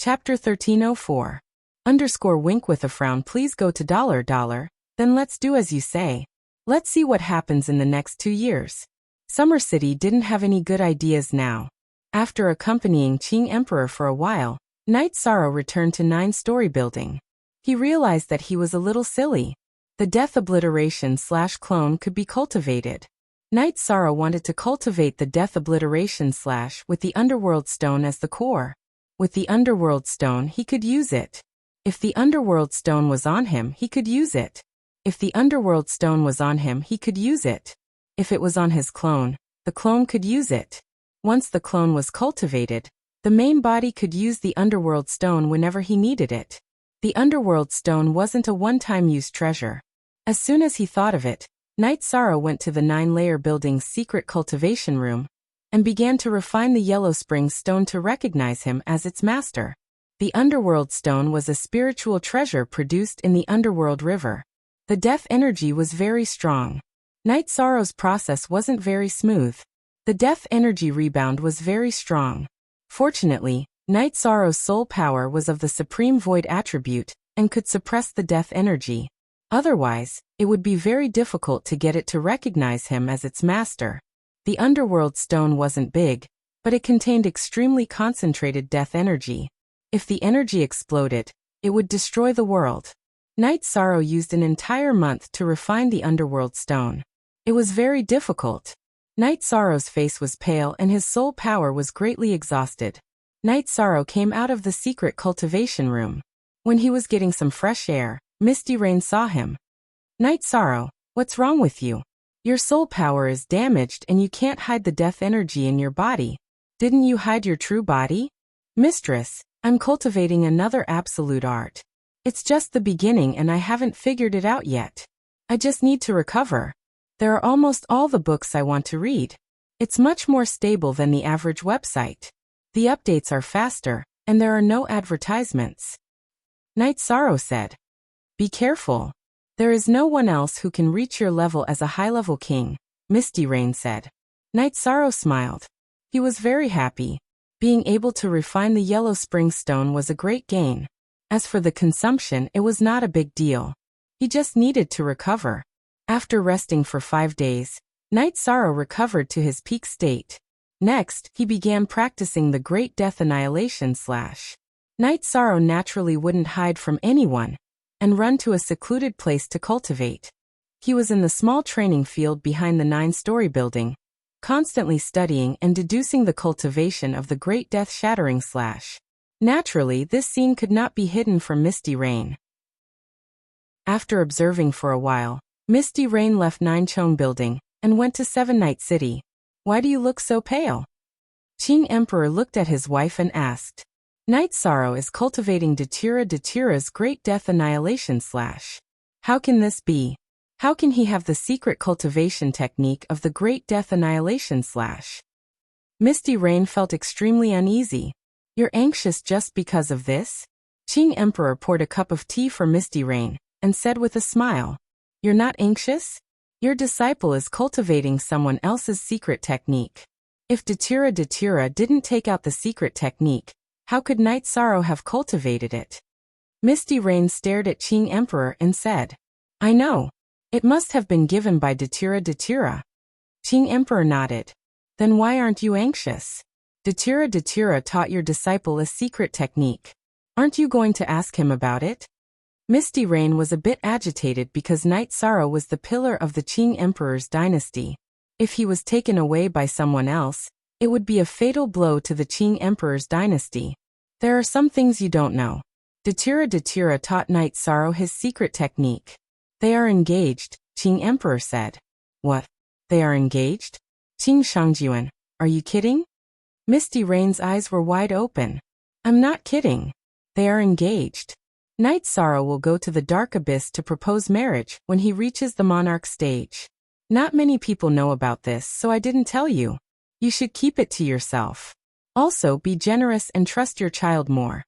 Chapter 1304. Wink with a frown. Please go to $. Then let's do as you say. Let's see what happens in the next 2 years. Summer City didn't have any good ideas now. After accompanying Qing Emperor for a while, Knight Sorrow returned to 9-story building. He realized that he was a little silly. The death obliteration/clone could be cultivated. Knight Sorrow wanted to cultivate the death obliteration/ with the underworld stone as the core. With the underworld stone he could use it. If the underworld stone was on him, he could use it. If the underworld stone was on him, he could use it. If it was on his clone, the clone could use it. Once the clone was cultivated, the main body could use the underworld stone whenever he needed it. The underworld stone wasn't a one-time use treasure. As soon as he thought of it, Knight Sorrow went to the 9-layer building's secret cultivation room and began to refine the Yellow Spring stone to recognize him as its master. The underworld stone was a spiritual treasure produced in the underworld river. The death energy was very strong. Knight Sorrow's process wasn't very smooth. The death energy rebound was very strong. Fortunately, Knight Sorrow's soul power was of the supreme void attribute and could suppress the death energy. Otherwise, it would be very difficult to get it to recognize him as its master. The underworld stone wasn't big, but it contained extremely concentrated death energy. If the energy exploded, it would destroy the world. Knight Sorrow used an entire month to refine the underworld stone. It was very difficult. Knight Sorrow's face was pale and his soul power was greatly exhausted. Knight Sorrow came out of the secret cultivation room. When he was getting some fresh air, Misty Rain saw him. Knight Sorrow, what's wrong with you? Your soul power is damaged and you can't hide the death energy in your body. Didn't you hide your true body? Mistress, I'm cultivating another absolute art. It's just the beginning and I haven't figured it out yet. I just need to recover. There are almost all the books I want to read. It's much more stable than the average website. The updates are faster, and there are no advertisements. Knight Sorrow said. Be careful. There is no one else who can reach your level as a high-level king, Misty Rain said. Knight Sorrow smiled. He was very happy. Being able to refine the Yellow Spring stone was a great gain. As for the consumption, it was not a big deal. He just needed to recover. After resting for 5 days, Knight Sorrow recovered to his peak state. Next, he began practicing the Great Death Annihilation / Knight Sorrow naturally wouldn't hide from anyone and run to a secluded place to cultivate. He was in the small training field behind the 9-story building, constantly studying and deducing the cultivation of the Great Death Shattering / Naturally, this scene could not be hidden from Misty Rain. After observing for a while, Misty Rain left 9-Chong building and went to 7-Night City. Why do you look so pale? Qing Emperor looked at his wife and asked. Knight Sorrow is cultivating Datira's Great Death Annihilation / How can this be? How can he have the secret cultivation technique of the Great Death Annihilation / Misty Rain felt extremely uneasy. You're anxious just because of this? Qing Emperor poured a cup of tea for Misty Rain and said with a smile. You're not anxious? Your disciple is cultivating someone else's secret technique. If Datira didn't take out the secret technique, how could Knight Sorrow have cultivated it? Misty Rain stared at Qing Emperor and said, I know. It must have been given by Datira. Qing Emperor nodded. Then why aren't you anxious? Datira taught your disciple a secret technique. Aren't you going to ask him about it? Misty Rain was a bit agitated because Knight Sorrow was the pillar of the Qing Emperor's dynasty. If he was taken away by someone else, it would be a fatal blow to the Qing Emperor's dynasty. There are some things you don't know. Datira taught Knight Sorrow his secret technique. They are engaged, Qing Emperor said. What? They are engaged? Qing Shangjuan, are you kidding? Misty Rain's eyes were wide open. I'm not kidding. They are engaged. Knight Sorrow will go to the Dark Abyss to propose marriage when he reaches the monarch stage. Not many people know about this, so I didn't tell you. You should keep it to yourself. Also, be generous and trust your child more.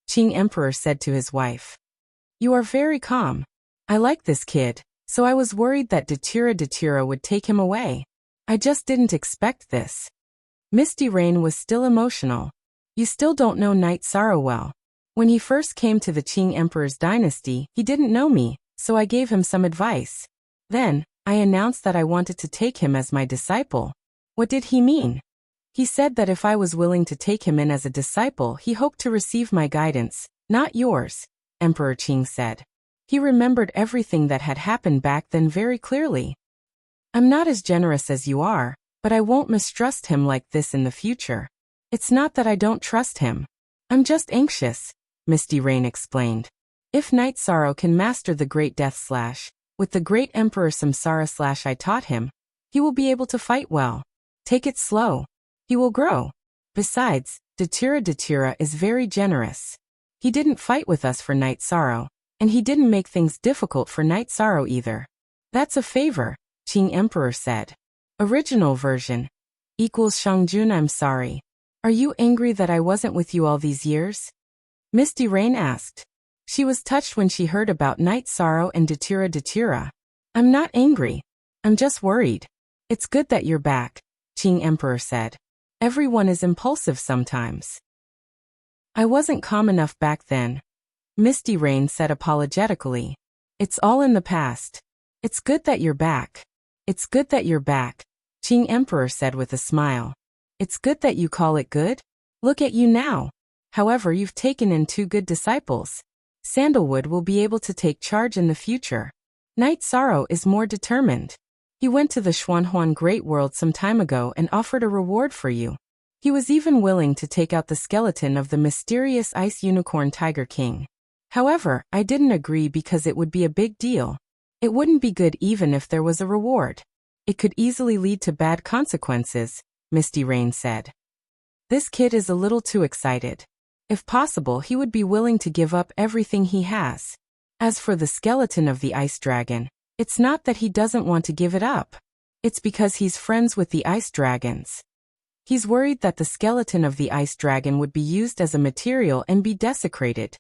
Qing Emperor said to his wife. You are very calm. I like this kid, so I was worried that Datira would take him away. I just didn't expect this. Misty Rain was still emotional. You still don't know Knight Sorrow well. When he first came to the Qing Emperor's dynasty, he didn't know me, so I gave him some advice. Then, I announced that I wanted to take him as my disciple. What did he mean? He said that if I was willing to take him in as a disciple, he hoped to receive my guidance, not yours, Emperor Qing said. He remembered everything that had happened back then very clearly. I'm not as generous as you are, but I won't mistrust him like this in the future. It's not that I don't trust him. I'm just anxious, Misty Rain explained. If Night Sorrow can master the Great Death / with the Great Emperor Samsara / I taught him, he will be able to fight well. Take it slow. He will grow. Besides, Datura is very generous. He didn't fight with us for Night Sorrow, and he didn't make things difficult for Night Sorrow either. That's a favor, Qing Emperor said. Original version. Shangjun I'm sorry. Are you angry that I wasn't with you all these years? Misty Rain asked. She was touched when she heard about Night Sorrow and Datura. I'm not angry. I'm just worried. It's good that you're back, Qing Emperor said. Everyone is impulsive sometimes. I wasn't calm enough back then, Misty Rain said apologetically. It's all in the past. It's good that you're back. It's good that you're back, Qing Emperor said with a smile. It's good that you call it good? Look at you now. However, you've taken in 2 good disciples. Sandalwood will be able to take charge in the future. Night Sorrow is more determined. He went to the Xuanhuan Great World some time ago and offered a reward for you. He was even willing to take out the skeleton of the mysterious Ice Unicorn Tiger King. However, I didn't agree because it would be a big deal. It wouldn't be good even if there was a reward. It could easily lead to bad consequences, Misty Rain said. This kid is a little too excited. If possible, he would be willing to give up everything he has. As for the skeleton of the ice dragon, it's not that he doesn't want to give it up. It's because he's friends with the ice dragons. He's worried that the skeleton of the ice dragon would be used as a material and be desecrated,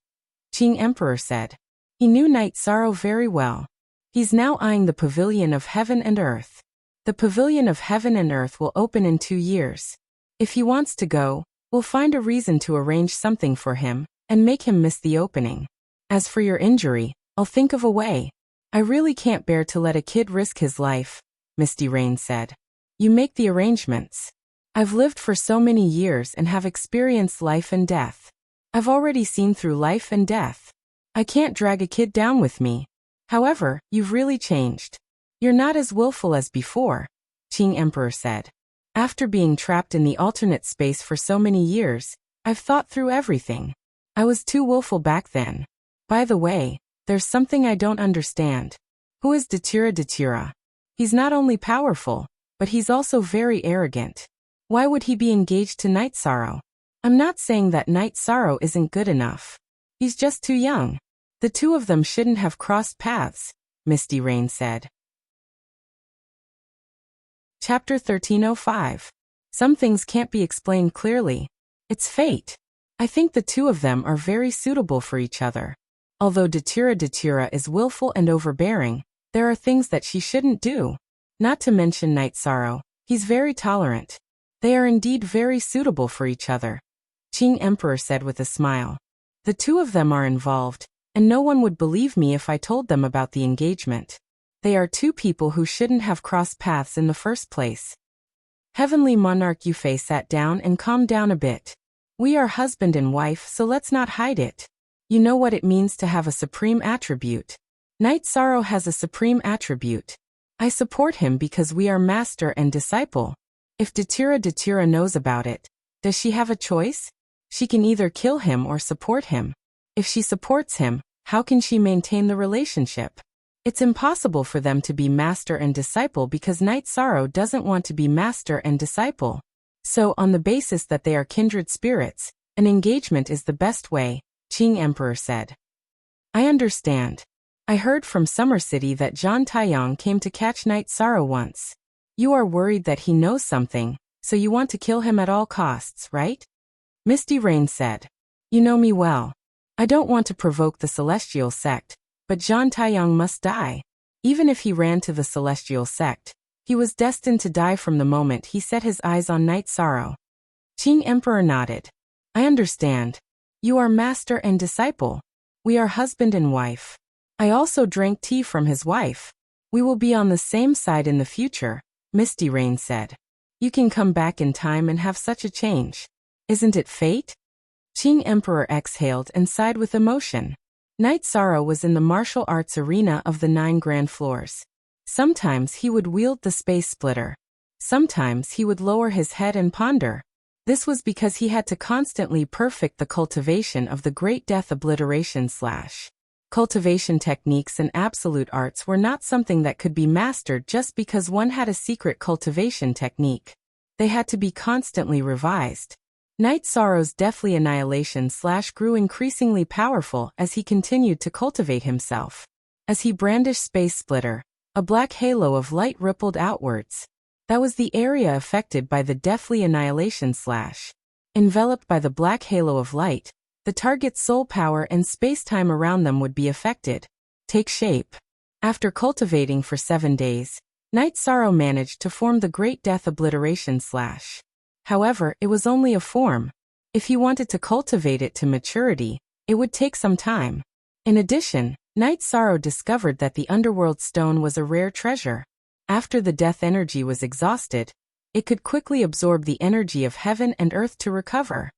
Qing Emperor said. He knew Night Sorrow very well. He's now eyeing the Pavilion of Heaven and Earth. The Pavilion of Heaven and Earth will open in 2 years. If he wants to go, we'll find a reason to arrange something for him, and make him miss the opening. As for your injury, I'll think of a way. I really can't bear to let a kid risk his life, Misty Rain said. You make the arrangements. I've lived for so many years and have experienced life and death. I've already seen through life and death. I can't drag a kid down with me. However, you've really changed. You're not as willful as before, Qing Emperor said. After being trapped in the alternate space for so many years, I've thought through everything. I was too willful back then. By the way, there's something I don't understand. Who is Datura? He's not only powerful, but he's also very arrogant. Why would he be engaged to Night Sorrow? I'm not saying that Night Sorrow isn't good enough. He's just too young. The 2 of them shouldn't have crossed paths, Misty Rain said. Chapter 1305. Some things can't be explained clearly. It's fate. I think the 2 of them are very suitable for each other. Although Datura is willful and overbearing, there are things that she shouldn't do. Not to mention Night Sorrow, he's very tolerant. They are indeed very suitable for each other, Qing Emperor said with a smile. The 2 of them are involved, and no one would believe me if I told them about the engagement. They are 2 people who shouldn't have crossed paths in the first place. Heavenly Monarch Yufei sat down and calmed down a bit. We are husband and wife, so let's not hide it. You know what it means to have a supreme attribute. Night Sorrow has a supreme attribute. I support him because we are master and disciple. If Datura knows about it, does she have a choice? She can either kill him or support him. If she supports him, how can she maintain the relationship? It's impossible for them to be master and disciple because Night Sorrow doesn't want to be master and disciple. So, on the basis that they are kindred spirits, an engagement is the best way, Qing Emperor said. I understand. I heard from Summer City that Zhan Taiyang came to catch Night Sorrow once. You are worried that he knows something, so you want to kill him at all costs, right? Misty Rain said. You know me well. I don't want to provoke the Celestial Sect, but Zhan Taiyang must die. Even if he ran to the Celestial Sect, he was destined to die from the moment he set his eyes on Night Sorrow. Qing Emperor nodded. I understand. You are master and disciple. We are husband and wife. I also drank tea from his wife. We will be on the same side in the future, Misty Rain said. You can come back in time and have such a change. Isn't it fate? Qing Emperor exhaled and sighed with emotion. Knight Sorrow was in the martial arts arena of the 9 grand floors. Sometimes he would wield the space splitter. Sometimes he would lower his head and ponder. This was because he had to constantly perfect the cultivation of the Great Death Obliteration / cultivation techniques, and absolute arts were not something that could be mastered just because one had a secret cultivation technique. They had to be constantly revised. Knight Sorrow's deathly annihilation / grew increasingly powerful as he continued to cultivate himself. As he brandished Space Splitter, a black halo of light rippled outwards. That was the area affected by the deathly annihilation / enveloped by the black halo of light, the target's soul power and space-time around them would be affected. Take shape. After cultivating for 7 days, Knight Sorrow managed to form the Great Death Obliteration / However, it was only a form. If he wanted to cultivate it to maturity, it would take some time. In addition, Knight Sorrow discovered that the Underworld Stone was a rare treasure. After the death energy was exhausted, it could quickly absorb the energy of heaven and earth to recover.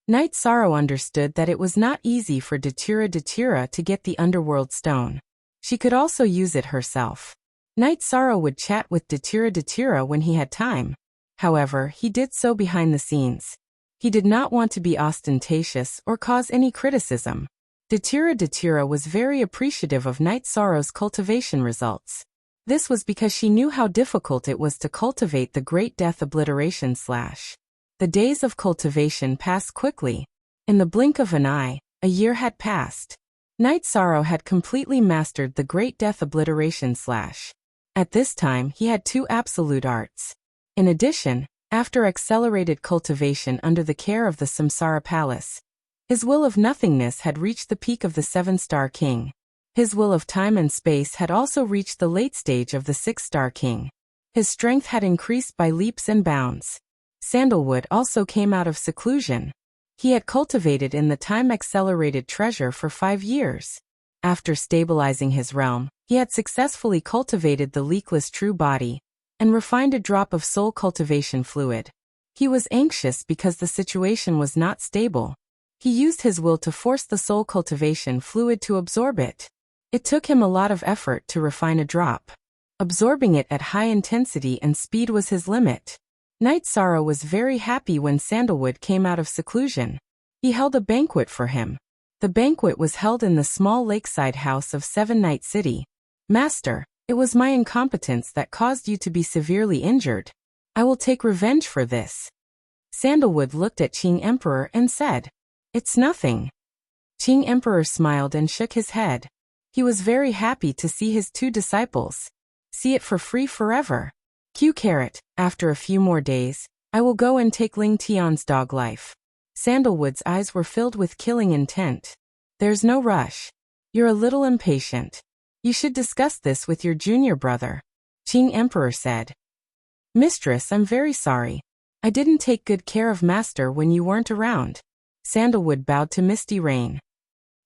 Knight Sorrow understood that it was not easy for Datura to get the Underworld Stone. She could also use it herself. Knight Sorrow would chat with Datura when he had time. However, he did so behind the scenes. He did not want to be ostentatious or cause any criticism. Datura was very appreciative of Knight Sorrow's cultivation results. This was because she knew how difficult it was to cultivate the Great Death Obliteration / The days of cultivation passed quickly. In the blink of an eye, a year had passed. Knight Sorrow had completely mastered the Great Death Obliteration / At this time he had 2 absolute arts. In addition, after accelerated cultivation under the care of the Samsara Palace, his will of nothingness had reached the peak of the 7-star king. His will of time and space had also reached the late stage of the 6-star king. His strength had increased by leaps and bounds. Sandalwood also came out of seclusion. He had cultivated in the time-accelerated treasure for 5 years. After stabilizing his realm, he had successfully cultivated the leakless true body and refined a drop of soul cultivation fluid. He was anxious because the situation was not stable. He used his will to force the soul cultivation fluid to absorb it. It took him a lot of effort to refine a drop. Absorbing it at high intensity and speed was his limit. Knight Sorrow was very happy when Sandalwood came out of seclusion. He held a banquet for him. The banquet was held in the small lakeside house of 7 Night City. Master, it was my incompetence that caused you to be severely injured. I will take revenge for this. Sandalwood looked at Qing Emperor and said, It's nothing. Qing Emperor smiled and shook his head. He was very happy to see his 2 disciples. See it for free forever. Q. After a few more days, I will go and take Ling Tian's dog life. Sandalwood's eyes were filled with killing intent. There's no rush. You're a little impatient. You should discuss this with your junior brother. Qing Emperor said. Mistress, I'm very sorry. I didn't take good care of Master when you weren't around. Sandalwood bowed to Misty Rain.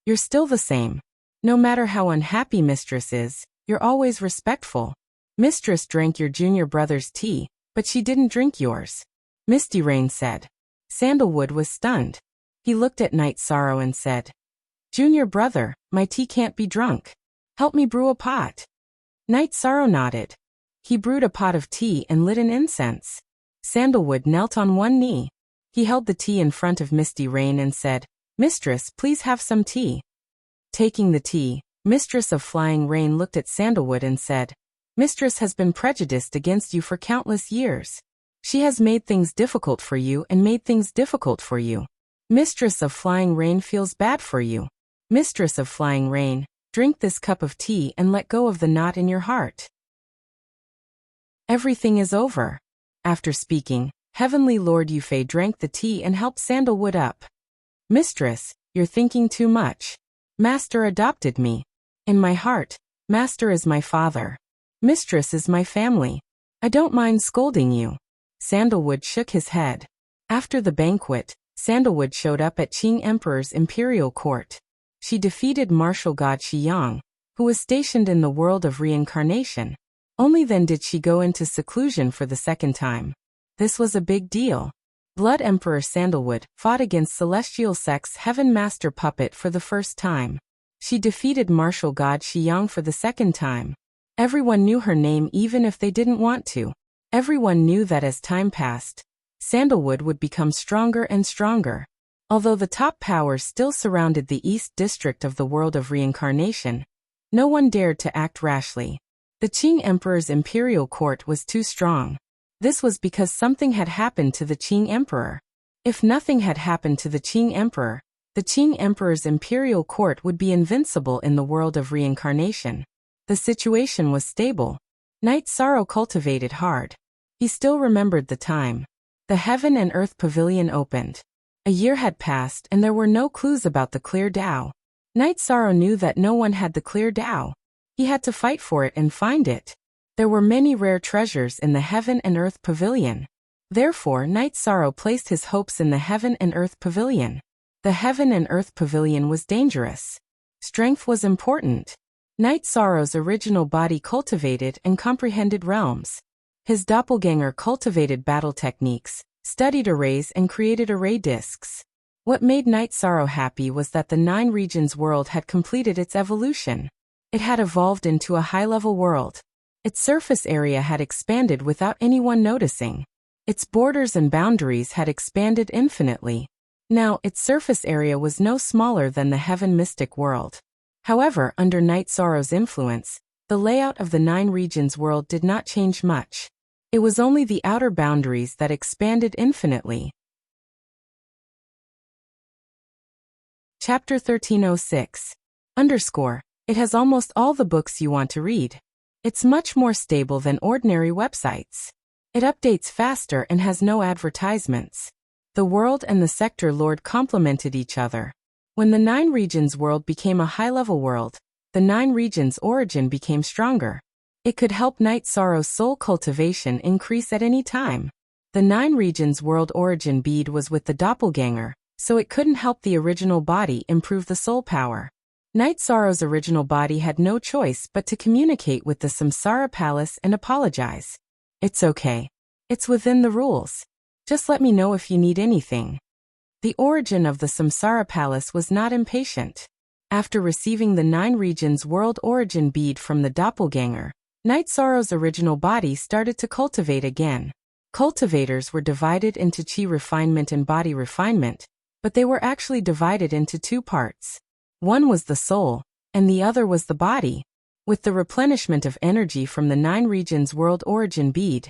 You're still the same. No matter how unhappy Mistress is, you're always respectful. Mistress drank your junior brother's tea, but she didn't drink yours. Misty Rain said. Sandalwood was stunned. He looked at Knight Sorrow and said, Junior brother, my tea can't be drunk. Help me brew a pot. Knight Sorrow nodded. He brewed a pot of tea and lit an incense. Sandalwood knelt on one knee. He held the tea in front of Misty Rain and said, Mistress, please have some tea. Taking the tea, Mistress of Flying Rain looked at Sandalwood and said, Mistress has been prejudiced against you for countless years. She has made things difficult for you and made things difficult for you. Mistress of Flying Rain feels bad for you. Mistress of Flying Rain, drink this cup of tea and let go of the knot in your heart. Everything is over. After speaking, Heavenly Lord Yufei drank the tea and helped Sandalwood up. Mistress, you're thinking too much. Master adopted me. In my heart, Master is my father. Mistress is my family. I don't mind scolding you. Sandalwood shook his head. After the banquet, Sandalwood showed up at Qing Emperor's imperial court. She defeated martial god Xiyang, who was stationed in the world of reincarnation. Only then did she go into seclusion for the second time. This was a big deal. Blood Emperor Sandalwood fought against Celestial Sect's Heaven Master Puppet for the first time. She defeated martial god Xiyang for the second time. Everyone knew her name even if they didn't want to. Everyone knew that as time passed, Sandalwood would become stronger and stronger. Although the top powers still surrounded the East District of the world of reincarnation, no one dared to act rashly. The Qing Emperor's imperial court was too strong. This was because something had happened to the Qing Emperor. If nothing had happened to the Qing Emperor, the Qing Emperor's imperial court would be invincible in the world of reincarnation. The situation was stable. Knight Sorrow cultivated hard. He still remembered the time. The Heaven and Earth Pavilion opened. A year had passed and there were no clues about the clear Tao. Knight Sorrow knew that no one had the clear Tao. He had to fight for it and find it. There were many rare treasures in the Heaven and Earth Pavilion. Therefore, Knight Sorrow placed his hopes in the Heaven and Earth Pavilion. The Heaven and Earth Pavilion was dangerous. Strength was important. Knight Sorrow's original body cultivated and comprehended realms. His doppelganger cultivated battle techniques, studied arrays and created array discs. What made Knight Sorrow happy was that the 9 regions world had completed its evolution. It had evolved into a high-level world. Its surface area had expanded without anyone noticing. Its borders and boundaries had expanded infinitely. Now, its surface area was no smaller than the Heaven Mystic world. However, under Knight Sorrow's influence, the layout of the 9 regions world did not change much. It was only the outer boundaries that expanded infinitely. Chapter 1306. It has almost all the books you want to read. It's much more stable than ordinary websites. It updates faster and has no advertisements. The world and the sector lord complemented each other. When the 9 regions world became a high-level world, the 9 regions origin became stronger. It could help Knight Sorrow's soul cultivation increase at any time. The 9 regions world origin bead was with the doppelganger, so it couldn't help the original body improve the soul power. Knight Sorrow's original body had no choice but to communicate with the Samsara Palace and apologize. It's okay. It's within the rules. Just let me know if you need anything. The origin of the Samsara Palace was not impatient. After receiving the 9 regions world origin bead from the doppelganger, Knight Sorrow's original body started to cultivate again. Cultivators were divided into chi refinement and body refinement, but they were actually divided into 2 parts. One was the soul, and the other was the body. With the replenishment of energy from the 9 regions world origin bead,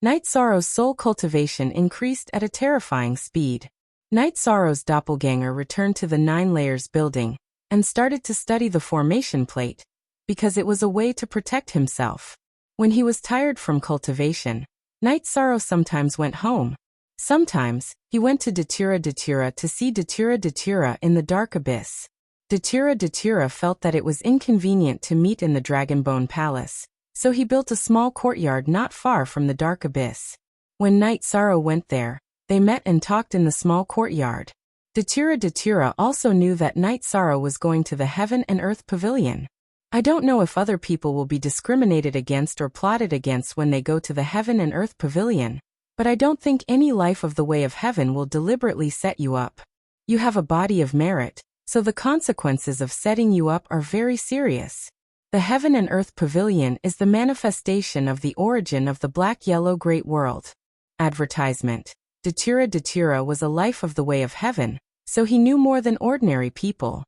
Knight Sorrow's soul cultivation increased at a terrifying speed. Knight Sorrow's doppelganger returned to the 9 layers building and started to study the formation plate, because it was a way to protect himself. When he was tired from cultivation, Knight Sorrow sometimes went home. Sometimes, he went to Datura to see Datura in the dark abyss. Datura felt that it was inconvenient to meet in the Dragonbone Palace, so he built a small courtyard not far from the dark abyss. When Knight Sorrow went there, they met and talked in the small courtyard. Datura also knew that Knight Sorrow was going to the Heaven and Earth Pavilion. I don't know if other people will be discriminated against or plotted against when they go to the Heaven and Earth Pavilion, but I don't think any life of the way of heaven will deliberately set you up. You have a body of merit, so the consequences of setting you up are very serious. The Heaven and Earth Pavilion is the manifestation of the origin of the black-yellow great world. Advertisement. Datura was a life of the way of heaven, so he knew more than ordinary people.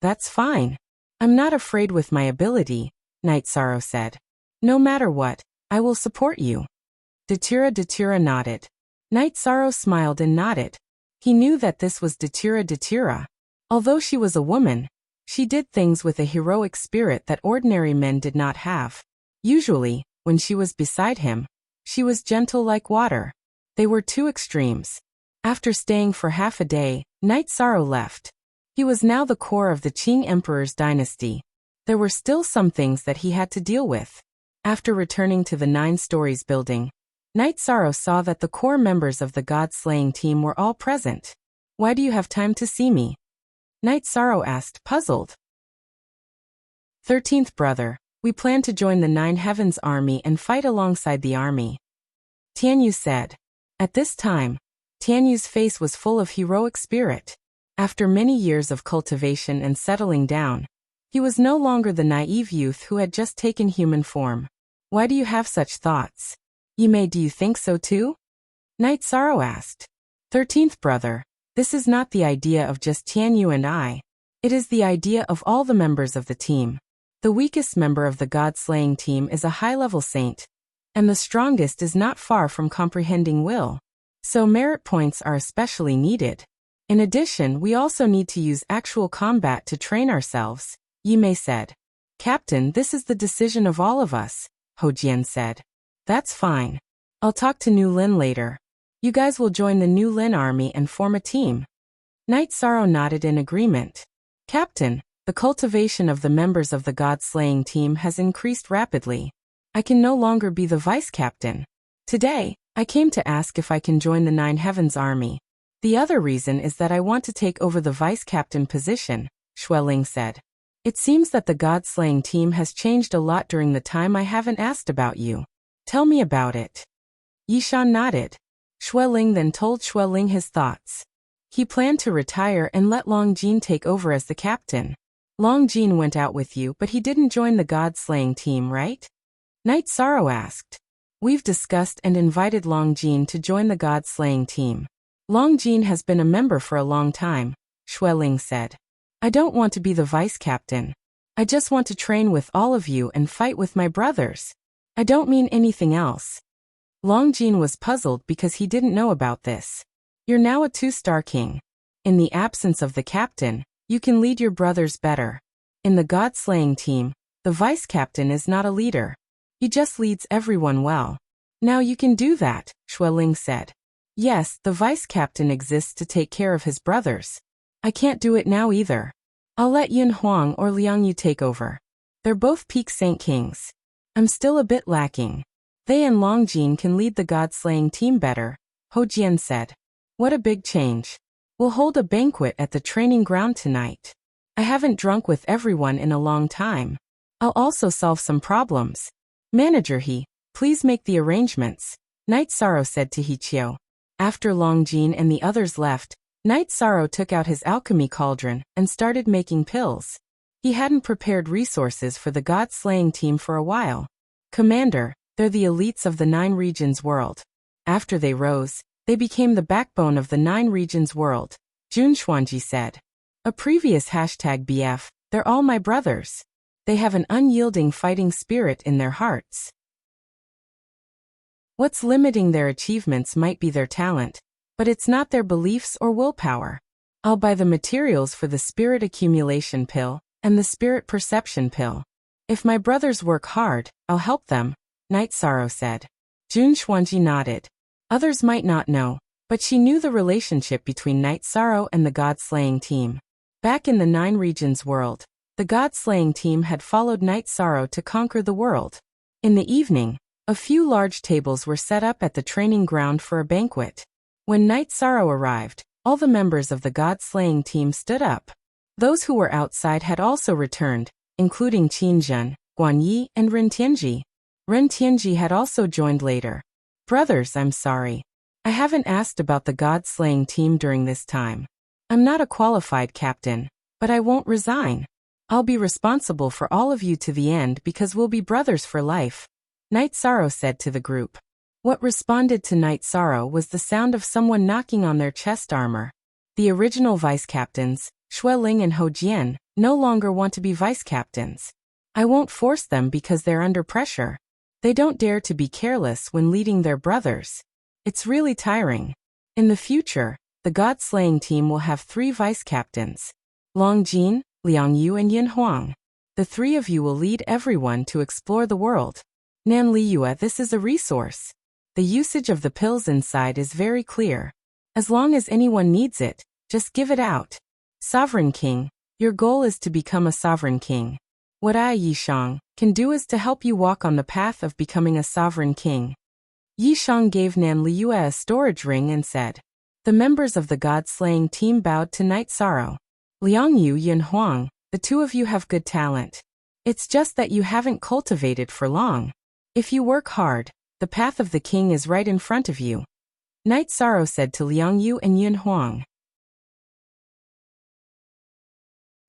That's fine. I'm not afraid with my ability, Knight Sorrow said. No matter what, I will support you. Datura nodded. Knight Sorrow smiled and nodded. He knew that this was Datura. Although she was a woman, she did things with a heroic spirit that ordinary men did not have. Usually, when she was beside him, she was gentle like water. They were 2 extremes. After staying for half a day, Knight Sorrow left. He was now the core of the Qing Emperor's dynasty. There were still some things that he had to deal with. After returning to the 9 stories building, Knight Sorrow saw that the core members of the god-slaying team were all present. Why do you have time to see me? Night Sorrow asked, puzzled. 13th brother, we plan to join the Nine Heavens army and fight alongside the army. Tianyu said. At this time, Tianyu's face was full of heroic spirit. After many years of cultivation and settling down, he was no longer the naive youth who had just taken human form. Why do you have such thoughts? Yimei, do you think so too? Night Sorrow asked. 13th brother, this is not the idea of just Tianyu and I. It is the idea of all the members of the team. The weakest member of the God-slaying team is a high-level saint, and the strongest is not far from comprehending will. So merit points are especially needed. In addition, we also need to use actual combat to train ourselves, Yimei said. Captain, this is the decision of all of us, Hojian said. That's fine. I'll talk to New Lin later. You guys will join the New Lin army and form a team. Night Sorrow nodded in agreement. Captain, the cultivation of the members of the God-slaying team has increased rapidly. I can no longer be the vice-captain. Today, I came to ask if I can join the Nine Heavens army. The other reason is that I want to take over the vice-captain position, Xueling said. It seems that the God-slaying team has changed a lot during the time I haven't asked about you. Tell me about it. Yishan nodded. Xueling then told Xueling his thoughts. He planned to retire and let Long Jin take over as the captain. Long Jin went out with you, but he didn't join the God-slaying team, right? Night Sorrow asked. We've discussed and invited Long Jin to join the God-slaying team. Long Jin has been a member for a long time, Xueling said. I don't want to be the vice-captain. I just want to train with all of you and fight with my brothers. I don't mean anything else. Long Jin was puzzled because he didn't know about this. You're now a 2-star king. In the absence of the captain, you can lead your brothers better. In the God-slaying team, the vice-captain is not a leader. He just leads everyone well. Now you can do that, Xueling said. Yes, the vice-captain exists to take care of his brothers. I can't do it now either. I'll let Yin Huang or Liang Yu take over. They're both peak saint kings. I'm still a bit lacking. They and Long Jin can lead the God-slaying team better, Ho Jian said. What a big change. We'll hold a banquet at the training ground tonight. I haven't drunk with everyone in a long time. I'll also solve some problems. Manager He, please make the arrangements, Night Sorrow said to Hichio. After Long Jin and the others left, Night Sorrow took out his alchemy cauldron and started making pills. He hadn't prepared resources for the God-slaying team for a while. Commander, they're the elites of the 9 regions world. After they rose, they became the backbone of the 9 regions world, Jun Xuanji said. A previous #BF, they're all my brothers. They have an unyielding fighting spirit in their hearts. What's limiting their achievements might be their talent, but it's not their beliefs or willpower. I'll buy the materials for the spirit accumulation pill and the spirit perception pill. If my brothers work hard, I'll help them, Night Sorrow said. Jun Xuanji nodded. Others might not know, but she knew the relationship between Night Sorrow and the God-slaying team. Back in the 9 regions world, the God-slaying team had followed Night Sorrow to conquer the world. In the evening, a few large tables were set up at the training ground for a banquet. When Night Sorrow arrived, all the members of the God-slaying team stood up. Those who were outside had also returned, including Qin Zhen, Guan Yi, and Ren Tianji. Ren Tianji had also joined later. Brothers, I'm sorry. I haven't asked about the God-slaying team during this time. I'm not a qualified captain, but I won't resign. I'll be responsible for all of you to the end because we'll be brothers for life, Night Sorrow said to the group. What responded to Night Sorrow was the sound of someone knocking on their chest armor. The original vice-captains, Xueling and Ho Jian, no longer want to be vice-captains. I won't force them because they're under pressure. They don't dare to be careless when leading their brothers. It's really tiring. In the future, the God-slaying team will have 3 vice-captains. Long Jin, Liang Yu and Yin Huang. The 3 of you will lead everyone to explore the world. Nan Liyue, this is a resource. The usage of the pills inside is very clear. As long as anyone needs it, just give it out. Sovereign King, your goal is to become a sovereign king. What I, Yishang, can do is to help you walk on the path of becoming a sovereign king. Yishang gave Nan Liyue a storage ring and said, The members of the god-slaying team bowed to Knight Sorrow. Liang Yu Yin Huang, the two of you have good talent. It's just that you haven't cultivated for long. If you work hard, the path of the king is right in front of you. Knight Sorrow said to Liang Yu and Yin Huang.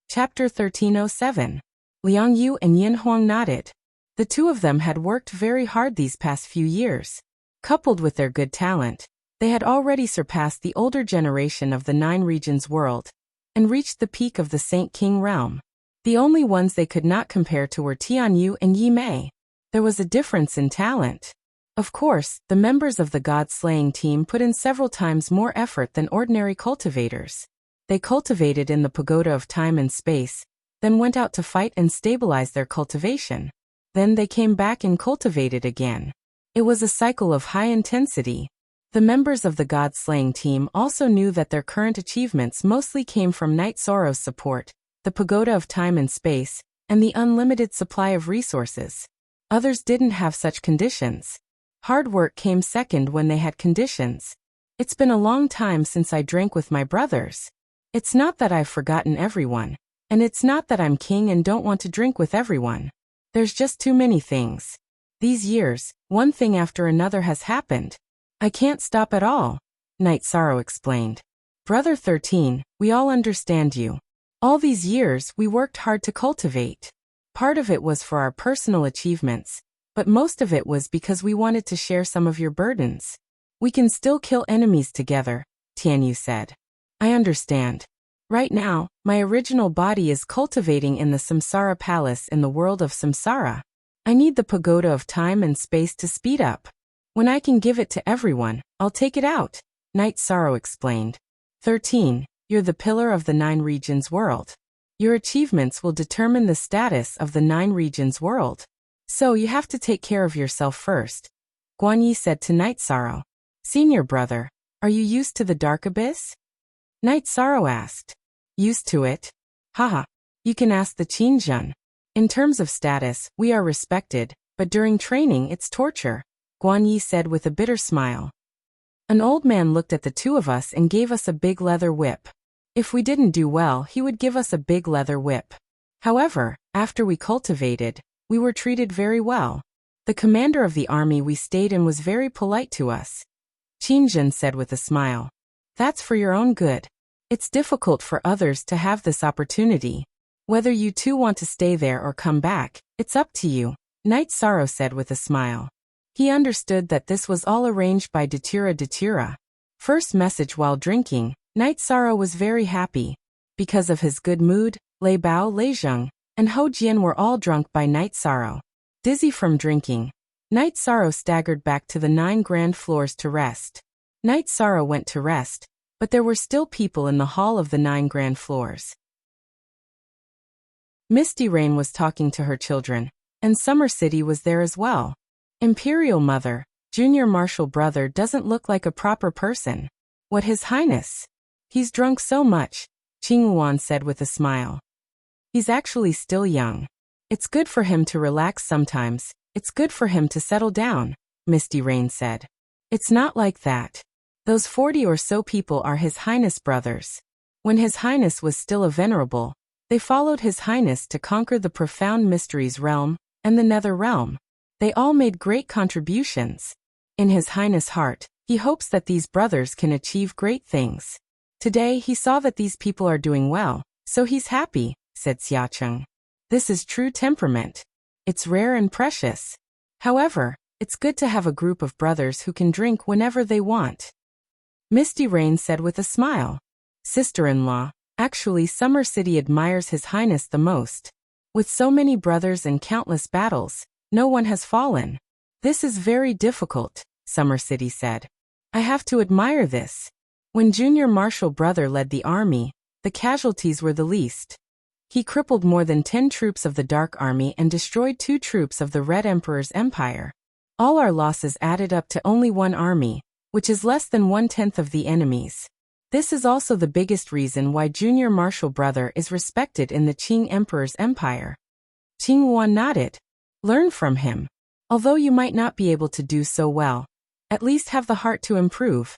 Chapter 1307. Liang Yu and Yin Huang nodded. The two of them had worked very hard these past few years. Coupled with their good talent, they had already surpassed the older generation of the Nine Regions world and reached the peak of the Saint King realm. The only ones they could not compare to were Tian Yu and Yi Mei. There was a difference in talent. Of course, the members of the god-slaying team put in several times more effort than ordinary cultivators. They cultivated in the pagoda of time and space, then went out to fight and stabilize their cultivation. Then they came back and cultivated again. It was a cycle of high intensity. The members of the god-slaying team also knew that their current achievements mostly came from Knight Sorrow's support, the pagoda of time and space, and the unlimited supply of resources. Others didn't have such conditions. Hard work came second when they had conditions. It's been a long time since I drank with my brothers. It's not that I've forgotten everyone, and it's not that I'm king and don't want to drink with everyone. There's just too many things. These years, one thing after another has happened. I can't stop at all, Knight Sorrow explained. Brother 13, we all understand you. All these years we worked hard to cultivate. Part of it was for our personal achievements, but most of it was because we wanted to share some of your burdens. We can still kill enemies together, Tianyu said. I understand. Right now, my original body is cultivating in the Samsara Palace in the world of Samsara. I need the pagoda of time and space to speed up. When I can give it to everyone, I'll take it out, Knight Sorrow explained. 13. You're the pillar of the Nine Regions world. Your achievements will determine the status of the Nine Regions world. So you have to take care of yourself first, Guan Yi said to Knight Sorrow. Senior brother, are you used to the dark abyss? Knight Sorrow asked. Used to it? Haha. You can ask the Qingjun. In terms of status, we are respected, but during training it's torture, Guan Yi said with a bitter smile. An old man looked at the two of us and gave us a big leather whip. If we didn't do well, he would give us a big leather whip. However, after we cultivated, we were treated very well. The commander of the army we stayed in was very polite to us. Qingjun said with a smile. That's for your own good. It's difficult for others to have this opportunity. Whether you two want to stay there or come back, it's up to you, Knight Sorrow said with a smile. He understood that this was all arranged by Datura. First message while drinking, Knight Sorrow was very happy. Because of his good mood, Lei Bao, Lei Zheng, and Ho Jian were all drunk by Knight Sorrow. Dizzy from drinking, Knight Sorrow staggered back to the 9 grand floors to rest. Knight Sorrow went to rest, but there were still people in the hall of the 9 grand floors. Misty Rain was talking to her children, and Summer City was there as well. Imperial Mother, Junior Marshal Brother doesn't look like a proper person. What His Highness? He's drunk so much, Qinghuan said with a smile. He's actually still young. It's good for him to relax sometimes, it's good for him to settle down, Misty Rain said. It's not like that. Those 40 or so people are His Highness brothers. When His Highness was still a venerable, they followed His Highness to conquer the profound mysteries realm and the nether realm. They all made great contributions. In His Highness' heart, he hopes that these brothers can achieve great things. Today he saw that these people are doing well, so he's happy, said Xiacheng. This is true temperament. It's rare and precious. However, it's good to have a group of brothers who can drink whenever they want. Misty Rain said with a smile. Sister-in-law, actually Summer City admires His Highness the most. With so many brothers and countless battles, no one has fallen. This is very difficult, Summer City said. I have to admire this. When Junior Marshal Brother led the army, the casualties were the least. He crippled more than 10 troops of the Dark Army and destroyed 2 troops of the Red Emperor's empire. All our losses added up to only 1 army, which is less than 1/10 of the enemy's. This is also the biggest reason why Junior Marshal Brother is respected in the Qing Emperor's empire. Qinghuan nodded. Learn from him. Although you might not be able to do so well, at least have the heart to improve.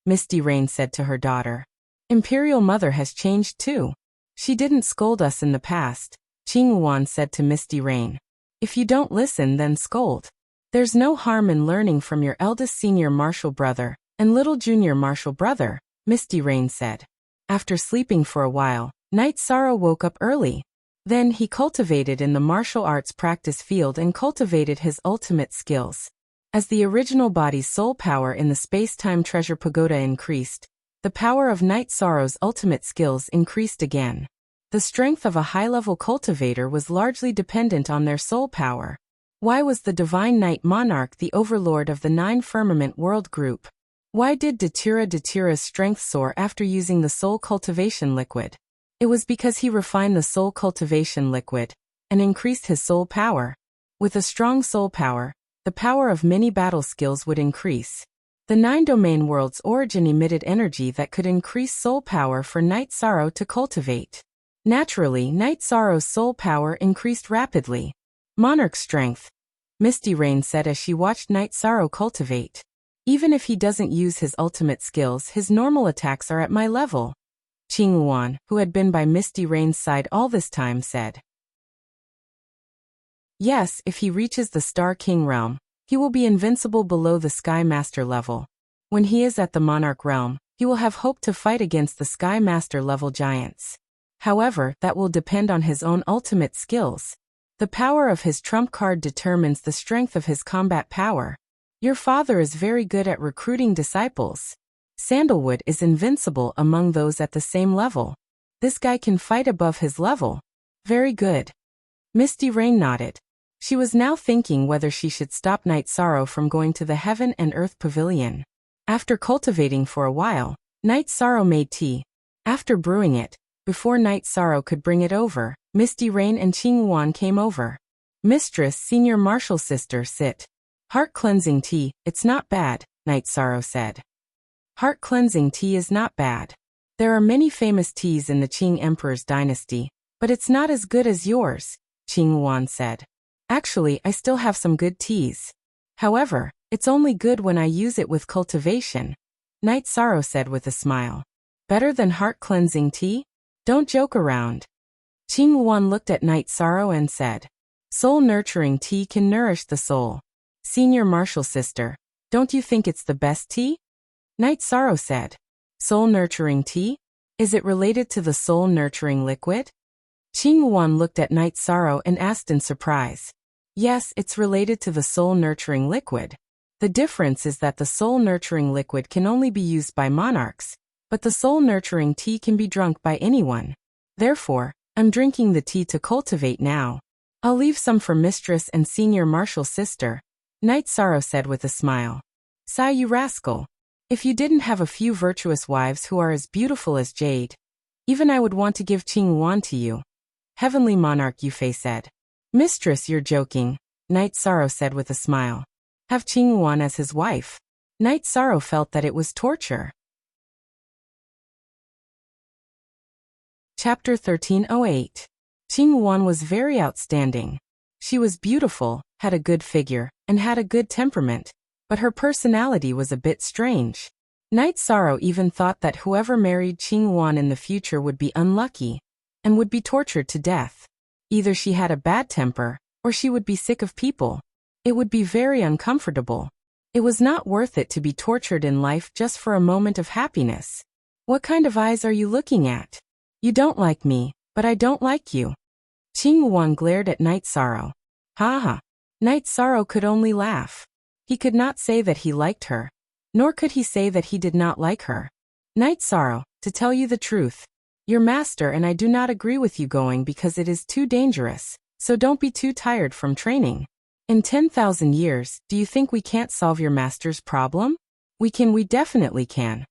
Misty Rain said to her daughter. Imperial Mother has changed too. She didn't scold us in the past, Qing Wan said to Misty Rain. If you don't listen, then scold. There's no harm in learning from your eldest senior martial brother and little junior martial brother, Misty Rain said. After sleeping for a while, Night Sorrow woke up early. Then he cultivated in the martial arts practice field and cultivated his ultimate skills. As the original body's soul power in the space-time treasure pagoda increased, the power of Night Sorrow's ultimate skills increased again. The strength of a high-level cultivator was largely dependent on their soul power. Why was the Divine Night Monarch the overlord of the 9 Firmament World Group? Why did Datira's strength soar after using the soul cultivation liquid? It was because he refined the soul cultivation liquid and increased his soul power. With a strong soul power, the power of many battle skills would increase. The 9-domain world's origin emitted energy that could increase soul power for Night Sorrow to cultivate. Naturally, Night Sorrow's soul power increased rapidly. Monarch strength, Misty Rain said as she watched Night Sorrow cultivate. Even if he doesn't use his ultimate skills, his normal attacks are at my level. Qing Wan, who had been by Misty Rain's side all this time, said. Yes, if he reaches the Star King realm, he will be invincible below the Sky Master level. When he is at the Monarch realm, he will have hope to fight against the Sky Master level giants. However, that will depend on his own ultimate skills. The power of his trump card determines the strength of his combat power. Your father is very good at recruiting disciples. Sandalwood is invincible among those at the same level. This guy can fight above his level. Very good. Misty Rain nodded. She was now thinking whether she should stop Night Sorrow from going to the Heaven and Earth Pavilion. After cultivating for a while, Night Sorrow made tea. After brewing it, before Night Sorrow could bring it over, Misty Rain and Qing Wan came over. Mistress, Senior Martial Sister, sit. Heart cleansing tea, it's not bad, Night Sorrow said. Heart cleansing tea is not bad. There are many famous teas in the Qing Emperor's dynasty, but it's not as good as yours, Qing Wan said. Actually, I still have some good teas. However, it's only good when I use it with cultivation, Night Sorrow said with a smile. Better than heart cleansing tea? Don't joke around. Qing Wan looked at Night Sorrow and said, soul nurturing tea can nourish the soul. Senior Martial Sister, don't you think it's the best tea? Night Sorrow said. Soul nurturing tea? Is it related to the soul nurturing liquid? Qing Wan looked at Night Sorrow and asked in surprise. Yes, it's related to the soul nurturing liquid. The difference is that the soul nurturing liquid can only be used by monarchs, but the soul nurturing tea can be drunk by anyone. Therefore, I'm drinking the tea to cultivate now. I'll leave some for Mistress and Senior Martial Sister, Night Sorrow said with a smile. Sigh, you rascal. If you didn't have a few virtuous wives who are as beautiful as jade, even I would want to give Qing Wan to you. Heavenly Monarch Yufei said. Mistress, you're joking, Night Sorrow said with a smile. Have Qing Wan as his wife. Night Sorrow felt that it was torture. Chapter 1308. Qing Wan was very outstanding. She was beautiful, had a good figure, and had a good temperament, but her personality was a bit strange. Night Sorrow even thought that whoever married Qing Wan in the future would be unlucky and would be tortured to death. Either she had a bad temper, or she would be sick of people. It would be very uncomfortable. It was not worth it to be tortured in life just for a moment of happiness. What kind of eyes are you looking at? You don't like me, but I don't like you. Qing Wan glared at Night Sorrow. Ha ha. Night Sorrow could only laugh. He could not say that he liked her, nor could he say that he did not like her. Night Sorrow, to tell you the truth, your master and I do not agree with you going because it is too dangerous, so don't be too tired from training. In 10,000 years, do you think we can't solve your master's problem? We definitely can.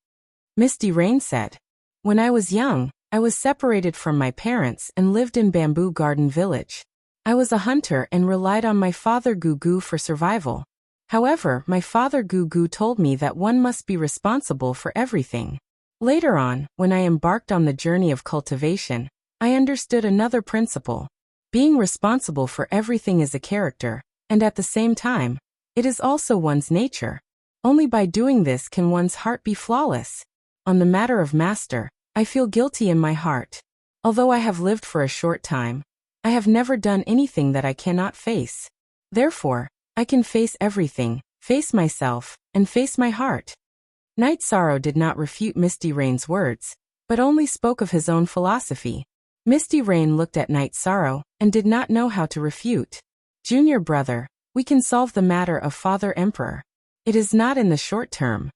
Misty Rain said. When I was young, I was separated from my parents and lived in Bamboo Garden Village. I was a hunter and relied on my father Gugu for survival. However, my father Gugu told me that one must be responsible for everything. Later on, when I embarked on the journey of cultivation, I understood another principle. Being responsible for everything is a character, and at the same time, it is also one's nature. Only by doing this can one's heart be flawless. On the matter of master, I feel guilty in my heart. Although I have lived for a short time, I have never done anything that I cannot face. Therefore, I can face everything, face myself, and face my heart. Night Sorrow did not refute Misty Rain's words, but only spoke of his own philosophy. Misty Rain looked at Night Sorrow and did not know how to refute. Junior brother, we can solve the matter of Father Emperor. It is not in the short term.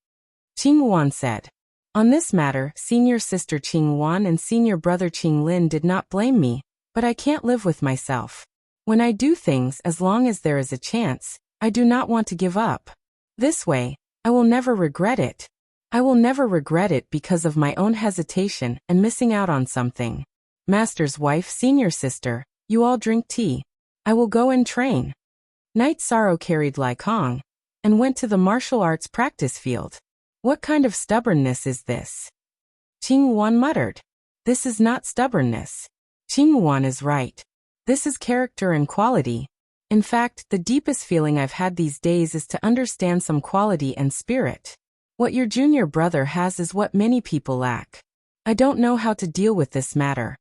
Qing Wan said. On this matter, senior sister Qing Wan and senior brother Qing Lin did not blame me, but I can't live with myself. When I do things, as long as there is a chance, I do not want to give up. This way, I will never regret it. I will never regret it because of my own hesitation and missing out on something. Master's wife, senior sister, you all drink tea. I will go and train. Night Sorrow carried Lai Kong and went to the martial arts practice field. What kind of stubbornness is this? Qing Wan muttered. This is not stubbornness. Qing Wan is right. This is character and quality. In fact, the deepest feeling I've had these days is to understand some quality and spirit. What your junior brother has is what many people lack. I don't know how to deal with this matter.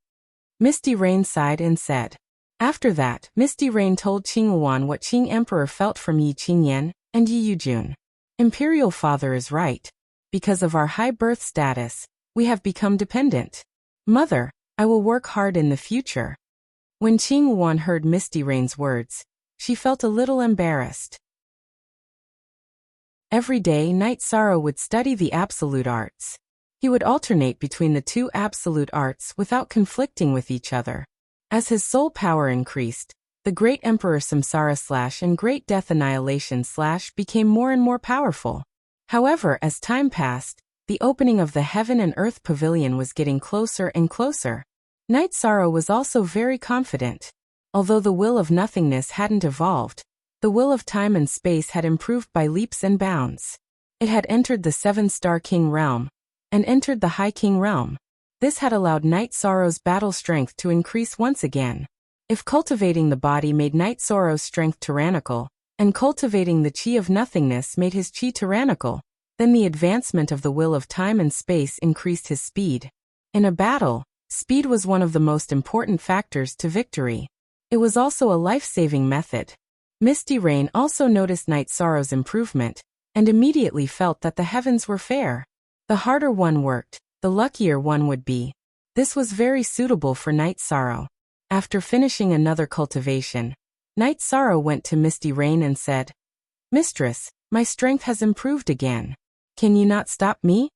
Misty Rain sighed and said. After that, Misty Rain told Qing Wan what Qing Emperor felt from Yi Qingyan and Yi Yujun. Imperial Father is right. Because of our high birth status, we have become dependent. Mother, I will work hard in the future. When Qing Wan heard Misty Rain's words, she felt a little embarrassed. Every day, Night Sorrow would study the absolute arts. He would alternate between the two absolute arts without conflicting with each other. As his soul power increased, the Great Emperor Samsara / and Great Death Annihilation / became more and more powerful. However, as time passed, the opening of the Heaven and Earth Pavilion was getting closer and closer. Night Sorrow was also very confident. Although the will of nothingness hadn't evolved, the will of time and space had improved by leaps and bounds. It had entered the 7-star King realm, and entered the High King realm. This had allowed Night Sorrow's battle strength to increase once again. If cultivating the body made Night Sorrow's strength tyrannical, and cultivating the chi of nothingness made his chi tyrannical, then the advancement of the will of time and space increased his speed. In a battle, speed was one of the most important factors to victory. It was also a life-saving method. Misty Rain also noticed Night Sorrow's improvement, and immediately felt that the heavens were fair. The harder one worked, the luckier one would be. This was very suitable for Night Sorrow. After finishing another cultivation, Night Sorrow went to Misty Rain and said, Mistress, my strength has improved again. Can you not stop me?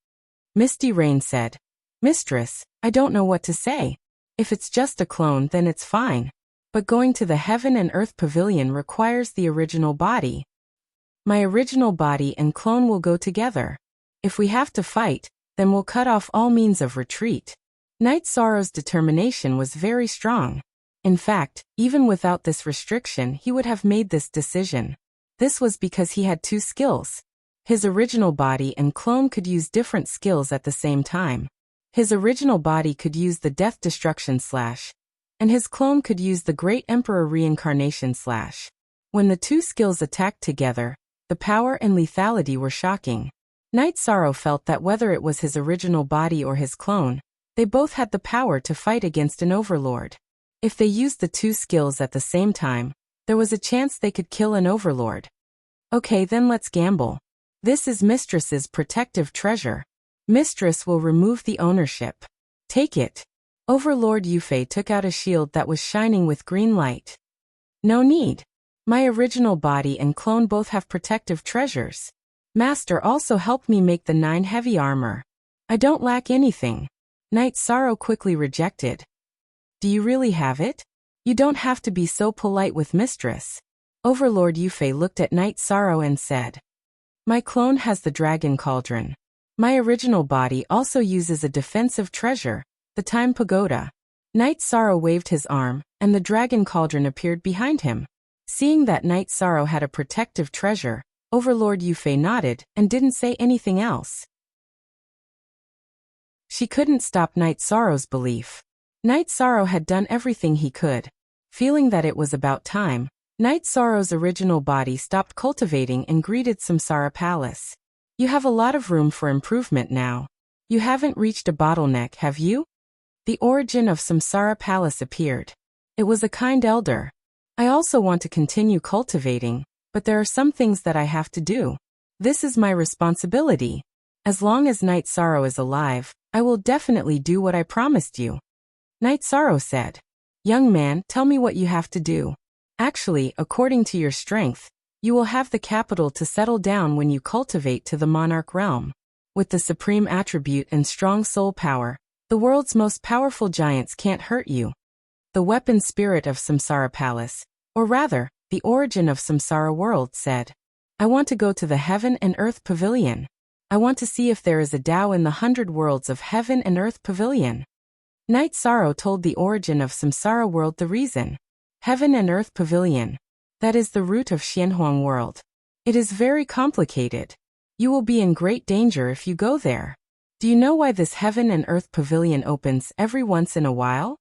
Misty Rain said, Mistress, I don't know what to say. If it's just a clone, then it's fine. But going to the Heaven and Earth Pavilion requires the original body. My original body and clone will go together. If we have to fight, then we'll cut off all means of retreat. Night Sorrow's determination was very strong. In fact, even without this restriction, he would have made this decision. This was because he had two skills. His original body and clone could use different skills at the same time. His original body could use the Death Destruction / and his clone could use the Great Emperor Reincarnation / When the two skills attacked together, the power and lethality were shocking. Night Sorrow felt that whether it was his original body or his clone, they both had the power to fight against an overlord. If they used the two skills at the same time, there was a chance they could kill an overlord. Okay, then let's gamble. This is Mistress's protective treasure. Mistress will remove the ownership. Take it. Overlord Yufei took out a shield that was shining with green light. No need. My original body and clone both have protective treasures. Master also helped me make the 9 heavy armor. I don't lack anything. Night Sorrow quickly rejected. Do you really have it? You don't have to be so polite with Mistress. Overlord Yufei looked at Night Sorrow and said, My clone has the Dragon Cauldron. My original body also uses a defensive treasure, the Time Pagoda. Night Sorrow waved his arm, and the Dragon Cauldron appeared behind him. Seeing that Night Sorrow had a protective treasure, Overlord Yufei nodded and didn't say anything else. She couldn't stop Night Sorrow's belief. Night Sorrow had done everything he could. Feeling that it was about time, Night Sorrow's original body stopped cultivating and greeted Samsara Palace. You have a lot of room for improvement now. You haven't reached a bottleneck, have you? The origin of Samsara Palace appeared. It was a kind elder. I also want to continue cultivating, but there are some things that I have to do. This is my responsibility. As long as Night Sorrow is alive, I will definitely do what I promised you. Night Sorrow said, Young man, tell me what you have to do. Actually, according to your strength, you will have the capital to settle down when you cultivate to the monarch realm. With the supreme attribute and strong soul power, the world's most powerful giants can't hurt you. The weapon spirit of Samsara Palace, or rather, the origin of Samsara world said, I want to go to the Heaven and Earth Pavilion. I want to see if there is a Tao in the 100 worlds of Heaven and Earth Pavilion. Night Sorrow told the origin of Samsara world the reason. Heaven and Earth Pavilion. That is the root of Xianhuang world. It is very complicated. You will be in great danger if you go there. Do you know why this Heaven and Earth Pavilion opens every once in a while?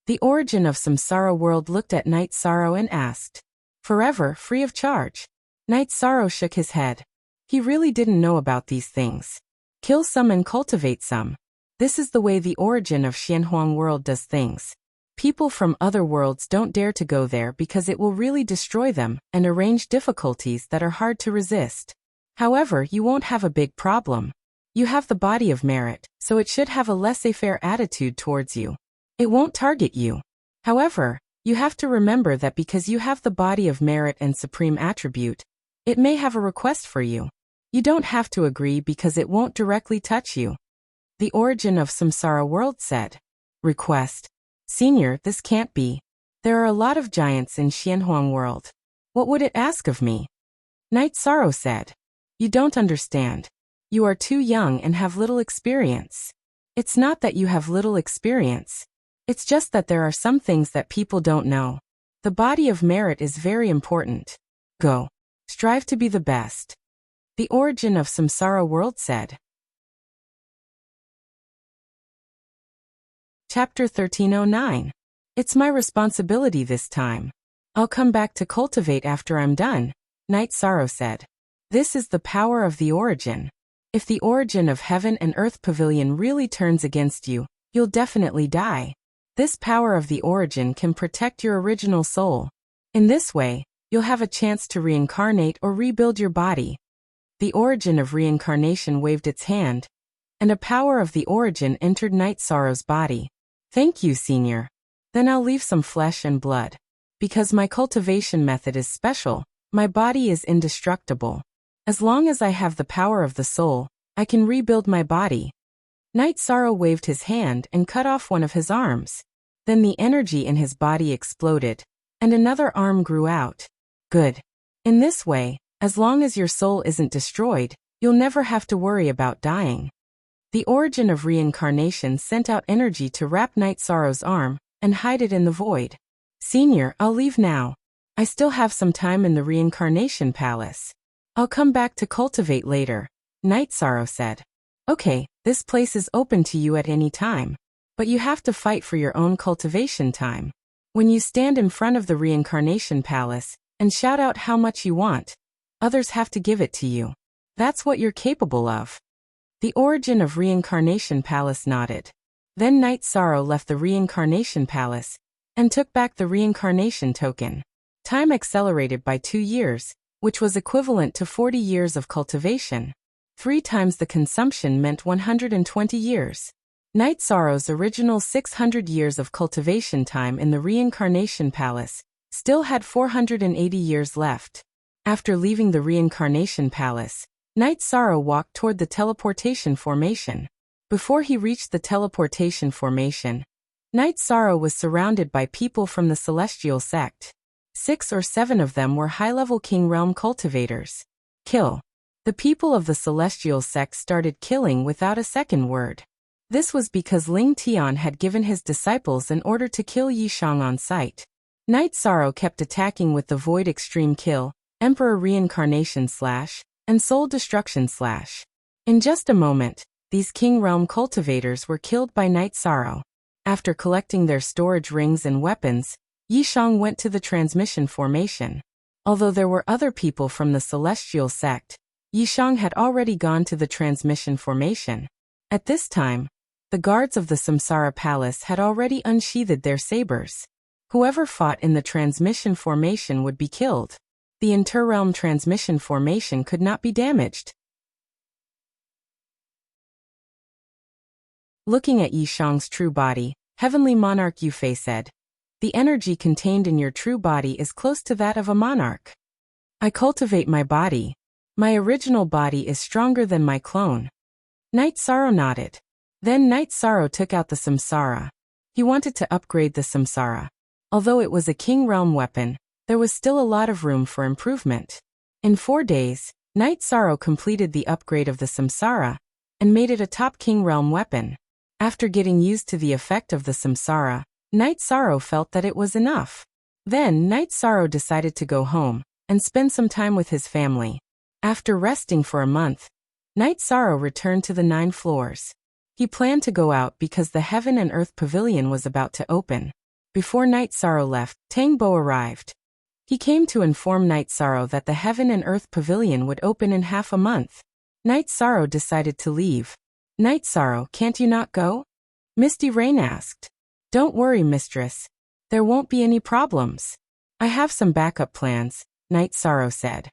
The origin of Samsara world looked at Night Sorrow and asked. Forever, free of charge. Night Sorrow shook his head. He really didn't know about these things. Kill some and cultivate some. This is the way the origin of Xianhuang world does things. People from other worlds don't dare to go there because it will really destroy them and arrange difficulties that are hard to resist. However, you won't have a big problem. You have the body of merit, so it should have a laissez-faire attitude towards you. It won't target you. However, you have to remember that because you have the body of merit and supreme attribute, it may have a request for you. You don't have to agree because it won't directly touch you. The origin of Samsara world said. Request. Senior, this can't be. There are a lot of giants in Xianhuang world. What would it ask of me? Night Sorrow said. You don't understand. You are too young and have little experience. It's not that you have little experience. It's just that there are some things that people don't know. The body of merit is very important. Go. Strive to be the best. The origin of Samsara world said. Chapter 1309. It's my responsibility this time. I'll come back to cultivate after I'm done, Night Sorrow said. This is the power of the origin. If the origin of Heaven and Earth Pavilion really turns against you, you'll definitely die. This power of the origin can protect your original soul. In this way, you'll have a chance to reincarnate or rebuild your body. The origin of reincarnation waved its hand, and a power of the origin entered Night Sorrow's body. Thank you, Senior. Then I'll leave some flesh and blood. Because my cultivation method is special, my body is indestructible. As long as I have the power of the soul, I can rebuild my body. Night Sorrow waved his hand and cut off one of his arms. Then the energy in his body exploded, and another arm grew out. Good. In this way, as long as your soul isn't destroyed, you'll never have to worry about dying. The origin of reincarnation sent out energy to wrap Night Sorrow's arm and hide it in the void. Senior, I'll leave now. I still have some time in the reincarnation palace. I'll come back to cultivate later, Night Sorrow said. Okay, this place is open to you at any time. But you have to fight for your own cultivation time. When you stand in front of the reincarnation palace and shout out how much you want, others have to give it to you. That's what you're capable of. The origin of reincarnation palace nodded. Then Night Sorrow left the reincarnation palace and took back the reincarnation token. Time accelerated by 2 years, which was equivalent to 40 years of cultivation. 3 times the consumption meant 120 years. Night Sorrow's original 600 years of cultivation time in the reincarnation palace still had 480 years left. After leaving the reincarnation palace, Night Sorrow walked toward the teleportation formation. Before he reached the teleportation formation, Night Sorrow was surrounded by people from the celestial sect. 6 or 7 of them were high-level King Realm cultivators. Kill. The people of the celestial sect started killing without a second word. This was because Ling Tian had given his disciples an order to kill Yishang on sight. Night Sorrow kept attacking with the Void Extreme Kill, Emperor Reincarnation / and Soul Destruction /. In just a moment, these King Realm cultivators were killed by Night Sorrow. After collecting their storage rings and weapons, Yishang went to the transmission formation. Although there were other people from the celestial sect, Yishang had already gone to the transmission formation. At this time, the guards of the Samsara Palace had already unsheathed their sabers. Whoever fought in the transmission formation would be killed. The interrealm transmission formation could not be damaged. Looking at Yishang's true body, Heavenly Monarch Yufei said, "The energy contained in your true body is close to that of a monarch. I cultivate my body. My original body is stronger than my clone." Night Sorrow nodded. Then Night Sorrow took out the Samsara. He wanted to upgrade the Samsara. Although it was a King Realm weapon, there was still a lot of room for improvement. In 4 days, Night Sorrow completed the upgrade of the Samsara and made it a top King Realm weapon. After getting used to the effect of the Samsara, Night Sorrow felt that it was enough. Then Night Sorrow decided to go home and spend some time with his family. After resting for a month, Night Sorrow returned to the 9 floors. He planned to go out because the Heaven and Earth Pavilion was about to open. Before Night Sorrow left, Tangbo arrived. He came to inform Night Sorrow that the Heaven and Earth Pavilion would open in half a month. Night Sorrow decided to leave. "Night Sorrow, can't you not go?" Misty Rain asked. "Don't worry, mistress. There won't be any problems. I have some backup plans," Night Sorrow said.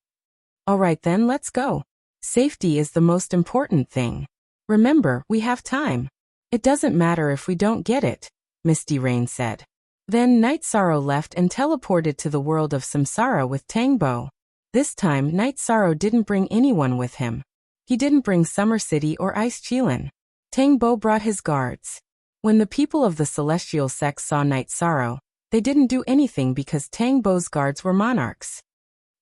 "All right then, let's go. Safety is the most important thing. Remember, we have time. It doesn't matter if we don't get it," Misty Rain said. Then Night Sorrow left and teleported to the world of Samsara with Tangbo. This time Night Sorrow didn't bring anyone with him. He didn't bring Summer City or Ice Chilin. Tangbo brought his guards. When the people of the Celestial Sex saw Night Sorrow, they didn't do anything because Tangbo's guards were monarchs.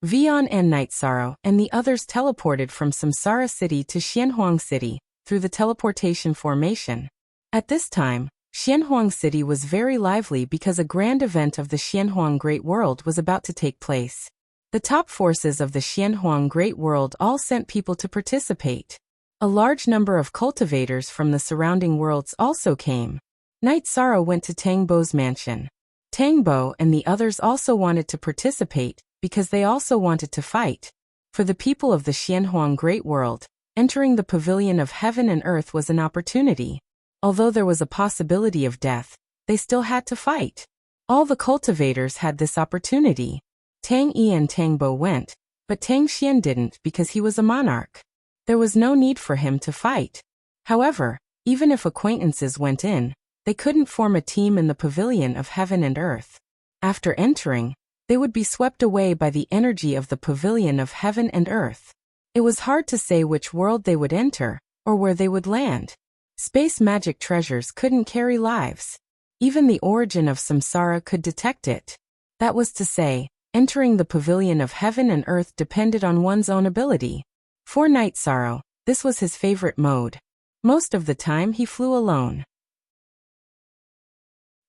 Vion and Night Sorrow and the others teleported from Samsara City to Xianhuang City through the teleportation formation. At this time, Xianhuang City was very lively because a grand event of the Xianhuang Great World was about to take place. The top forces of the Xianhuang Great World all sent people to participate. A large number of cultivators from the surrounding worlds also came. Night Sorrow went to Tangbo's mansion. Tangbo and the others also wanted to participate because they also wanted to fight. For the people of the Xianhuang Great World, entering the Pavilion of Heaven and Earth was an opportunity. Although there was a possibility of death, they still had to fight. All the cultivators had this opportunity. Tang Yi and Tangbo went, but Tang Xian didn't because he was a monarch. There was no need for him to fight. However, even if acquaintances went in, they couldn't form a team in the Pavilion of Heaven and Earth. After entering, they would be swept away by the energy of the Pavilion of Heaven and Earth. It was hard to say which world they would enter, or where they would land. Space magic treasures couldn't carry lives. Even the origin of Samsara could detect it. That was to say, entering the Pavilion of Heaven and Earth depended on one's own ability. For Night Sorrow, this was his favorite mode. Most of the time he flew alone.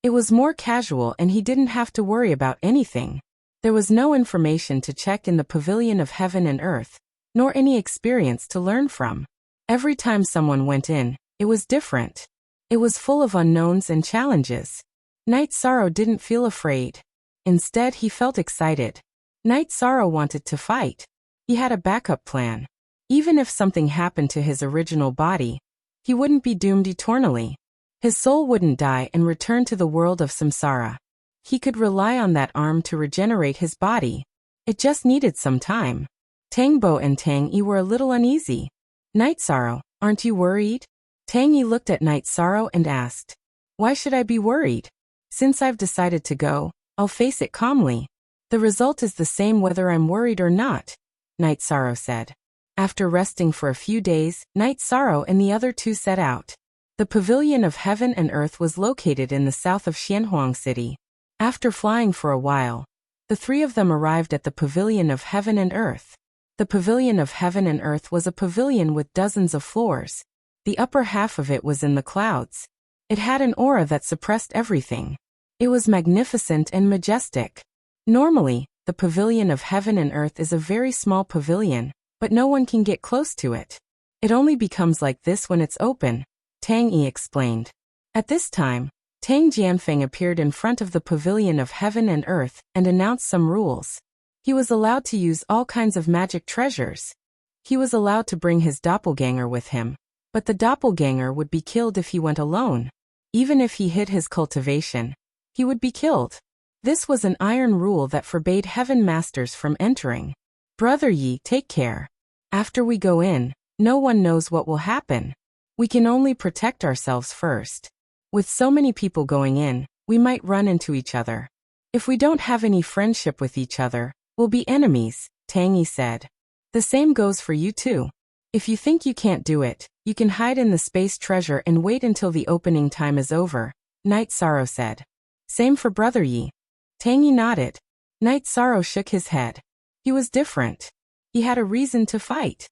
It was more casual and he didn't have to worry about anything. There was no information to check in the Pavilion of Heaven and Earth, nor any experience to learn from. Every time someone went in, it was different. It was full of unknowns and challenges. Night Sorrow didn't feel afraid. Instead, he felt excited. Night Sorrow wanted to fight. He had a backup plan. Even if something happened to his original body, he wouldn't be doomed eternally. His soul wouldn't die and return to the world of Samsara. He could rely on that arm to regenerate his body. It just needed some time. Tangbo and Tang Yi were a little uneasy. "Night Sorrow, aren't you worried?" Tang Yi looked at Night Sorrow and asked, "Why should I be worried? Since I've decided to go, I'll face it calmly. The result is the same whether I'm worried or not," Night Sorrow said. After resting for a few days, Night Sorrow and the other two set out. The Pavilion of Heaven and Earth was located in the south of Xianhuang City. After flying for a while, the three of them arrived at the Pavilion of Heaven and Earth. The Pavilion of Heaven and Earth was a pavilion with dozens of floors. The upper half of it was in the clouds. It had an aura that suppressed everything. It was magnificent and majestic. Normally, the Pavilion of Heaven and Earth is a very small pavilion, but no one can get close to it. It only becomes like this when it's open, Tang Yi explained. At this time, Tang Jianfeng appeared in front of the Pavilion of Heaven and Earth and announced some rules. He was allowed to use all kinds of magic treasures. He was allowed to bring his doppelganger with him, but the doppelganger would be killed if he went alone. Even if he hid his cultivation, he would be killed. This was an iron rule that forbade heaven masters from entering. Brother Yi, take care. After we go in, no one knows what will happen. We can only protect ourselves first. With so many people going in, we might run into each other. If we don't have any friendship with each other, we'll be enemies, Tang Yi said. The same goes for you too. If you think you can't do it, you can hide in the space treasure and wait until the opening time is over, Night Sorrow said. Same for Brother Yi. Tang Yi nodded. Night Sorrow shook his head. He was different. He had a reason to fight.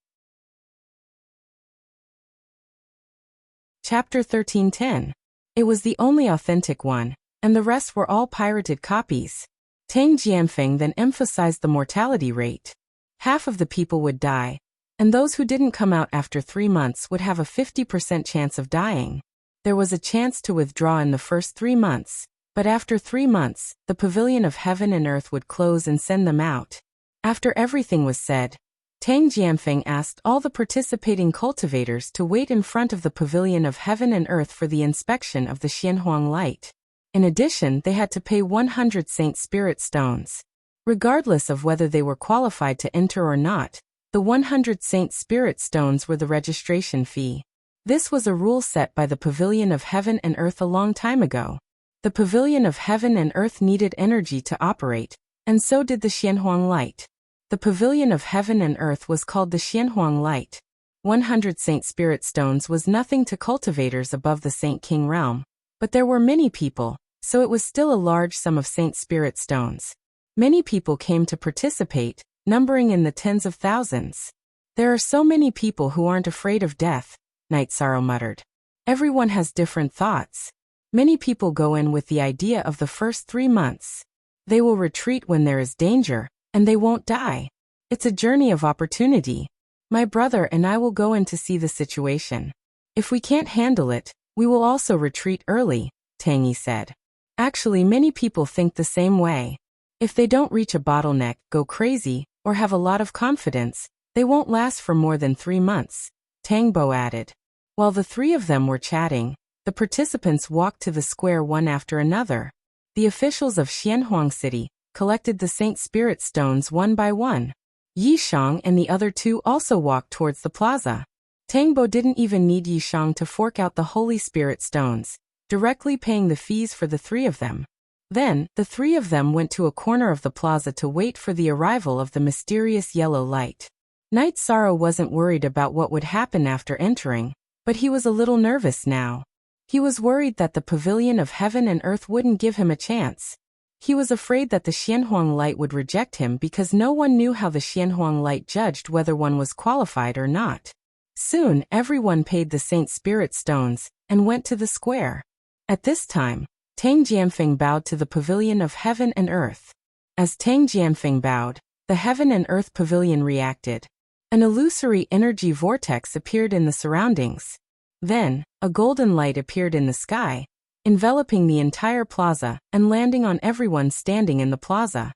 Chapter 13:10. It was the only authentic one, and the rest were all pirated copies. Tang Jianfeng then emphasized the mortality rate. Half of the people would die, and those who didn't come out after 3 months would have a 50% chance of dying. There was a chance to withdraw in the first 3 months, but after 3 months, the pavilion of heaven and earth would close and send them out. After everything was said, Tang Jianfeng asked all the participating cultivators to wait in front of the pavilion of heaven and earth for the inspection of the Xianhuang light. In addition, they had to pay 100 Saint Spirit stones. Regardless of whether they were qualified to enter or not, the 100 Saint Spirit stones were the registration fee. This was a rule set by the pavilion of heaven and earth a long time ago. The pavilion of heaven and earth needed energy to operate, and so did the Xianhuang light. The pavilion of heaven and earth was called the Xianhuang light. 100 Saint Spirit stones was nothing to cultivators above the Saint King realm, but there were many people, so it was still a large sum of Saint Spirit stones. Many people came to participate, numbering in the tens of thousands. There are so many people who aren't afraid of death, Night Sorrow muttered. Everyone has different thoughts. Many people go in with the idea of the first 3 months. They will retreat when there is danger, and they won't die. It's a journey of opportunity. My brother and I will go in to see the situation. If we can't handle it, we will also retreat early, Tang Yi said. Actually, many people think the same way. If they don't reach a bottleneck, go crazy, or have a lot of confidence, they won't last for more than 3 months, Tang Bo added. While the 3 of them were chatting, the participants walked to the square one after another. The officials of Xianhuang City collected the Saint Spirit stones one by one. Yi Shang and the other 2 also walked towards the plaza. Tang Bo didn't even need Yi Shang to fork out the Holy Spirit stones, directly paying the fees for the 3 of them. Then, the 3 of them went to a corner of the plaza to wait for the arrival of the mysterious yellow light. Night Sorrow wasn't worried about what would happen after entering, but he was a little nervous now. He was worried that the pavilion of heaven and earth wouldn't give him a chance. He was afraid that the Xianhuang light would reject him because no one knew how the Xianhuang light judged whether one was qualified or not. Soon, everyone paid the Saint Spirit stones and went to the square. At this time, Tang Jianfeng bowed to the pavilion of heaven and earth. As Tang Jianfeng bowed, the heaven and earth pavilion reacted. An illusory energy vortex appeared in the surroundings. Then, a golden light appeared in the sky, enveloping the entire plaza and landing on everyone standing in the plaza.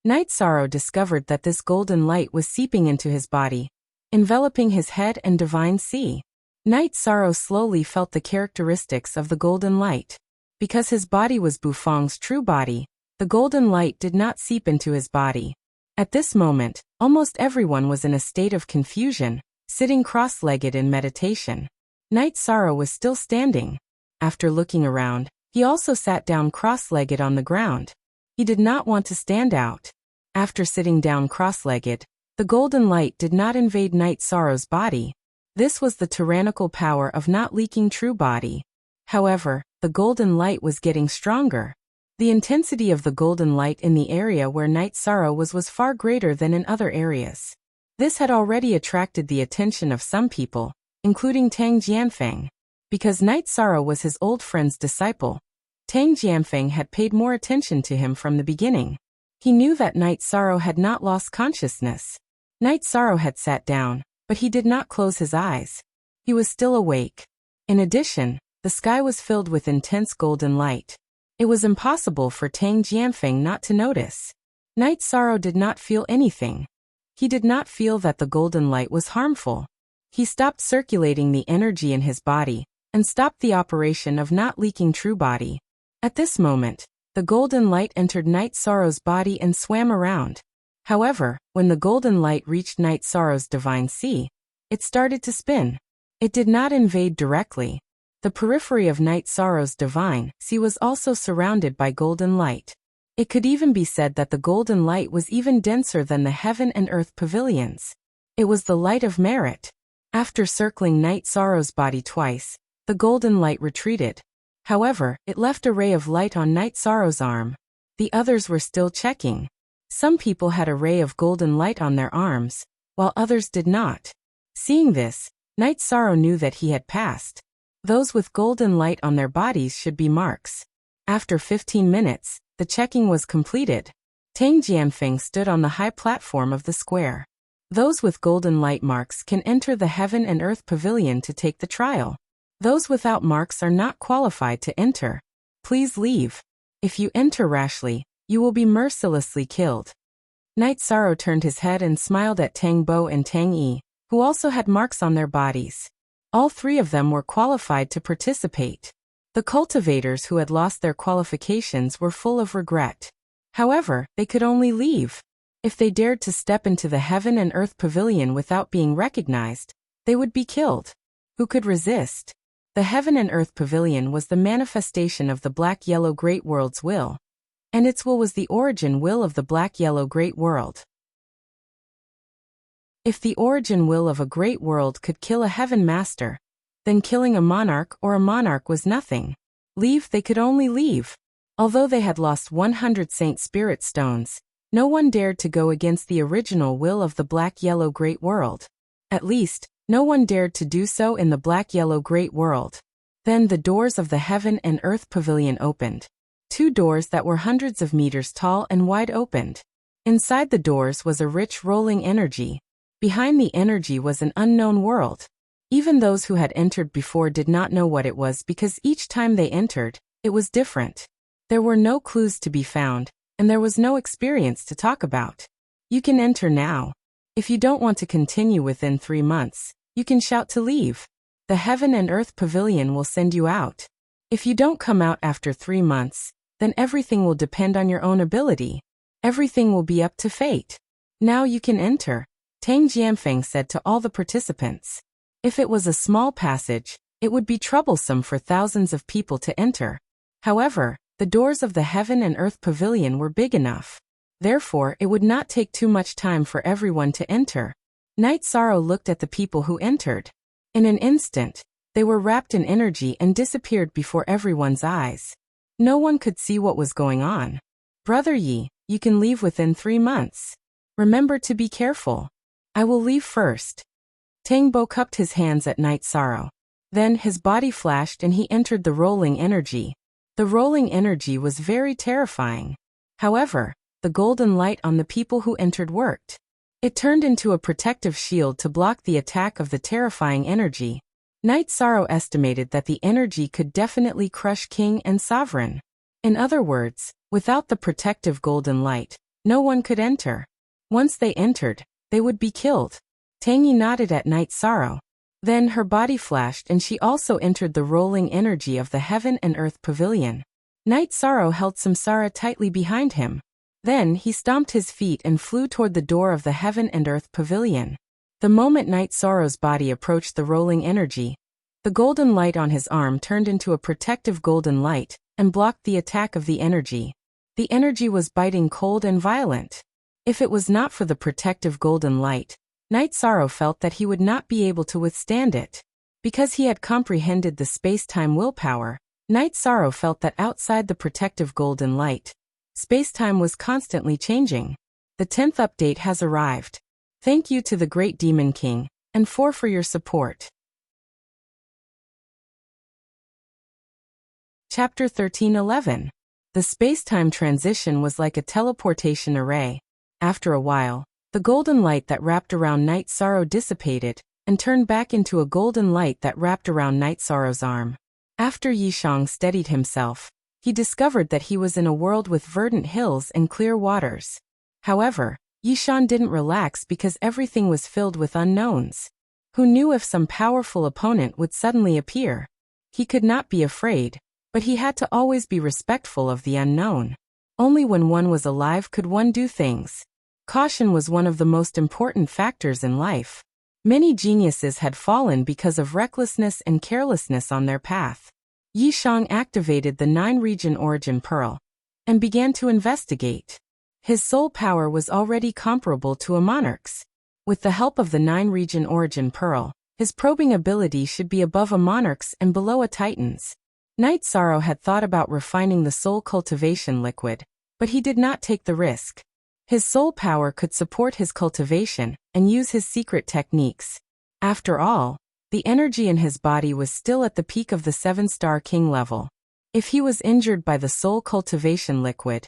Night Sorrow discovered that this golden light was seeping into his body, enveloping his head and divine sea. Night Sorrow slowly felt the characteristics of the golden light. Because his body was Bufang's true body, the golden light did not seep into his body. At this moment, almost everyone was in a state of confusion, sitting cross-legged in meditation. Night Sorrow was still standing. After looking around, he also sat down cross-legged on the ground. He did not want to stand out. After sitting down cross-legged, the golden light did not invade Night Sorrow's body. This was the tyrannical power of not leaking true body. However, the golden light was getting stronger. The intensity of the golden light in the area where Night Sorrow was far greater than in other areas. This had already attracted the attention of some people, including Tang Jianfeng. Because Night Sorrow was his old friend's disciple, Tang Jianfeng had paid more attention to him from the beginning. He knew that Night Sorrow had not lost consciousness. Night Sorrow had sat down, but he did not close his eyes. He was still awake. In addition, the sky was filled with intense golden light. It was impossible for Tang Jianfeng not to notice. Night Sorrow did not feel anything. He did not feel that the golden light was harmful. He stopped circulating the energy in his body and stopped the operation of not leaking true body. At this moment, the golden light entered Night Sorrow's body and swam around. However, when the golden light reached Night Sorrow's divine sea, it started to spin. It did not invade directly. The periphery of Night Sorrow's divine sea was also surrounded by golden light. It could even be said that the golden light was even denser than the heaven and earth pavilions. It was the light of merit. After circling Night Sorrow's body twice, the golden light retreated. However, it left a ray of light on Night Sorrow's arm. The others were still checking. Some people had a ray of golden light on their arms, while others did not. Seeing this, Night Sorrow knew that he had passed. Those with golden light on their bodies should be marks. After 15 minutes, the checking was completed. Tang Jianfeng stood on the high platform of the square. Those with golden light marks can enter the heaven and earth pavilion to take the trial. Those without marks are not qualified to enter. Please leave. If you enter rashly, you will be mercilessly killed. Night Sorrow turned his head and smiled at Tang Bo and Tang Yi, who also had marks on their bodies. All three of them were qualified to participate. The cultivators who had lost their qualifications were full of regret. However, they could only leave. If they dared to step into the heaven and earth pavilion without being recognized, they would be killed. Who could resist? The heaven and earth pavilion was the manifestation of the black-yellow great world's will, and its will was the origin will of the black-yellow great world. If the origin will of a great world could kill a heaven master, then killing a monarch or a monarch was nothing. Leave they could only leave. Although they had lost 100 Saint Spirit stones, no one dared to go against the original will of the black-yellow great world. At least, no one dared to do so in the black-yellow great world. Then the doors of the heaven and earth pavilion opened. 2 doors that were hundreds of meters tall and wide opened. Inside the doors was a rich rolling energy. Behind the energy was an unknown world. Even those who had entered before did not know what it was because each time they entered, it was different. There were no clues to be found, and there was no experience to talk about. You can enter now. If you don't want to continue within 3 months, you can shout to leave. The heaven and earth pavilion will send you out. If you don't come out after 3 months, then everything will depend on your own ability. Everything will be up to fate. Now you can enter, Tang Jianfeng said to all the participants. If it was a small passage, it would be troublesome for thousands of people to enter. However, the doors of the heaven and earth pavilion were big enough. Therefore, it would not take too much time for everyone to enter. Night Sorrow looked at the people who entered. In an instant, they were wrapped in energy and disappeared before everyone's eyes. No one could see what was going on. Brother Yi, you can leave within 3 months. Remember to be careful. I will leave first. Tang Bo cupped his hands at Night Sorrow. Then his body flashed and he entered the rolling energy. The rolling energy was very terrifying. However, the golden light on the people who entered worked. It turned into a protective shield to block the attack of the terrifying energy. Night Sorrow estimated that the energy could definitely crush king and sovereign. In other words, without the protective golden light, no one could enter. Once they entered, they would be killed. Tang Yi nodded at Night Sorrow. Then her body flashed and she also entered the rolling energy of the heaven and earth pavilion. Night Sorrow held Samsara tightly behind him. Then he stomped his feet and flew toward the door of the heaven and earth pavilion. The moment Night Sorrow's body approached the rolling energy, the golden light on his arm turned into a protective golden light and blocked the attack of the energy. The energy was biting cold and violent. If it was not for the protective golden light, Night Sorrow felt that he would not be able to withstand it. Because he had comprehended the space-time willpower, Night Sorrow felt that outside the protective golden light, space-time was constantly changing. The 10th update has arrived. Thank you to the Great Demon King, and for your support. Chapter 13:11. The space-time transition was like a teleportation array. After a while, the golden light that wrapped around Night Sorrow dissipated, and turned back into a golden light that wrapped around Night Sorrow's arm. After Yishang steadied himself, he discovered that he was in a world with verdant hills and clear waters. However, Yishan didn't relax because everything was filled with unknowns. Who knew if some powerful opponent would suddenly appear? He could not be afraid, but he had to always be respectful of the unknown. Only when one was alive could one do things. Caution was one of the most important factors in life. Many geniuses had fallen because of recklessness and carelessness on their path. Yishang activated the 9-region origin pearl and began to investigate. His soul power was already comparable to a monarch's. With the help of the 9-region origin pearl, his probing ability should be above a monarch's and below a titan's. Night Sorrow had thought about refining the soul cultivation liquid, but he did not take the risk. His soul power could support his cultivation and use his secret techniques. After all, the energy in his body was still at the peak of the 7-star king level. If he was injured by the soul cultivation liquid,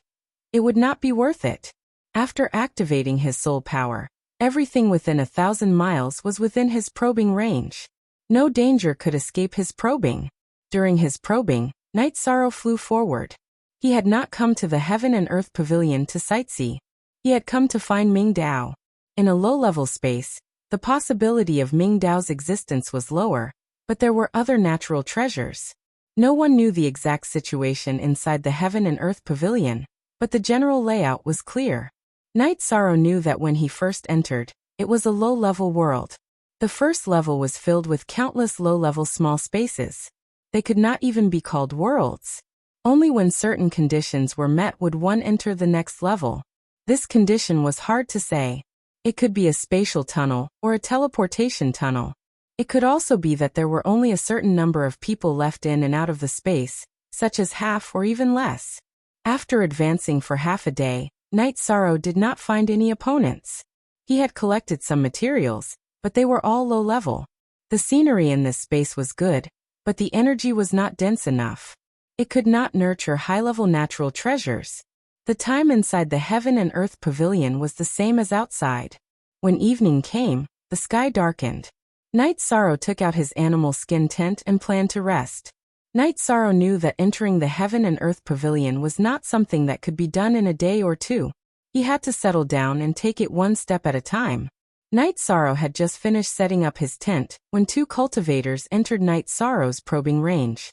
it would not be worth it. After activating his soul power, everything within 1,000 miles was within his probing range. No danger could escape his probing. During his probing, Night Sorrow flew forward. He had not come to the Heaven and Earth Pavilion to sightsee. He had come to find Ming Dao. In a low-level space, the possibility of Ming Dao's existence was lower, but there were other natural treasures. No one knew the exact situation inside the Heaven and Earth Pavilion, but the general layout was clear. Night Sorrow knew that when he first entered, it was a low-level world. The first level was filled with countless low-level small spaces. They could not even be called worlds. Only when certain conditions were met would one enter the next level. This condition was hard to say. It could be a spatial tunnel or a teleportation tunnel. It could also be that there were only a certain number of people left in and out of the space, such as half or even less. After advancing for half a day, Night Sorrow did not find any opponents. He had collected some materials, but they were all low level. The scenery in this space was good, but the energy was not dense enough. It could not nurture high-level natural treasures. The time inside the Heaven and Earth Pavilion was the same as outside. When evening came, the sky darkened. Night Sorrow took out his animal skin tent and planned to rest. Night Sorrow knew that entering the Heaven and Earth Pavilion was not something that could be done in a day or two. He had to settle down and take it one step at a time. Night Sorrow had just finished setting up his tent when 2 cultivators entered Night Sorrow's probing range.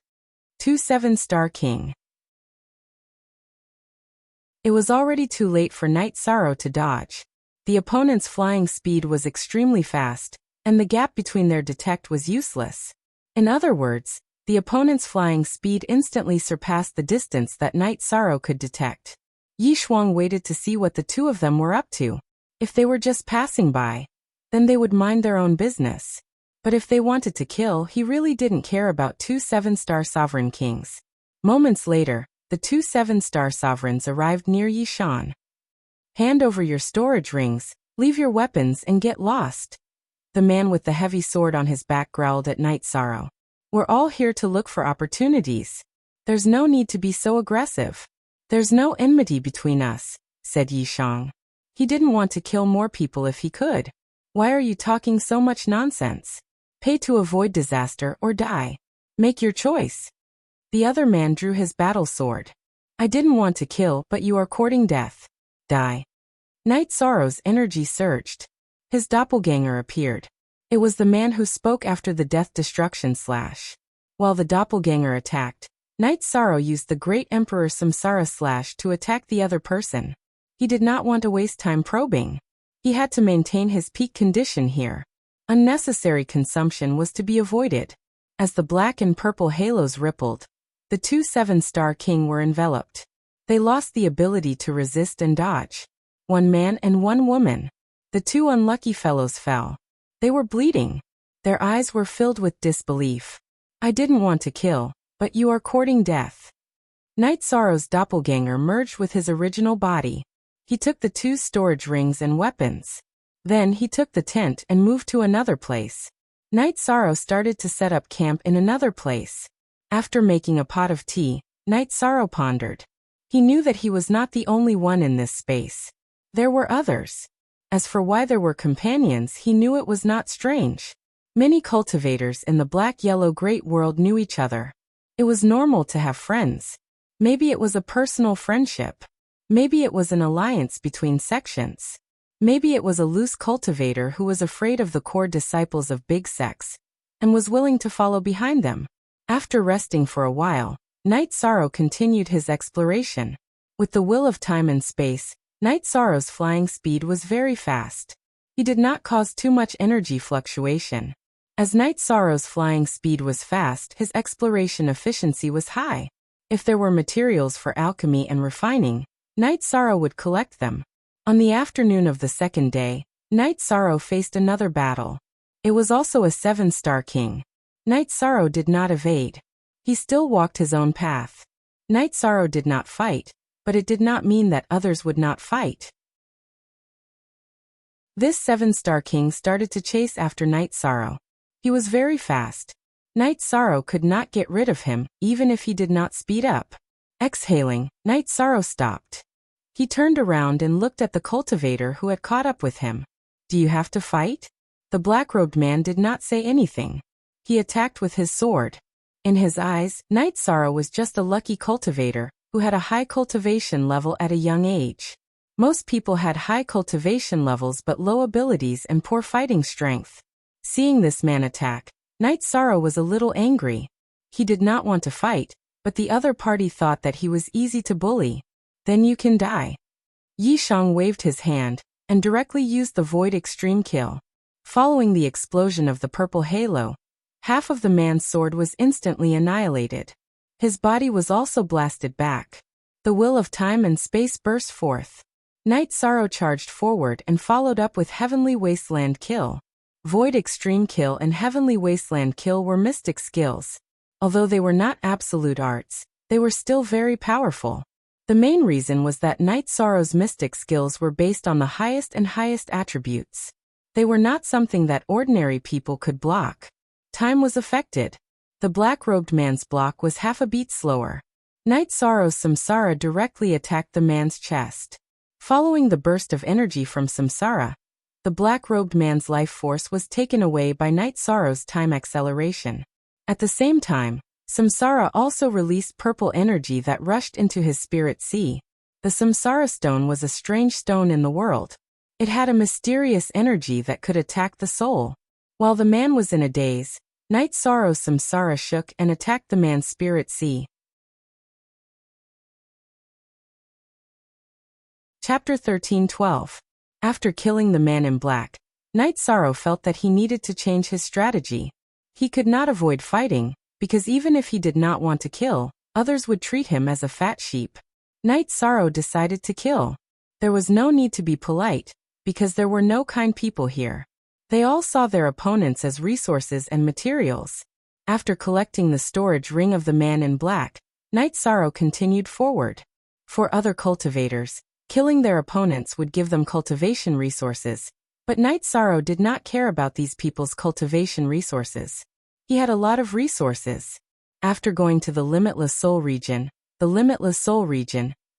2 7-star king. It was already too late for Night Sorrow to dodge. The opponent's flying speed was extremely fast, and the gap between their detect was useless. In other words, the opponent's flying speed instantly surpassed the distance that Night Sorrow could detect. Yi Shuang waited to see what the two of them were up to. If they were just passing by, then they would mind their own business. But if they wanted to kill, he really didn't care about 2 7-star sovereign kings. Moments later, the 2 7-star sovereigns arrived near Yishan. Hand over your storage rings, leave your weapons and get lost. The man with the heavy sword on his back growled at Night Sorrow. We're all here to look for opportunities. There's no need to be so aggressive. There's no enmity between us, said Yishang. He didn't want to kill more people if he could. Why are you talking so much nonsense? Pay to avoid disaster or die. Make your choice. The other man drew his battle sword. I didn't want to kill, but you are courting death. Die. Night Sorrow's energy surged. His doppelganger appeared. It was the man who spoke after the death destruction slash. While the doppelganger attacked, Night Sorrow used the Great Emperor Samsara slash to attack the other person. He did not want to waste time probing. He had to maintain his peak condition here. Unnecessary consumption was to be avoided. As the black and purple halos rippled, the 2 7-star king were enveloped. They lost the ability to resist and dodge. 1 man and 1 woman. The 2 unlucky fellows fell. They were bleeding. Their eyes were filled with disbelief. I didn't want to kill, but you are courting death. Night Sorrow's doppelganger merged with his original body. He took the 2 storage rings and weapons. Then he took the tent and moved to another place. Night Sorrow started to set up camp in another place. After making a pot of tea, Night Sorrow pondered. He knew that he was not the only one in this space. There were others. As for why there were companions, he knew it was not strange. Many cultivators in the black-yellow great world knew each other. It was normal to have friends. Maybe it was a personal friendship. Maybe it was an alliance between sections. Maybe it was a loose cultivator who was afraid of the core disciples of big sects and was willing to follow behind them. After resting for a while, Night Sorrow continued his exploration. With the will of time and space, Night Sorrow's flying speed was very fast. He did not cause too much energy fluctuation. As Night Sorrow's flying speed was fast, his exploration efficiency was high. If there were materials for alchemy and refining, Night Sorrow would collect them. On the afternoon of the second day, Night Sorrow faced another battle. It was also a 7-star king. Night Sorrow did not evade. He still walked his own path. Night Sorrow did not fight, but it did not mean that others would not fight. This 7-star king started to chase after Night Sorrow. He was very fast. Night Sorrow could not get rid of him, even if he did not speed up. Exhaling, Night Sorrow stopped. He turned around and looked at the cultivator who had caught up with him. "Do you have to fight?" The black-robed man did not say anything. He attacked with his sword. In his eyes, Night Sorrow was just a lucky cultivator who had a high cultivation level at a young age. Most people had high cultivation levels but low abilities and poor fighting strength. Seeing this man attack, Night Sorrow was a little angry. He did not want to fight, but the other party thought that he was easy to bully. "Then you can die." Yi Shang waved his hand and directly used the Void Extreme Kill. Following the explosion of the purple halo, half of the man's sword was instantly annihilated. His body was also blasted back. The will of time and space burst forth. Night Sorrow charged forward and followed up with Heavenly Wasteland Kill. Void Extreme Kill and Heavenly Wasteland Kill were mystic skills. Although they were not absolute arts, they were still very powerful. The main reason was that Night Sorrow's mystic skills were based on the highest and highest attributes. They were not something that ordinary people could block. Time was affected. The black-robed man's block was half a beat slower. Night Sorrow's Samsara directly attacked the man's chest. Following the burst of energy from Samsara, the black-robed man's life force was taken away by Night Sorrow's time acceleration. At the same time, Samsara also released purple energy that rushed into his spirit sea. The Samsara stone was a strange stone in the world. It had a mysterious energy that could attack the soul. While the man was in a daze, Night Sorrow's Samsara shook and attacked the man's spirit sea. Chapter 13:12. After killing the man in black, Night Sorrow felt that he needed to change his strategy. He could not avoid fighting, because even if he did not want to kill, others would treat him as a fat sheep. Night Sorrow decided to kill. There was no need to be polite, because there were no kind people here. They all saw their opponents as resources and materials. After collecting the storage ring of the man in black, Night Sorrow continued forward. For other cultivators, killing their opponents would give them cultivation resources, but Night Sorrow did not care about these people's cultivation resources. He had a lot of resources. After going to the Limitless Soul region,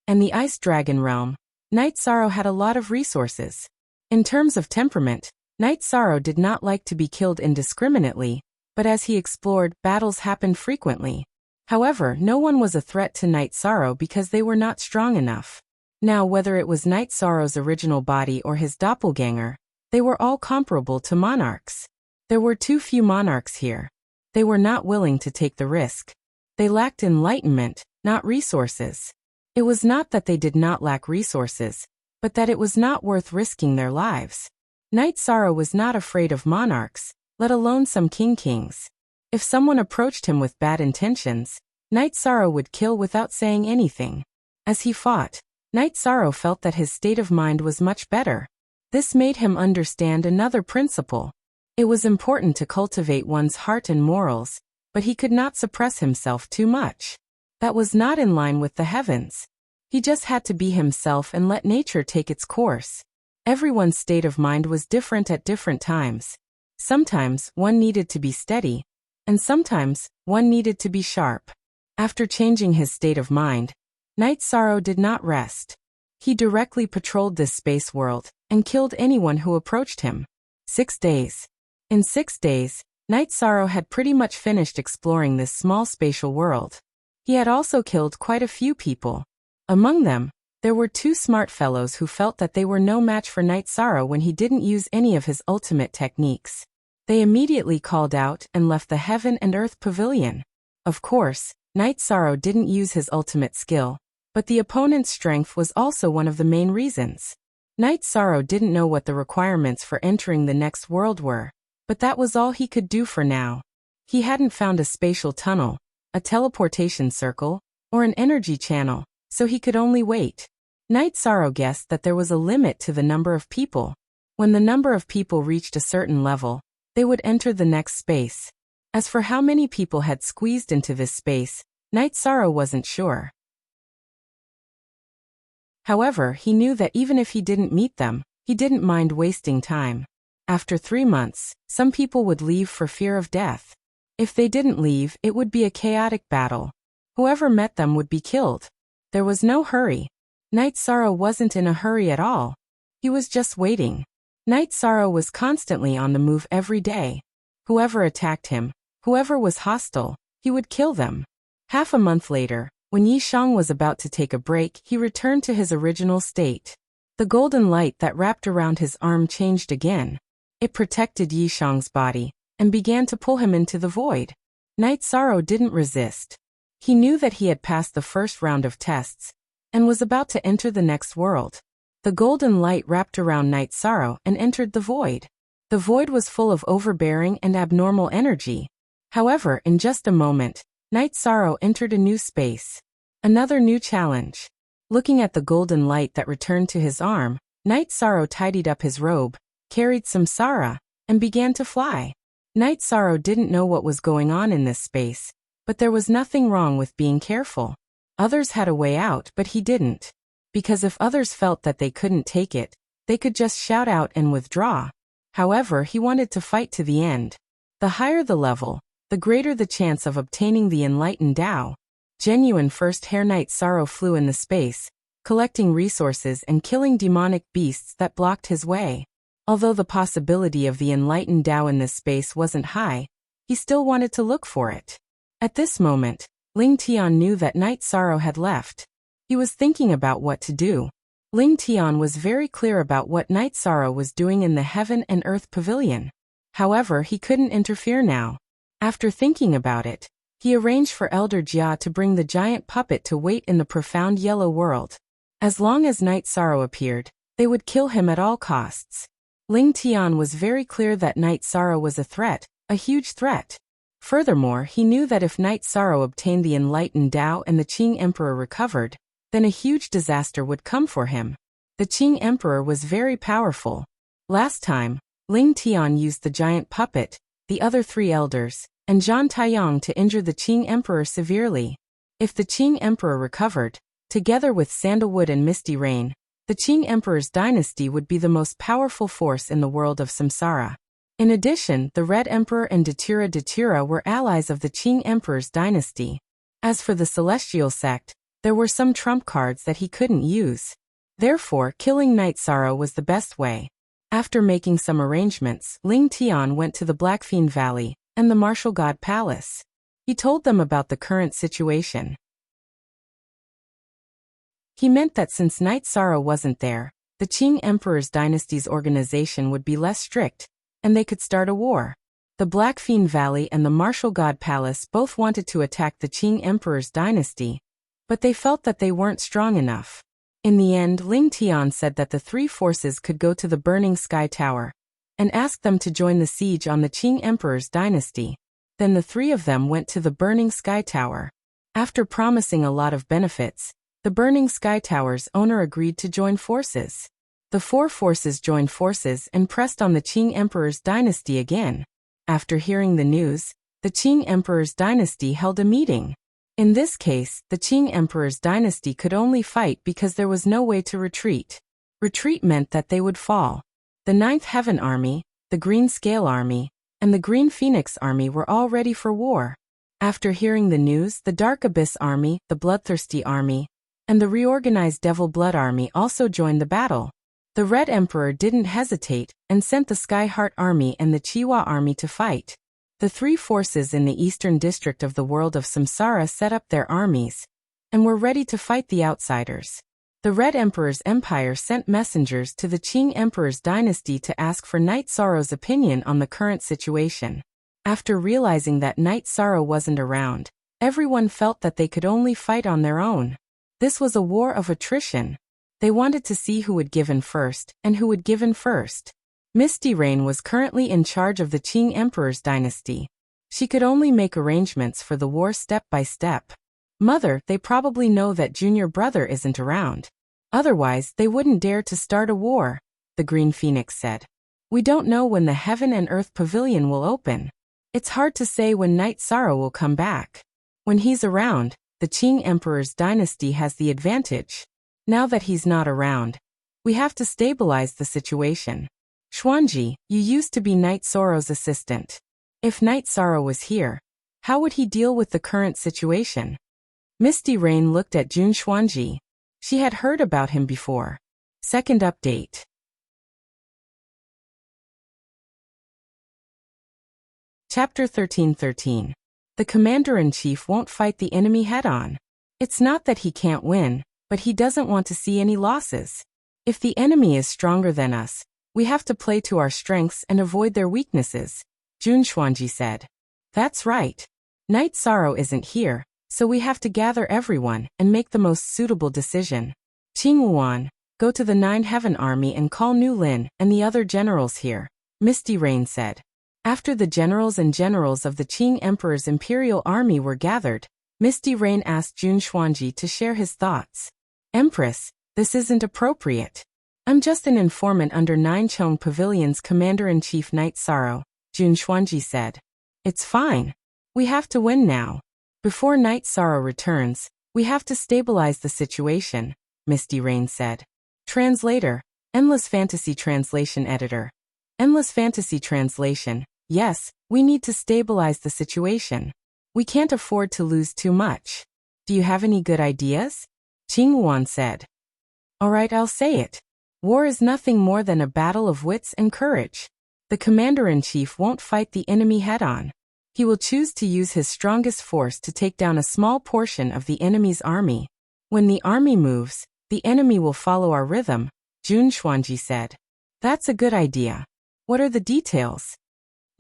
and the Ice Dragon realm, Night Sorrow had a lot of resources. In terms of temperament, Night Sorrow did not like to be killed indiscriminately, but as he explored, battles happened frequently. However, no one was a threat to Night Sorrow because they were not strong enough. Now, whether it was Night Sorrow's original body or his doppelganger, they were all comparable to monarchs. There were too few monarchs here. They were not willing to take the risk. They lacked enlightenment, not resources. It was not that they did not lack resources, but that it was not worth risking their lives. Night Sorrow was not afraid of monarchs, let alone some kings. If someone approached him with bad intentions, Night Sorrow would kill without saying anything. As he fought, Night Sorrow felt that his state of mind was much better. This made him understand another principle. It was important to cultivate one's heart and morals, but he could not suppress himself too much. That was not in line with the heavens. He just had to be himself and let nature take its course. Everyone's state of mind was different at different times. Sometimes one needed to be steady, and sometimes one needed to be sharp. After changing his state of mind, Night Sorrow did not rest. He directly patrolled this space world and killed anyone who approached him. 6 days. In 6 days, Night Sorrow had pretty much finished exploring this small spatial world. He had also killed quite a few people. Among them, There were two smart fellows who felt that they were no match for Night Sorrow when he didn't use any of his ultimate techniques. They immediately called out and left the Heaven and Earth Pavilion. Of course, Night Sorrow didn't use his ultimate skill, but the opponent's strength was also one of the main reasons. Night Sorrow didn't know what the requirements for entering the next world were, but that was all he could do for now. He hadn't found a spatial tunnel, a teleportation circle, or an energy channel, so he could only wait. Night Sorrow guessed that there was a limit to the number of people. When the number of people reached a certain level, they would enter the next space. As for how many people had squeezed into this space, Night Sorrow wasn't sure. However, he knew that even if he didn't meet them, he didn't mind wasting time. After 3 months, some people would leave for fear of death. If they didn't leave, it would be a chaotic battle. Whoever met them would be killed. There was no hurry. Night Sorrow wasn't in a hurry at all. He was just waiting. Night Sorrow was constantly on the move every day. Whoever attacked him, whoever was hostile, he would kill them. Half a month later, when Yi Shang was about to take a break, he returned to his original state. The golden light that wrapped around his arm changed again. It protected Yi Shang's body and began to pull him into the void. Night Sorrow didn't resist. He knew that he had passed the first round of tests and was about to enter the next world. The golden light wrapped around Night Sorrow and entered the void. The void was full of overbearing and abnormal energy. However, in just a moment, Night Sorrow entered a new space. Another new challenge. Looking at the golden light that returned to his arm, Night Sorrow tidied up his robe, carried samsara, and began to fly. Night Sorrow didn't know what was going on in this space, but there was nothing wrong with being careful. Others had a way out, but he didn't. Because if others felt that they couldn't take it, they could just shout out and withdraw. However, he wanted to fight to the end. The higher the level, the greater the chance of obtaining the enlightened Tao. Genuine first Hair Night Sorrow flew in the space, collecting resources and killing demonic beasts that blocked his way. Although the possibility of the enlightened Tao in this space wasn't high, he still wanted to look for it. At this moment, Ling Tian knew that Night Sorrow had left. He was thinking about what to do. Ling Tian was very clear about what Night Sorrow was doing in the Heaven and Earth Pavilion. However, he couldn't interfere now. After thinking about it, he arranged for Elder Jia to bring the giant puppet to wait in the profound yellow world. As long as Night Sorrow appeared, they would kill him at all costs. Ling Tian was very clear that Night Sorrow was a threat, a huge threat. Furthermore, he knew that if Night Sorrow obtained the enlightened Tao and the Qing Emperor recovered, then a huge disaster would come for him. The Qing Emperor was very powerful. Last time, Ling Tian used the giant puppet, the other 3 elders, and Zhan Taiyang to injure the Qing Emperor severely. If the Qing Emperor recovered, together with Sandalwood and Misty Rain, the Qing Emperor's dynasty would be the most powerful force in the world of samsara. In addition, the Red Emperor and Datura were allies of the Qing Emperor's dynasty. As for the Celestial Sect, there were some trump cards that he couldn't use. Therefore, killing Night Sorrow was the best way. After making some arrangements, Ling Tian went to the Blackfiend Valley and the Martial God Palace. He told them about the current situation. He meant that since Night Sorrow wasn't there, the Qing Emperor's dynasty's organization would be less strict, and they could start a war. The Blackfiend Valley and the Martial God Palace both wanted to attack the Qing Emperor's dynasty, but they felt that they weren't strong enough. In the end, Ling Tian said that the 3 forces could go to the Burning Sky Tower and ask them to join the siege on the Qing Emperor's dynasty. Then the 3 of them went to the Burning Sky Tower. After promising a lot of benefits, the Burning Sky Tower's owner agreed to join forces. The 4 forces joined forces and pressed on the Qing Emperor's dynasty again. After hearing the news, the Qing Emperor's dynasty held a meeting. In this case, the Qing Emperor's dynasty could only fight because there was no way to retreat. Retreat meant that they would fall. The Ninth Heaven Army, the Green Scale Army, and the Green Phoenix Army were all ready for war. After hearing the news, the Dark Abyss Army, the Bloodthirsty Army, and the reorganized Devil Blood Army also joined the battle. The Red Emperor didn't hesitate and sent the Skyheart Army and the Chiwa Army to fight. The 3 forces in the eastern district of the world of Samsara set up their armies and were ready to fight the outsiders. The Red Emperor's empire sent messengers to the Qing Emperor's dynasty to ask for Knight Sorrow's opinion on the current situation. After realizing that Knight Sorrow wasn't around, everyone felt that they could only fight on their own. This was a war of attrition. They wanted to see who would give in first, and who would give in first. Misty Rain was currently in charge of the Qing Emperor's dynasty. She could only make arrangements for the war step by step. Mother, they probably know that junior brother isn't around. Otherwise, they wouldn't dare to start a war, the Green Phoenix said. We don't know when the Heaven and Earth Pavilion will open. It's hard to say when Knight Sorrow will come back. When he's around, the Qing Emperor's dynasty has the advantage. Now that he's not around, we have to stabilize the situation. Xuanji, you used to be Knight Sorrow's assistant. If Knight Sorrow was here, how would he deal with the current situation? Misty Rain looked at Jun Xuanji. She had heard about him before. Second update. Chapter 13:13. The Commander-in-Chief won't fight the enemy head-on. It's not that he can't win, but he doesn't want to see any losses. If the enemy is stronger than us, we have to play to our strengths and avoid their weaknesses, Jun Xuanji said. That's right. Knight Sorrow isn't here, so we have to gather everyone and make the most suitable decision. Qing Wuan, go to the Nine Heaven Army and call Nu Lin and the other generals here, Misty Rain said. After the generals and generals of the Qing Emperor's imperial army were gathered, Misty Rain asked Jun Xuanji to share his thoughts. Empress, this isn't appropriate. I'm just an informant under Nine Chong Pavilion's Commander-in-Chief Knight Sorrow, Jun Xuanji said. It's fine. We have to win now. Before Knight Sorrow returns, we have to stabilize the situation, Misty Rain said. Translator, Endless Fantasy Translation Editor. Endless Fantasy Translation, yes, we need to stabilize the situation. We can't afford to lose too much. Do you have any good ideas? Qing Wuan said. Alright, I'll say it. War is nothing more than a battle of wits and courage. The Commander-in-Chief won't fight the enemy head-on. He will choose to use his strongest force to take down a small portion of the enemy's army. When the army moves, the enemy will follow our rhythm, Jun Xuanji said. That's a good idea. What are the details?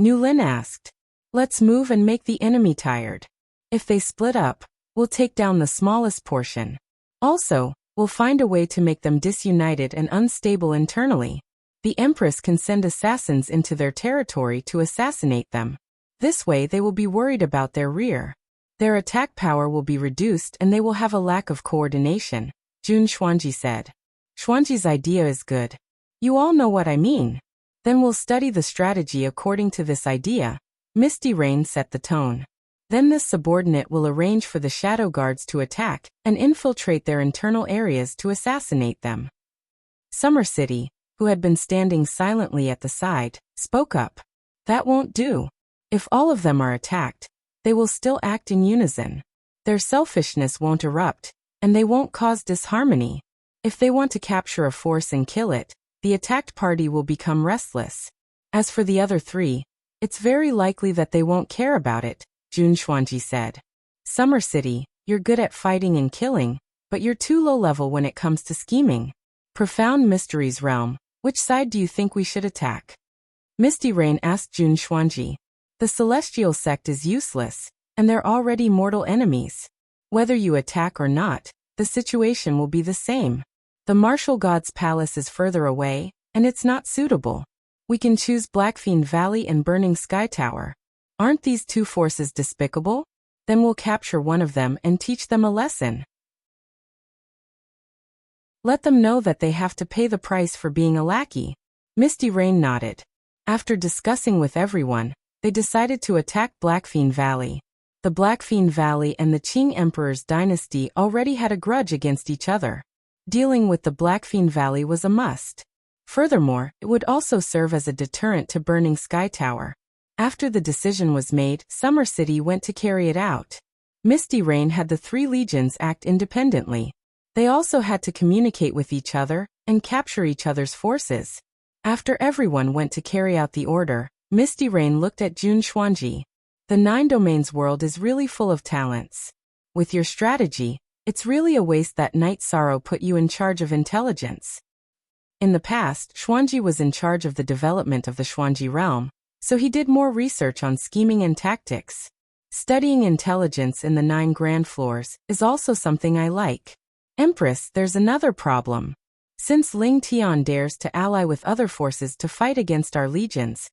Nu Lin asked. Let's move and make the enemy tired. If they split up, we'll take down the smallest portion. Also, we'll find a way to make them disunited and unstable internally. The Empress can send assassins into their territory to assassinate them. This way they will be worried about their rear. Their attack power will be reduced and they will have a lack of coordination, Jun Xuanji said. Xuanji's idea is good. You all know what I mean. Then we'll study the strategy according to this idea. Misty Rain set the tone. Then this subordinate will arrange for the Shadow Guards to attack and infiltrate their internal areas to assassinate them. Summer City, who had been standing silently at the side, spoke up. That won't do. If all of them are attacked, they will still act in unison. Their selfishness won't erupt, and they won't cause disharmony. If they want to capture a force and kill it, the attacked party will become restless. As for the other three, it's very likely that they won't care about it, Jun Xuanji said. Summer City, you're good at fighting and killing, but you're too low level when it comes to scheming. Profound Mysteries Realm, which side do you think we should attack? Misty Rain asked Jun Xuanji. The Celestial Sect is useless, and they're already mortal enemies. Whether you attack or not, the situation will be the same. The Martial God's Palace is further away, and it's not suitable. We can choose Blackfiend Valley and Burning Sky Tower. Aren't these two forces despicable? Then we'll capture one of them and teach them a lesson. Let them know that they have to pay the price for being a lackey. Misty Rain nodded. After discussing with everyone, they decided to attack Blackfiend Valley. The Blackfiend Valley and the Qing Emperor's dynasty already had a grudge against each other. Dealing with the Blackfiend Valley was a must. Furthermore, it would also serve as a deterrent to Burning Sky Tower. After the decision was made, Summer City went to carry it out. Misty Rain had the three legions act independently. They also had to communicate with each other and capture each other's forces. After everyone went to carry out the order, Misty Rain looked at Jun Xuanji. The Nine Domains world is really full of talents. With your strategy, It's really a waste that Night Sorrow put you in charge of intelligence. In the past, Xuanji was in charge of the development of the Xuanji realm, so he did more research on scheming and tactics. Studying intelligence in the 9 grand floors is also something I like. Empress, there's another problem. Since Ling Tian dares to ally with other forces to fight against our legions,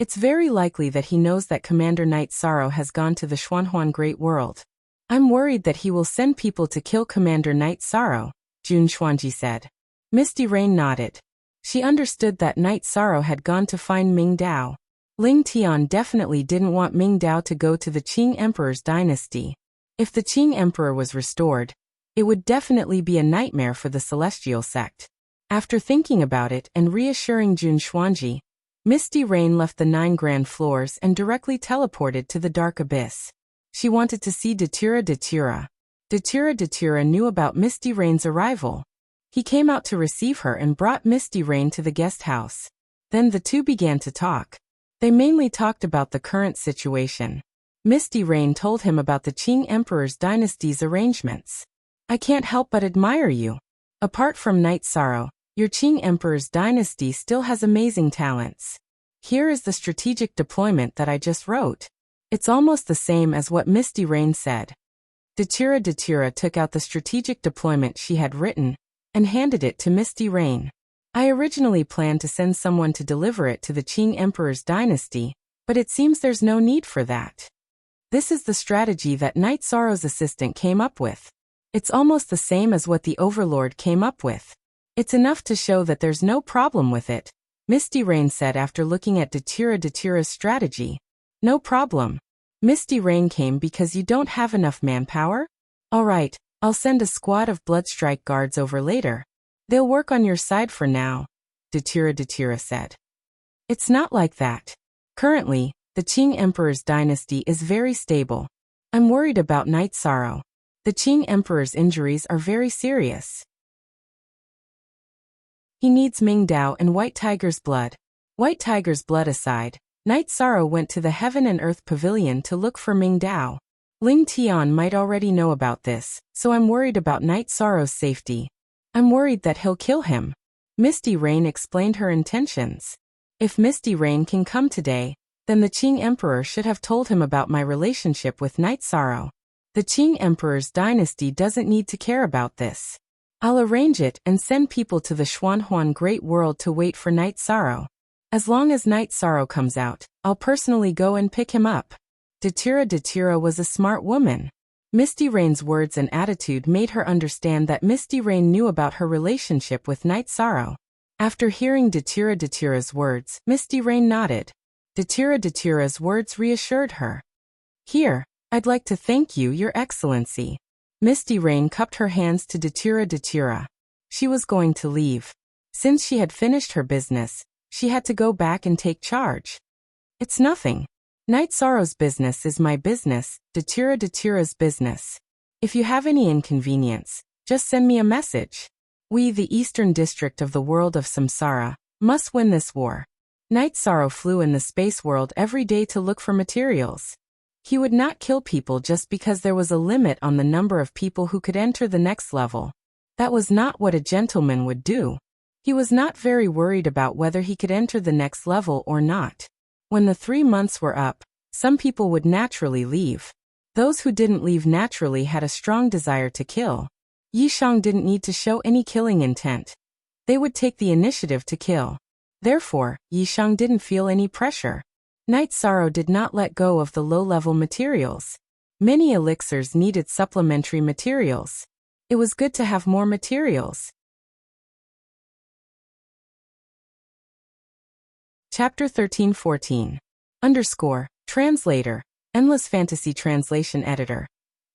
it's very likely that he knows that Commander Night Sorrow has gone to the Xuanhuan Great World. I'm worried that he will send people to kill Commander Night Sorrow, Jun Xuanji said. Misty Rain nodded. She understood that Night Sorrow had gone to find Ming Dao. Ling Tian definitely didn't want Ming Dao to go to the Qing Emperor's dynasty. If the Qing Emperor was restored, it would definitely be a nightmare for the Celestial sect. After thinking about it and reassuring Jun Xuanji, Misty Rain left the 9 grand floors and directly teleported to the dark abyss. She wanted to see Datura Datura. Datura Datura knew about Misty Rain's arrival. He came out to receive her and brought Misty Rain to the guest house. Then the two began to talk. They mainly talked about the current situation. Misty Rain told him about the Qing Emperor's dynasty's arrangements. I can't help but admire you. Apart from Night Sorrow, your Qing Emperor's dynasty still has amazing talents. Here is the strategic deployment that I just wrote. It's almost the same as what Misty Rain said. Datura Datura took out the strategic deployment she had written and handed it to Misty Rain. I originally planned to send someone to deliver it to the Qing Emperor's dynasty, but it seems there's no need for that. This is the strategy that Night Sorrow's assistant came up with. It's almost the same as what the Overlord came up with. It's enough to show that there's no problem with it, Misty Rain said after looking at Datura Datura's strategy. No problem. Misty Rain came because you don't have enough manpower? Alright, I'll send a squad of Bloodstrike guards over later. They'll work on your side for now, Datura Datura said. It's not like that. Currently, the Qing Emperor's dynasty is very stable. I'm worried about Night Sorrow. The Qing Emperor's injuries are very serious. He needs Ming Dao and White Tiger's blood. White Tiger's blood aside, Night Sorrow went to the Heaven and Earth Pavilion to look for Ming Dao. Ling Tian might already know about this, so I'm worried about Night Sorrow's safety. I'm worried that he'll kill him. Misty Rain explained her intentions. If Misty Rain can come today, then the Qing Emperor should have told him about my relationship with Night Sorrow. The Qing Emperor's dynasty doesn't need to care about this. I'll arrange it and send people to the Xuanhuan Great World to wait for Night Sorrow. As long as Night Sorrow comes out, I'll personally go and pick him up. Datura Datura was a smart woman. Misty Rain's words and attitude made her understand that Misty Rain knew about her relationship with Night Sorrow. After hearing Datura Datura's words, Misty Rain nodded. Datura Datura's words reassured her. Here, I'd like to thank you, Your Excellency. Misty Rain cupped her hands to Datura Datura. She was going to leave. Since she had finished her business, she had to go back and take charge. It's nothing. Night Sorrow's business is my business, Datura Datura's business. If you have any inconvenience, just send me a message. We, the Eastern District of the world of Samsara, must win this war. Night Sorrow flew in the space world every day to look for materials. He would not kill people just because there was a limit on the number of people who could enter the next level. That was not what a gentleman would do. He was not very worried about whether he could enter the next level or not. When the 3 months were up, some people would naturally leave. Those who didn't leave naturally had a strong desire to kill. Yishang didn't need to show any killing intent. They would take the initiative to kill. Therefore, Yishang didn't feel any pressure. Night Sorrow did not let go of the low-level materials. Many elixirs needed supplementary materials. It was good to have more materials. Chapter 13-14. Translator. Endless Fantasy Translation Editor.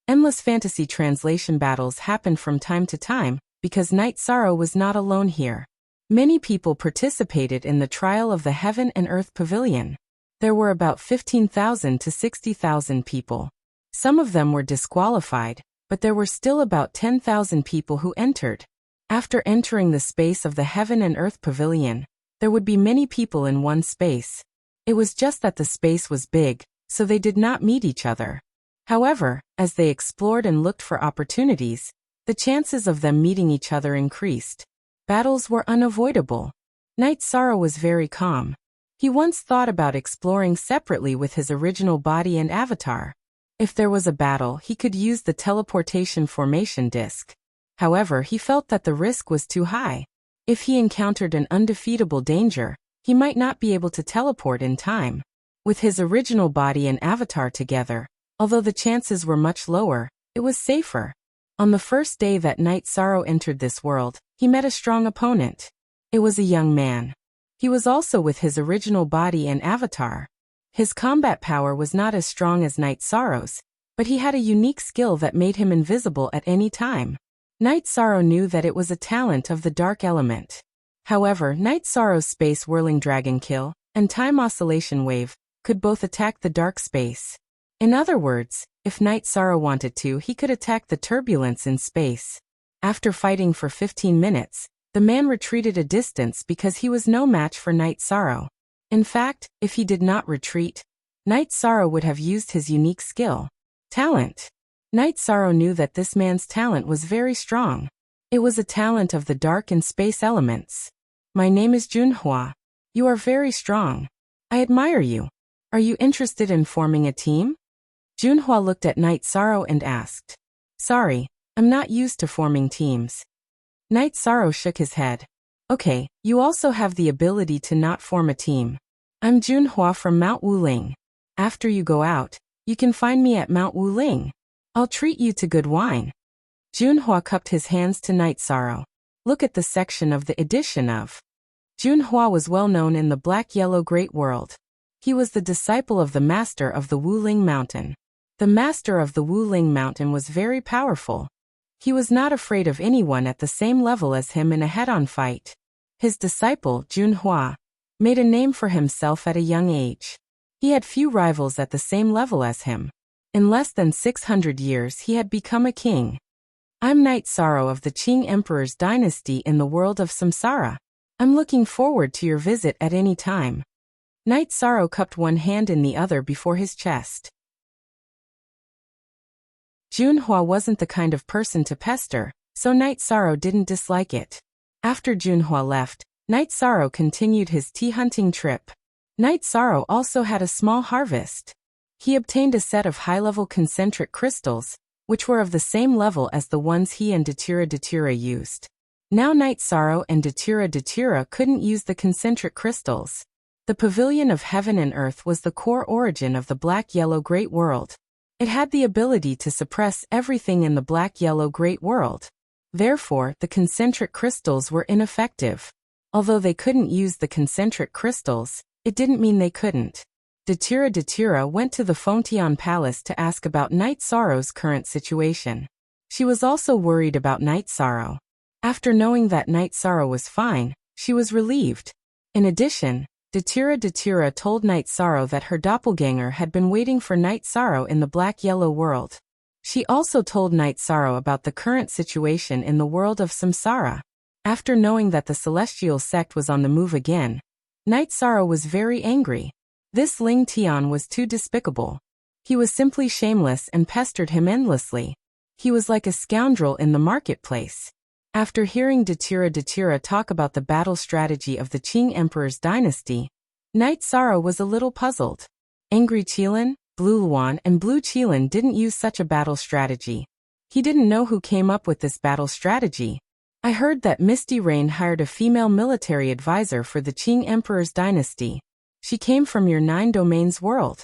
Endless Fantasy translation battles happened from time to time, because Night Sorrow was not alone here. Many people participated in the trial of the Heaven and Earth Pavilion. There were about 15,000 to 60,000 people. Some of them were disqualified, but there were still about 10,000 people who entered. After entering the space of the Heaven and Earth Pavilion, there would be many people in one space. It was just that the space was big, so they did not meet each other. However, as they explored and looked for opportunities, The chances of them meeting each other increased. Battles were unavoidable. Knight Sorrow was very calm. He once thought about exploring separately with his original body and avatar. If there was a battle, he could use the teleportation formation disc. However, he felt that the risk was too high. If he encountered an undefeatable danger, he might not be able to teleport in time. With his original body and avatar together, although the chances were much lower, it was safer. On the first day that Knight Sorrow entered this world, he met a strong opponent. It was a young man. He was also with his original body and avatar. His combat power was not as strong as Knight Sorrow's, but he had a unique skill that made him invisible at any time. Knight Sorrow knew that it was a talent of the dark element. However, Knight Sorrow's space whirling dragon kill and time oscillation wave could both attack the dark space. In other words, if Knight Sorrow wanted to, he could attack the turbulence in space. After fighting for 15 minutes, the man retreated a distance because he was no match for Knight Sorrow. In fact, if he did not retreat, Knight Sorrow would have used his unique skill. Talent. Knight Sorrow knew that this man's talent was very strong. It was a talent of the dark and space elements. My name is Junhua. You are very strong. I admire you. Are you interested in forming a team? Junhua looked at Knight Sorrow and asked. Sorry, I'm not used to forming teams. Knight Sorrow shook his head. Okay, you also have the ability to not form a team. I'm Junhua from Mount Wuling. After you go out, you can find me at Mount Wuling. I'll treat you to good wine. Junhua cupped his hands to Knight Sorrow. Look at the section of the edition of. Junhua was well known in the Black-Yellow Great World. He was the disciple of the master of the Wuling Mountain. The master of the Wuling Mountain was very powerful. He was not afraid of anyone at the same level as him in a head-on fight. His disciple, Junhua, made a name for himself at a young age. He had few rivals at the same level as him. In less than 600 years he had become a king. I'm Knight Sorrow of the Qing Emperor's dynasty in the world of Samsara. I'm looking forward to your visit at any time. Knight Sorrow cupped one hand in the other before his chest. Junhua wasn't the kind of person to pester, so Knight Sorrow didn't dislike it. After Junhua left, Knight Sorrow continued his tea hunting trip. Knight Sorrow also had a small harvest. He obtained a set of high-level concentric crystals, which were of the same level as the ones he and Datura used. Now Knight Sorrow and Datura couldn't use the concentric crystals. The Pavilion of Heaven and Earth was the core origin of the Black-Yellow Great World. It had the ability to suppress everything in the Black-Yellow Great World. Therefore, the concentric crystals were ineffective. Although they couldn't use the concentric crystals, it didn't mean they couldn't. Datura went to the Fontian Palace to ask about Knight Sorrow's current situation. She was also worried about Knight Sorrow. After knowing that Knight Sorrow was fine, she was relieved. In addition, Datura told Knight Sorrow that her doppelganger had been waiting for Knight Sorrow in the Black-Yellow world. She also told Knight Sorrow about the current situation in the world of Samsara. After knowing that the celestial sect was on the move again, Knight Sorrow was very angry. This Ling Tian was too despicable. He was simply shameless and pestered him endlessly. He was like a scoundrel in the marketplace. After hearing Datura talk about the battle strategy of the Qing Emperor's dynasty, Knight Sorrow was a little puzzled. Angry Qilin, Blue Luan and Blue Qilin didn't use such a battle strategy. He didn't know who came up with this battle strategy. I heard that Misty Rain hired a female military advisor for the Qing Emperor's dynasty. She came from your 9 domains world.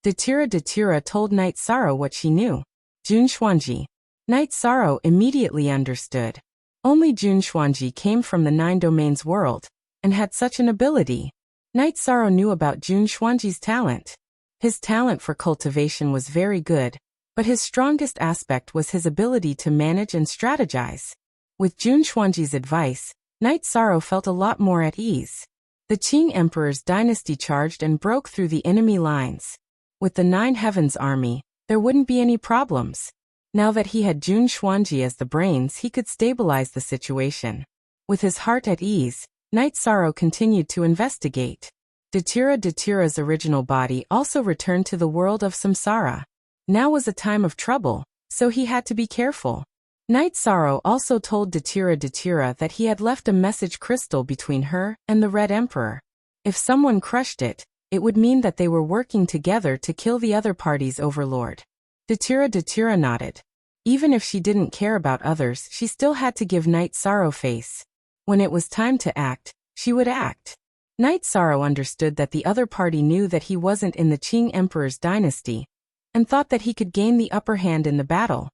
Datura told Knight Sorrow what she knew. Jun Xuanji. Knight Sorrow immediately understood. Only Jun Xuanji came from the 9 domains world, and had such an ability. Knight Sorrow knew about Jun Xuanji's talent. His talent for cultivation was very good, but his strongest aspect was his ability to manage and strategize. With Jun Xuanji's advice, Knight Sorrow felt a lot more at ease. The Qing Emperor's dynasty charged and broke through the enemy lines. With the 9 Heavens army, there wouldn't be any problems. Now that he had Jun Xuanji as the brains, he could stabilize the situation. With his heart at ease, Knight Sorrow continued to investigate. Datura's original body also returned to the world of Samsara. Now was a time of trouble, so he had to be careful. Night Sorrow also told Datura that he had left a message crystal between her and the Red Emperor. If someone crushed it, it would mean that they were working together to kill the other party's overlord. Datura nodded. Even if she didn't care about others, she still had to give Night Sorrow face. When it was time to act, she would act. Night Sorrow understood that the other party knew that he wasn't in the Qing Emperor's dynasty, and thought that he could gain the upper hand in the battle.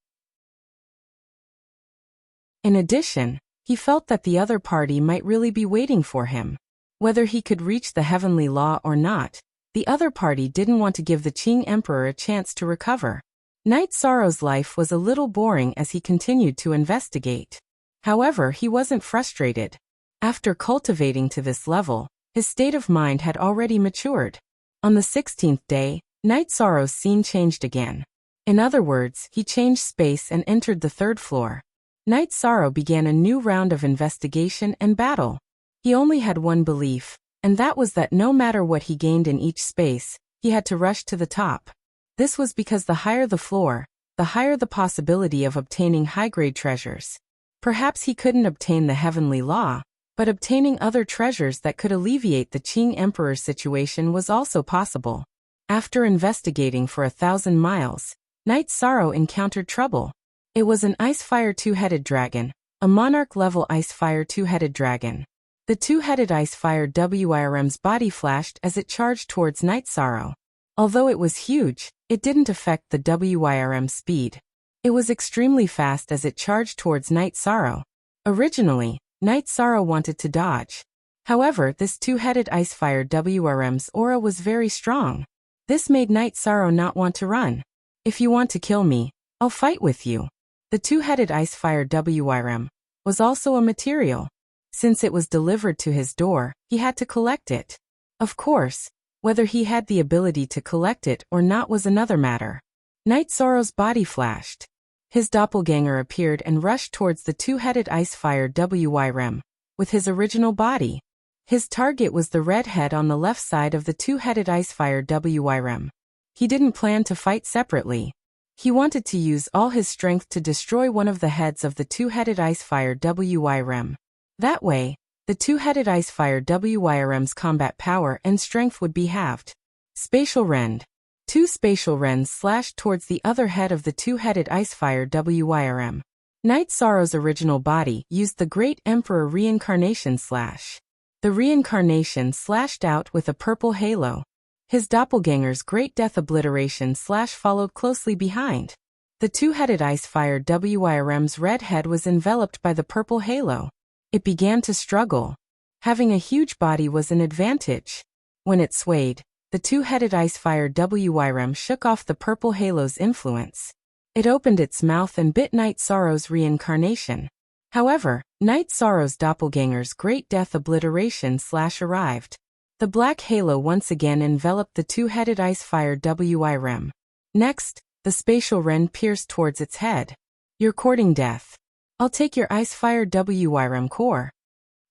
In addition, he felt that the other party might really be waiting for him. Whether he could reach the heavenly law or not, the other party didn't want to give the Qing Emperor a chance to recover. Night Sorrow's life was a little boring as he continued to investigate. However, he wasn't frustrated. After cultivating to this level, his state of mind had already matured. On the 16th day, Night Sorrow's scene changed again. In other words, he changed space and entered the 3rd floor. Night Sorrow began a new round of investigation and battle. He only had one belief, and that was that no matter what he gained in each space, he had to rush to the top. This was because the higher the floor, the higher the possibility of obtaining high-grade treasures. Perhaps he couldn't obtain the heavenly law, but obtaining other treasures that could alleviate the Qing Emperor's situation was also possible. After investigating for 1,000 miles, Night Sorrow encountered trouble. It was an Ice-Fire two-headed dragon, a monarch-level Ice-Fire two-headed dragon. The two-headed Ice-Fire WIRM's body flashed as it charged towards Night Sorrow. Although it was huge, it didn't affect the WIRM's speed. It was extremely fast as it charged towards Night Sorrow. Originally, Night Sorrow wanted to dodge. However, this two-headed Ice-Fire WRM's aura was very strong. This made Night Sorrow not want to run. If you want to kill me, I'll fight with you. The two-headed Ice-Fire WRM was also a material. Since it was delivered to his door, he had to collect it. Of course, whether he had the ability to collect it or not was another matter. Night Sorrow's body flashed. His doppelganger appeared and rushed towards the two-headed Ice-Fire WRM with his original body. His target was the red head on the left side of the two-headed Ice-Fire WRM. He didn't plan to fight separately. He wanted to use all his strength to destroy one of the heads of the two-headed Ice-Fire WRM. That way, the two-headed Ice-Fire WRM's combat power and strength would be halved. Spatial Rend. 2 spatial rends slashed towards the other head of the two-headed Ice-Fire WRM. Night Sorrow's original body used the Great Emperor Reincarnation Slash. The reincarnation slashed out with a purple halo. His doppelganger's Great Death Obliteration Slash followed closely behind. The two-headed Ice-Fire WRM's red head was enveloped by the purple halo. It began to struggle. Having a huge body was an advantage. When it swayed, the two-headed Ice-Fire WRM shook off the purple halo's influence. It opened its mouth and bit Night Sorrow's reincarnation. However, Night Sorrow's doppelganger's Great Death Obliteration Slash arrived. The black halo once again enveloped the two-headed Ice-Fire WRM. Next, the spatial rend pierced towards its head. You're courting death. I'll take your Ice-Fire WRM core.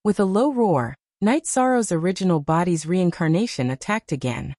With a low roar, Night Sorrow's original body's reincarnation attacked again.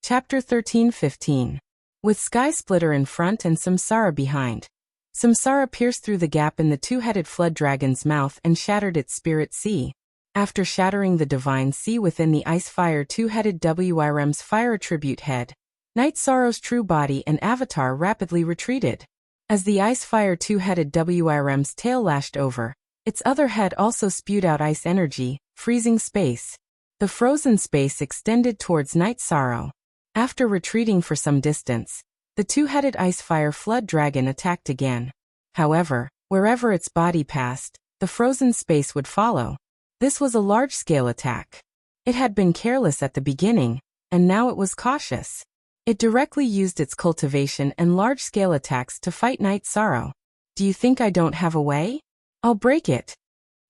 Chapter 13-15. With Sky Splitter in front and Samsara behind. Samsara pierced through the gap in the two-headed flood dragon's mouth and shattered its spirit sea. After shattering the divine sea within the Ice-Fire two-headed WRM's fire attribute head, Night Sorrow's true body and avatar rapidly retreated. As the Ice-Fire two-headed WRM's tail lashed over, its other head also spewed out ice energy, freezing space. The frozen space extended towards Night Sorrow. After retreating for some distance, the two-headed Ice-Fire flood dragon attacked again. However, wherever its body passed, the frozen space would follow. This was a large-scale attack. It had been careless at the beginning, and now it was cautious. It directly used its cultivation and large-scale attacks to fight Night Sorrow. Do you think I don't have a way? I'll break it.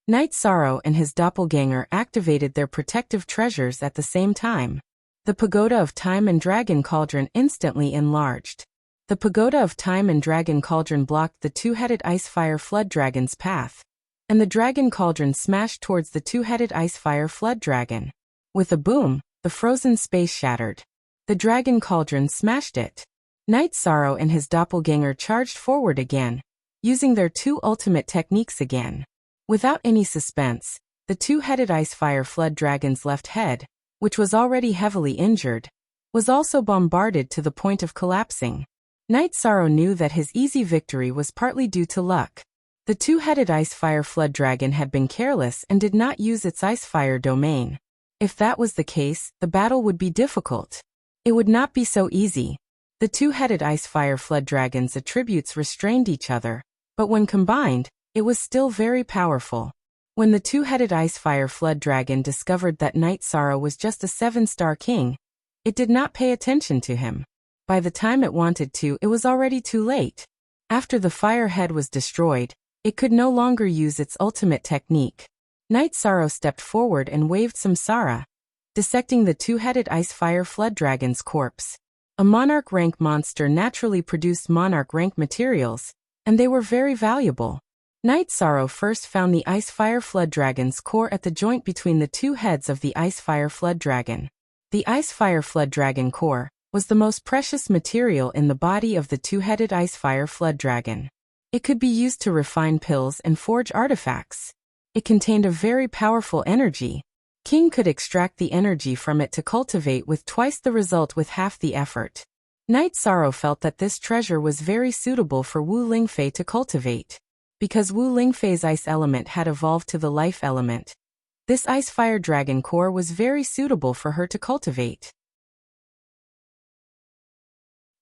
Night Sorrow and his doppelganger activated their protective treasures at the same time. The Pagoda of Time and Dragon Cauldron instantly enlarged. The Pagoda of Time and Dragon Cauldron blocked the two-headed Ice-Fire flood dragon's path, and the Dragon Cauldron smashed towards the two-headed Ice-Fire flood dragon. With a boom, the frozen space shattered. The Dragon Cauldron smashed it. Night Sorrow and his doppelganger charged forward again, using their two ultimate techniques again. Without any suspense, the two-headed ice-fire flood dragon's left head, which was already heavily injured, was also bombarded to the point of collapsing. Night Sorrow knew that his easy victory was partly due to luck. The two-headed ice-fire flood dragon had been careless and did not use its ice-fire domain. If that was the case, the battle would be difficult. It would not be so easy. The two-headed ice-fire flood dragon's attributes restrained each other, but when combined, it was still very powerful. When the two-headed ice-fire flood dragon discovered that Night Sorrow was just a 7-star king, it did not pay attention to him. By the time it wanted to, it was already too late. After the fire head was destroyed, it could no longer use its ultimate technique. Night Sorrow stepped forward and waved Samsara, dissecting the two-headed ice-fire flood dragon's corpse. A monarch rank monster naturally produced monarch rank materials, and they were very valuable. Night Sorrow first found the ice-fire flood dragon's core at the joint between the two heads of the ice-fire flood dragon. The ice-fire flood dragon core was the most precious material in the body of the two-headed ice-fire flood dragon. It could be used to refine pills and forge artifacts. It contained a very powerful energy. King could extract the energy from it to cultivate with twice the result with half the effort. Night Sorrow felt that this treasure was very suitable for Wu Lingfei to cultivate. Because Wu Lingfei's ice element had evolved to the life element, this ice-fire dragon core was very suitable for her to cultivate.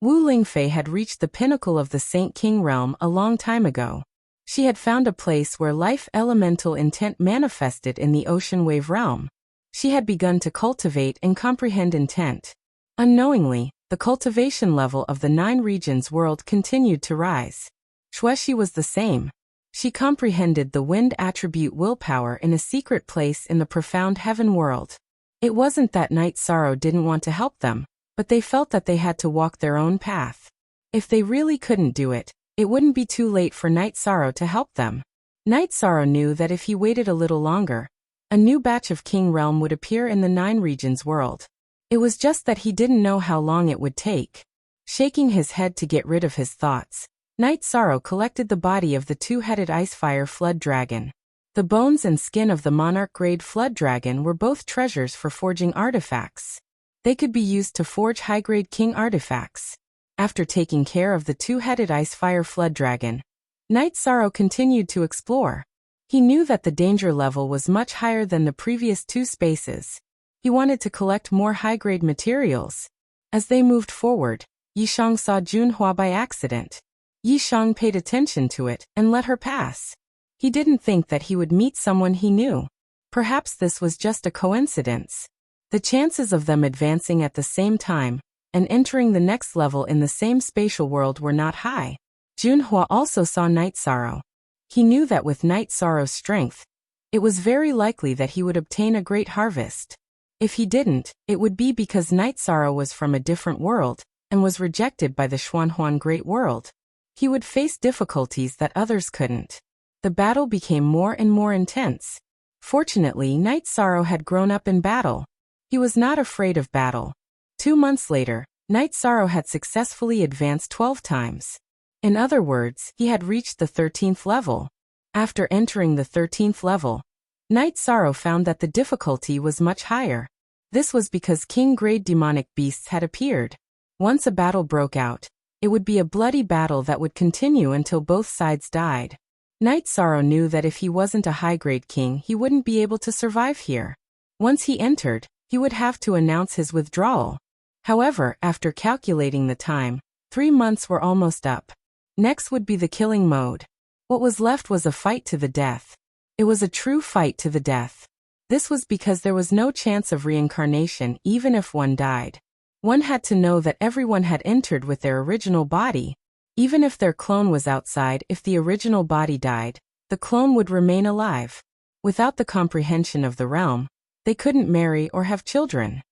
Wu Lingfei had reached the pinnacle of the Saint King realm a long time ago. She had found a place where life elemental intent manifested in the ocean wave realm. She had begun to cultivate and comprehend intent. Unknowingly, the cultivation level of the 9 regions world continued to rise. Shueshi was the same. She comprehended the wind attribute willpower in a secret place in the profound heaven world. It wasn't that Night Sorrow didn't want to help them, but they felt that they had to walk their own path. If they really couldn't do it, it wouldn't be too late for Night Sorrow to help them. Night Sorrow knew that if he waited a little longer, a new batch of King Realm would appear in the 9 regions world. It was just that he didn't know how long it would take. Shaking his head to get rid of his thoughts, Night Sorrow collected the body of the two-headed ice-fire flood dragon. The bones and skin of the monarch-grade flood dragon were both treasures for forging artifacts. They could be used to forge high-grade king artifacts. After taking care of the two-headed ice-fire flood dragon, Night Sorrow continued to explore. He knew that the danger level was much higher than the previous 2 spaces. He wanted to collect more high-grade materials. As they moved forward, Yishang saw Junhua by accident. Yishang paid attention to it and let her pass. He didn't think that he would meet someone he knew. Perhaps this was just a coincidence. The chances of them advancing at the same time and entering the next level in the same spatial world were not high. Junhua also saw Night Sorrow. He knew that with Night Sorrow's strength, it was very likely that he would obtain a great harvest. If he didn't, it would be because Night Sorrow was from a different world and was rejected by the Xuanhuan Great World. He would face difficulties that others couldn't. The battle became more and more intense. Fortunately, Night Sorrow had grown up in battle. He was not afraid of battle. 2 months later, Night Sorrow had successfully advanced 12 times. In other words, he had reached the 13th level. After entering the 13th level, Night Sorrow found that the difficulty was much higher. This was because king-grade demonic beasts had appeared. Once a battle broke out, it would be a bloody battle that would continue until both sides died. Night Sorrow knew that if he wasn't a high-grade king, he wouldn't be able to survive here. Once he entered, he would have to announce his withdrawal. However, after calculating the time, 3 months were almost up. Next would be the killing mode. What was left was a fight to the death. It was a true fight to the death. This was because there was no chance of reincarnation even if one died. One had to know that everyone had entered with their original body. Even if their clone was outside, if the original body died, the clone would remain alive. Without the comprehension of the realm, they couldn't marry or have children.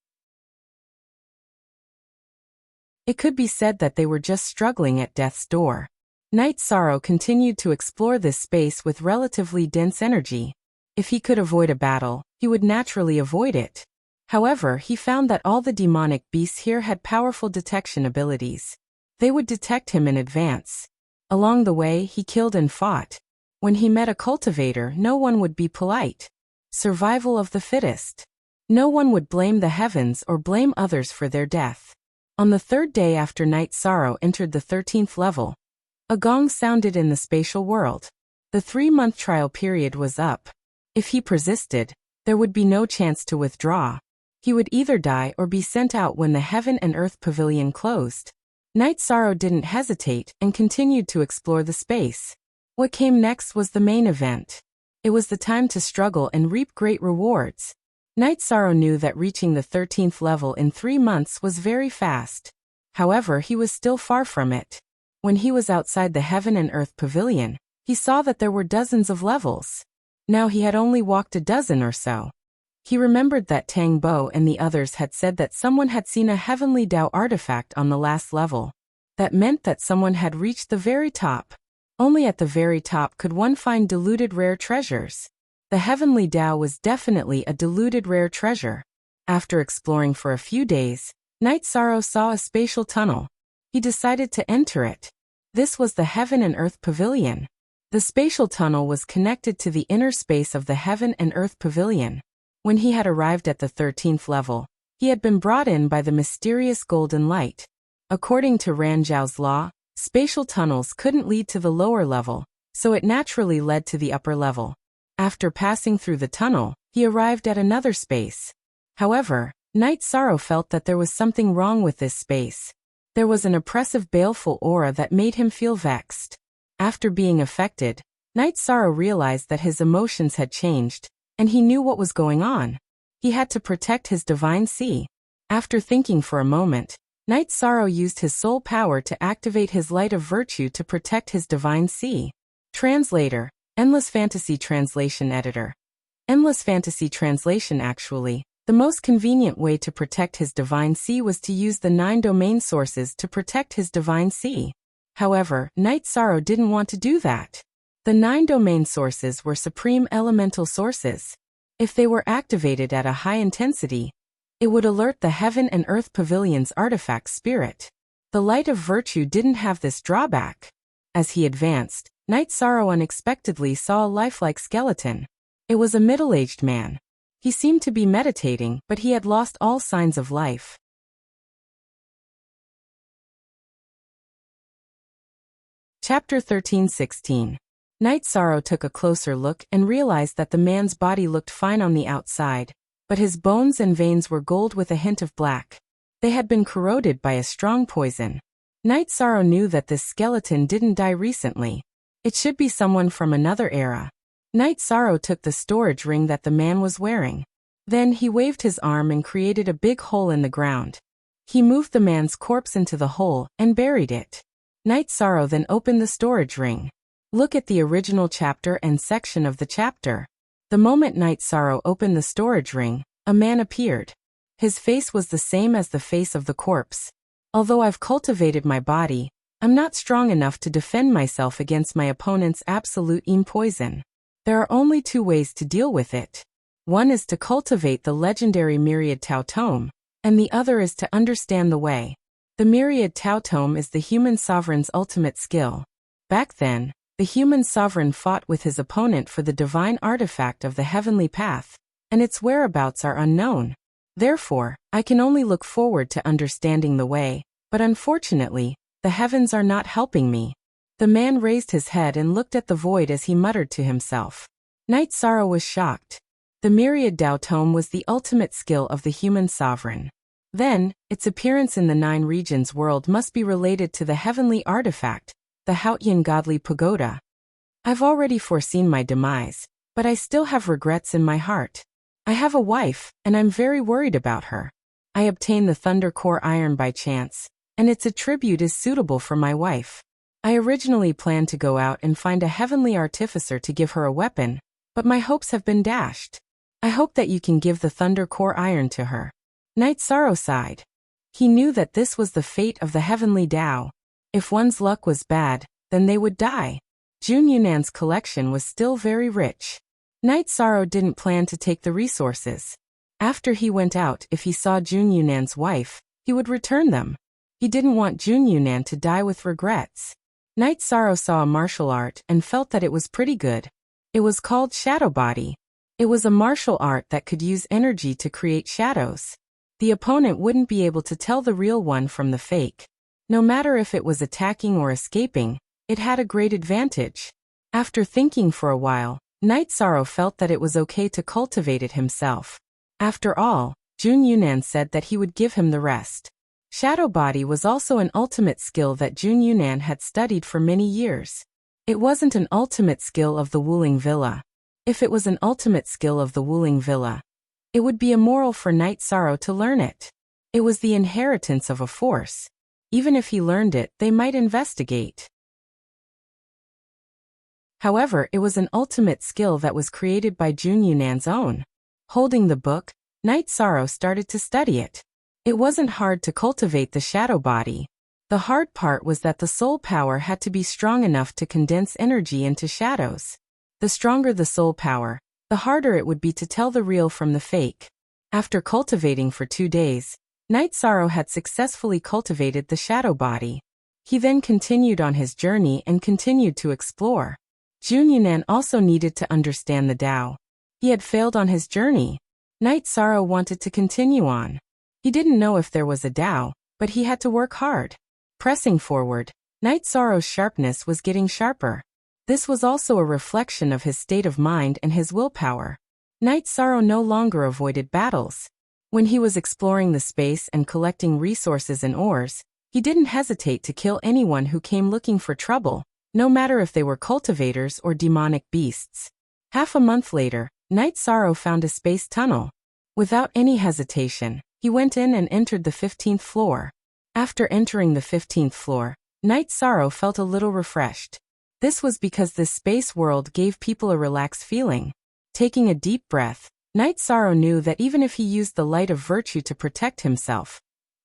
It could be said that they were just struggling at death's door. Night Sorrow continued to explore this space with relatively dense energy. If he could avoid a battle, he would naturally avoid it. However, he found that all the demonic beasts here had powerful detection abilities. They would detect him in advance. Along the way, he killed and fought. When he met a cultivator, no one would be polite. Survival of the fittest. No one would blame the heavens or blame others for their death. On the third day after Night Sorrow entered the 13th level, a gong sounded in the spatial world. The 3-month trial period was up. If he persisted, there would be no chance to withdraw. He would either die or be sent out when the Heaven and Earth Pavilion closed. Night Sorrow didn't hesitate and continued to explore the space. What came next was the main event. It was the time to struggle and reap great rewards. Night Sorrow knew that reaching the 13th level in 3 months was very fast. However, he was still far from it. When he was outside the Heaven and Earth Pavilion, he saw that there were dozens of levels. Now he had only walked a dozen or so. He remembered that Tang Bo and the others had said that someone had seen a heavenly Dao artifact on the last level. That meant that someone had reached the very top. Only at the very top could one find diluted rare treasures. The heavenly Dao was definitely a diluted rare treasure. After exploring for a few days, Night Sorrow saw a spatial tunnel. He decided to enter it. This was the Heaven and Earth Pavilion. The spatial tunnel was connected to the inner space of the Heaven and Earth Pavilion. When he had arrived at the 13th level, he had been brought in by the mysterious golden light. According to Ranzhou's law, spatial tunnels couldn't lead to the lower level, so it naturally led to the upper level. After passing through the tunnel, he arrived at another space. However, Night Sorrow felt that there was something wrong with this space. There was an oppressive, baleful aura that made him feel vexed. After being affected, Night Sorrow realized that his emotions had changed, and he knew what was going on. He had to protect his divine sea. After thinking for a moment, Night Sorrow used his soul power to activate his light of virtue to protect his divine sea. Translator, Endless Fantasy Translation Editor. Endless Fantasy Translation. Actually, the most convenient way to protect his divine sea was to use the 9 domain sources to protect his divine sea. However, Night Sorrow didn't want to do that. The 9 domain sources were supreme elemental sources. If they were activated at a high intensity, it would alert the Heaven and Earth Pavilion's artifact spirit. The light of virtue didn't have this drawback. As he advanced, Night Sorrow unexpectedly saw a lifelike skeleton. It was a middle-aged man. He seemed to be meditating, but he had lost all signs of life. Chapter 13:16. Night Sorrow took a closer look and realized that the man's body looked fine on the outside, but his bones and veins were gold with a hint of black. They had been corroded by a strong poison. Night Sorrow knew that this skeleton didn't die recently. It should be someone from another era. Night Sorrow took the storage ring that the man was wearing. Then he waved his arm and created a big hole in the ground. He moved the man's corpse into the hole and buried it. Night Sorrow then opened the storage ring. Look at the original chapter and section of the chapter. The moment Night Sorrow opened the storage ring, a man appeared. His face was the same as the face of the corpse. Although I've cultivated my body, I'm not strong enough to defend myself against my opponent's absolute poison. There are only 2 ways to deal with it. One is to cultivate the legendary Myriad Tao Tome, and the other is to understand the way. The Myriad Tao Tome is the human sovereign's ultimate skill. Back then, the human sovereign fought with his opponent for the divine artifact of the heavenly path, and its whereabouts are unknown. Therefore, I can only look forward to understanding the way, but unfortunately, the heavens are not helping me. The man raised his head and looked at the void as he muttered to himself. Night Sorrow was shocked. The Myriad Tao Tome was the ultimate skill of the human sovereign. Then, its appearance in the 9 regions world must be related to the heavenly artifact, the Haotian godly pagoda. I've already foreseen my demise, but I still have regrets in my heart. I have a wife, and I'm very worried about her. I obtained the Thunder Core Iron by chance, and its attribute is suitable for my wife. I originally planned to go out and find a heavenly artificer to give her a weapon, but my hopes have been dashed. I hope that you can give the Thunder Core Iron to her. Night Sorrow sighed. He knew that this was the fate of the heavenly Tao. If one's luck was bad, then they would die. Jun Yunan's collection was still very rich. Night Sorrow didn't plan to take the resources. After he went out, if he saw Jun Yunan's wife, he would return them. He didn't want Jun Yunan to die with regrets. Night Sorrow saw a martial art and felt that it was pretty good. It was called Shadow Body. It was a martial art that could use energy to create shadows. The opponent wouldn't be able to tell the real one from the fake. No matter if it was attacking or escaping, it had a great advantage. After thinking for a while, Night Sorrow felt that it was okay to cultivate it himself. After all, Jun Yunan said that he would give him the rest. Shadow Body was also an ultimate skill that Jun Yunan had studied for many years. It wasn't an ultimate skill of the Wuling Villa. If it was an ultimate skill of the Wuling Villa, it would be immoral for Night Sorrow to learn it. It was the inheritance of a force. Even if he learned it, they might investigate. However, it was an ultimate skill that was created by Jun Yunan's own. Holding the book, Night Sorrow started to study it. It wasn't hard to cultivate the shadow body. The hard part was that the soul power had to be strong enough to condense energy into shadows. The stronger the soul power, the harder it would be to tell the real from the fake. After cultivating for 2 days, Night Sorrow had successfully cultivated the shadow body. He then continued on his journey and continued to explore. Jun Yunan also needed to understand the Tao. He had failed on his journey. Night Sorrow wanted to continue on. He didn't know if there was a Tao, but he had to work hard. Pressing forward, Night Sorrow's sharpness was getting sharper. This was also a reflection of his state of mind and his willpower. Night Sorrow no longer avoided battles. When he was exploring the space and collecting resources and ores, he didn't hesitate to kill anyone who came looking for trouble, no matter if they were cultivators or demonic beasts. Half a month later, Night Sorrow found a space tunnel. Without any hesitation, he went in and entered the 15th floor. After entering the 15th floor, Night Sorrow felt a little refreshed. This was because this space world gave people a relaxed feeling. Taking a deep breath, Night Sorrow knew that even if he used the light of virtue to protect himself,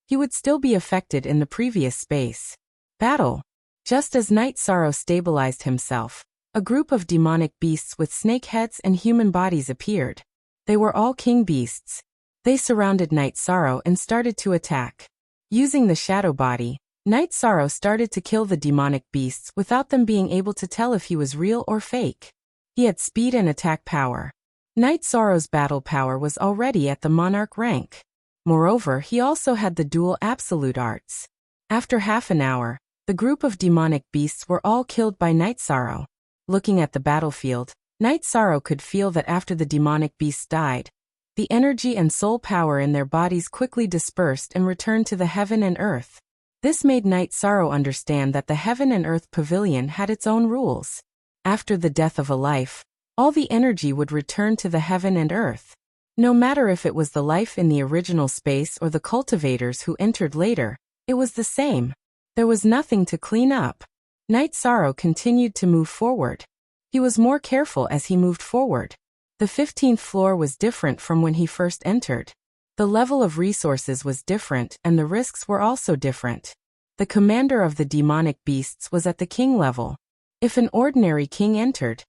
he would still be affected in the previous space. Battle. Just as Night Sorrow stabilized himself, a group of demonic beasts with snake heads and human bodies appeared. They were all king beasts. They surrounded Night Sorrow and started to attack. Using the shadow body, Night Sorrow started to kill the demonic beasts without them being able to tell if he was real or fake. He had speed and attack power. Night Sorrow's battle power was already at the monarch rank. Moreover, he also had the dual absolute arts. After half an hour, the group of demonic beasts were all killed by Night Sorrow. Looking at the battlefield, Night Sorrow could feel that after the demonic beasts died, the energy and soul power in their bodies quickly dispersed and returned to the heaven and earth. This made Night Sorrow understand that the heaven and earth pavilion had its own rules. After the death of a life, all the energy would return to the heaven and earth. No matter if it was the life in the original space or the cultivators who entered later, it was the same. There was nothing to clean up. Night Sorrow continued to move forward. He was more careful as he moved forward. The 15th floor was different from when he first entered. The level of resources was different and the risks were also different. The commander of the demonic beasts was at the king level. If an ordinary king entered,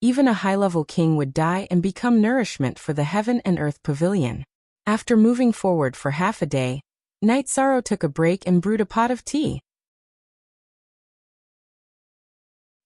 even a high-level king would die and become nourishment for the heaven and earth pavilion. After moving forward for half a day, Night Sorrow took a break and brewed a pot of tea.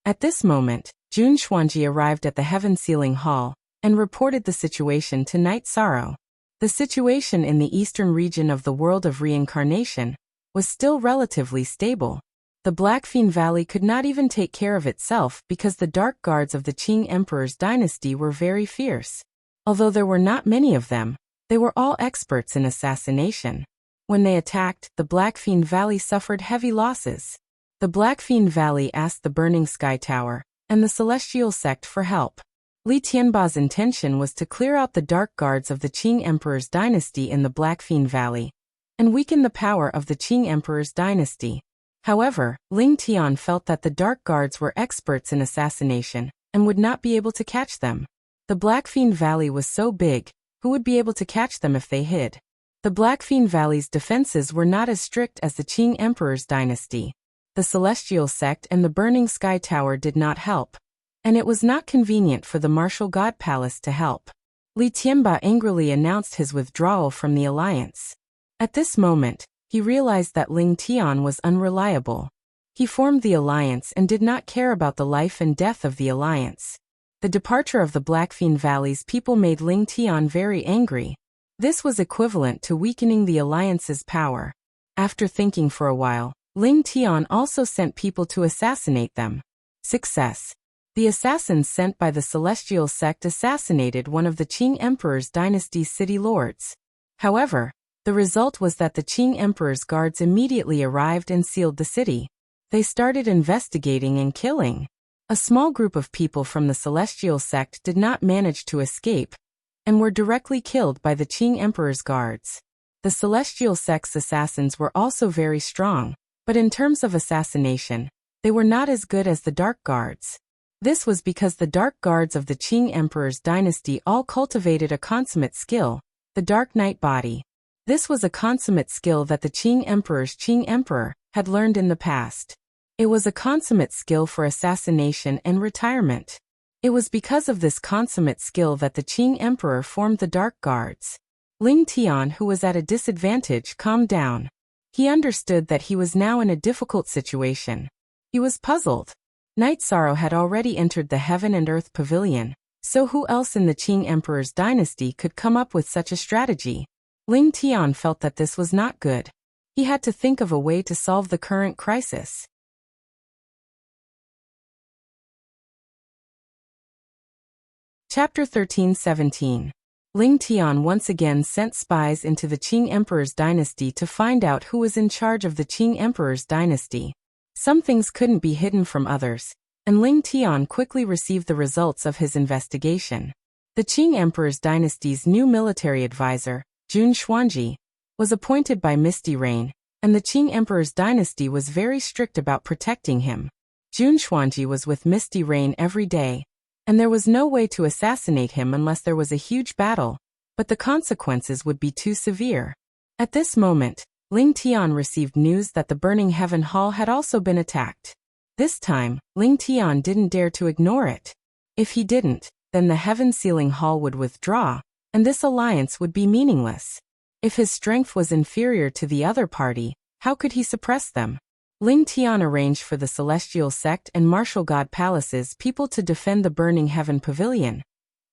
At this moment, Jun Xuanji arrived at the Heaven Sealing Hall and reported the situation to Night Sorrow. The situation in the eastern region of the world of reincarnation was still relatively stable. The Blackfiend Valley could not even take care of itself because the dark guards of the Qing Emperor's dynasty were very fierce. Although there were not many of them, they were all experts in assassination. When they attacked, the Blackfiend Valley suffered heavy losses. The Blackfiend Valley asked the Burning Sky Tower and the Celestial Sect for help. Li Tianba's intention was to clear out the dark guards of the Qing Emperor's dynasty in the Blackfiend Valley and weaken the power of the Qing Emperor's dynasty. However, Ling Tian felt that the dark guards were experts in assassination and would not be able to catch them. The Blackfiend Valley was so big, who would be able to catch them if they hid? The Blackfiend Valley's defenses were not as strict as the Qing Emperor's dynasty. The Celestial Sect and the Burning Sky Tower did not help, and it was not convenient for the Martial God Palace to help. Li Tianba angrily announced his withdrawal from the alliance. At this moment, He realized that Ling Tian was unreliable. He formed the alliance and did not care about the life and death of the alliance. The departure of the Blackfean Valley's people made Ling Tian very angry. This was equivalent to weakening the alliance's power. After thinking for a while, Ling Tian also sent people to assassinate them. Success. The assassins sent by the Celestial Sect assassinated one of the Qing Emperor's dynasty's city lords. However, the result was that the Qing Emperor's guards immediately arrived and sealed the city. They started investigating and killing. A small group of people from the Celestial Sect did not manage to escape, and were directly killed by the Qing Emperor's guards. The Celestial Sect's assassins were also very strong, but in terms of assassination, they were not as good as the Dark Guards. This was because the Dark Guards of the Qing Emperor's dynasty all cultivated a consummate skill, the Dark Night Body. This was a consummate skill that the Qing Emperor's Qing Emperor had learned in the past. It was a consummate skill for assassination and retirement. It was because of this consummate skill that the Qing Emperor formed the Dark Guards. Ling Tian, who was at a disadvantage, calmed down. He understood that he was now in a difficult situation. He was puzzled. Night Sorrow had already entered the Heaven and Earth Pavilion, so who else in the Qing Emperor's dynasty could come up with such a strategy? Ling Tian felt that this was not good. He had to think of a way to solve the current crisis. Chapter 13-17. Ling Tian once again sent spies into the Qing Emperor's dynasty to find out who was in charge of the Qing Emperor's dynasty. Some things couldn't be hidden from others, and Ling Tian quickly received the results of his investigation. The Qing Emperor's dynasty's new military advisor, Jun Xuanji, was appointed by Misty Rain, and the Qing Emperor's dynasty was very strict about protecting him. Jun Xuanji was with Misty Rain every day, and there was no way to assassinate him unless there was a huge battle, but the consequences would be too severe. At this moment, Ling Tian received news that the Burning Heaven Hall had also been attacked. This time, Ling Tian didn't dare to ignore it. If he didn't, then the Heaven Sealing Hall would withdraw, and this alliance would be meaningless. If his strength was inferior to the other party, how could he suppress them? Ling Tian arranged for the Celestial Sect and Martial God Palace's people to defend the Burning Heaven Pavilion.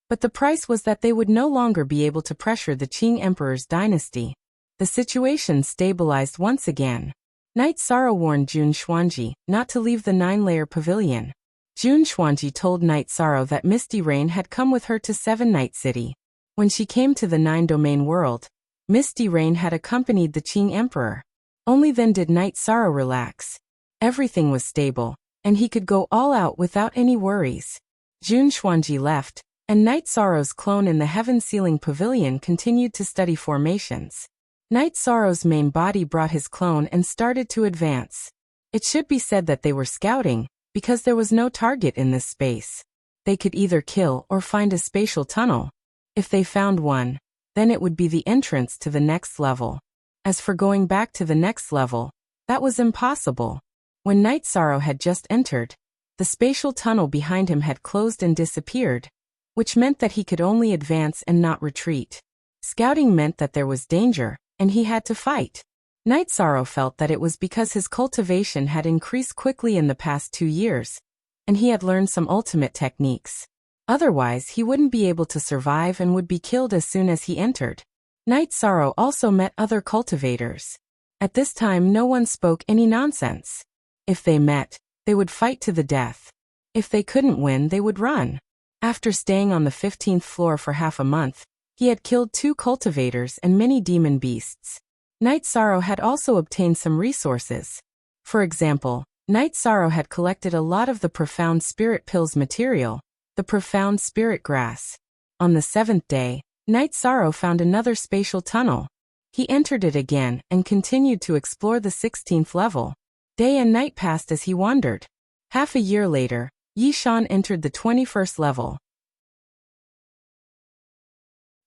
But the price was that they would no longer be able to pressure the Qing Emperor's dynasty. The situation stabilized once again. Night Sorrow warned Jun Xuanji not to leave the 9-layer pavilion. Jun Xuanji told Night Sorrow that Misty Rain had come with her to Seven Night City. When she came to the 9-domain world, Misty Rain had accompanied the Qing Emperor. Only then did Night Sorrow relax. Everything was stable, and he could go all out without any worries. Jun Xuanji left, and Night Sorrow's clone in the Heaven Sealing Pavilion continued to study formations. Night Sorrow's main body brought his clone and started to advance. It should be said that they were scouting, because there was no target in this space. They could either kill or find a spatial tunnel. If they found one, then it would be the entrance to the next level. As for going back to the next level, that was impossible. When Night Sorrow had just entered, the spatial tunnel behind him had closed and disappeared, which meant that he could only advance and not retreat. Scouting meant that there was danger, and he had to fight. Night Sorrow felt that it was because his cultivation had increased quickly in the past 2 years, and he had learned some ultimate techniques. Otherwise, he wouldn't be able to survive and would be killed as soon as he entered. Night Sorrow also met other cultivators. At this time, no one spoke any nonsense. If they met, they would fight to the death. If they couldn't win, they would run. After staying on the 15th floor for half a month, he had killed 2 cultivators and many demon beasts. Night Sorrow had also obtained some resources. For example, Night Sorrow had collected a lot of the Profound Spirit Pills material, the Profound Spirit Grass. On the 7th day, Night Sorrow found another spatial tunnel. He entered it again and continued to explore the 16th level. Day and night passed as he wandered. Half a year later, Yi Shan entered the 21st level.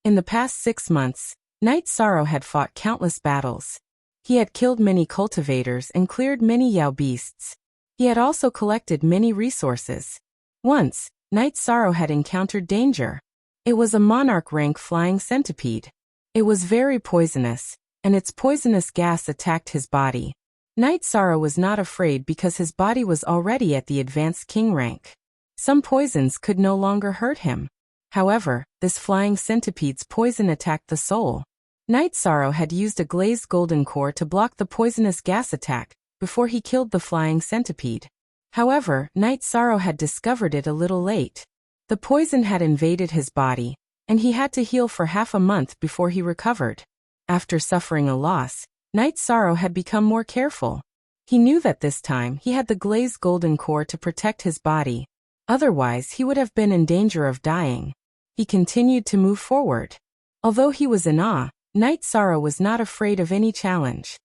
In the past 6 months, Night Sorrow had fought countless battles. He had killed many cultivators and cleared many Yao beasts. He had also collected many resources. Once, Night Sorrow had encountered danger. It was a monarch rank flying centipede. It was very poisonous, and its poisonous gas attacked his body. Night Sorrow was not afraid because his body was already at the advanced king rank. Some poisons could no longer hurt him. However, this flying centipede's poison attacked the soul. Night Sorrow had used a glazed golden core to block the poisonous gas attack before he killed the flying centipede. However, Night Sorrow had discovered it a little late. The poison had invaded his body, and he had to heal for half a month before he recovered. After suffering a loss, Night Sorrow had become more careful. He knew that this time he had the glazed golden core to protect his body. Otherwise, he would have been in danger of dying. He continued to move forward. Although he was in awe, Night Sorrow was not afraid of any challenge.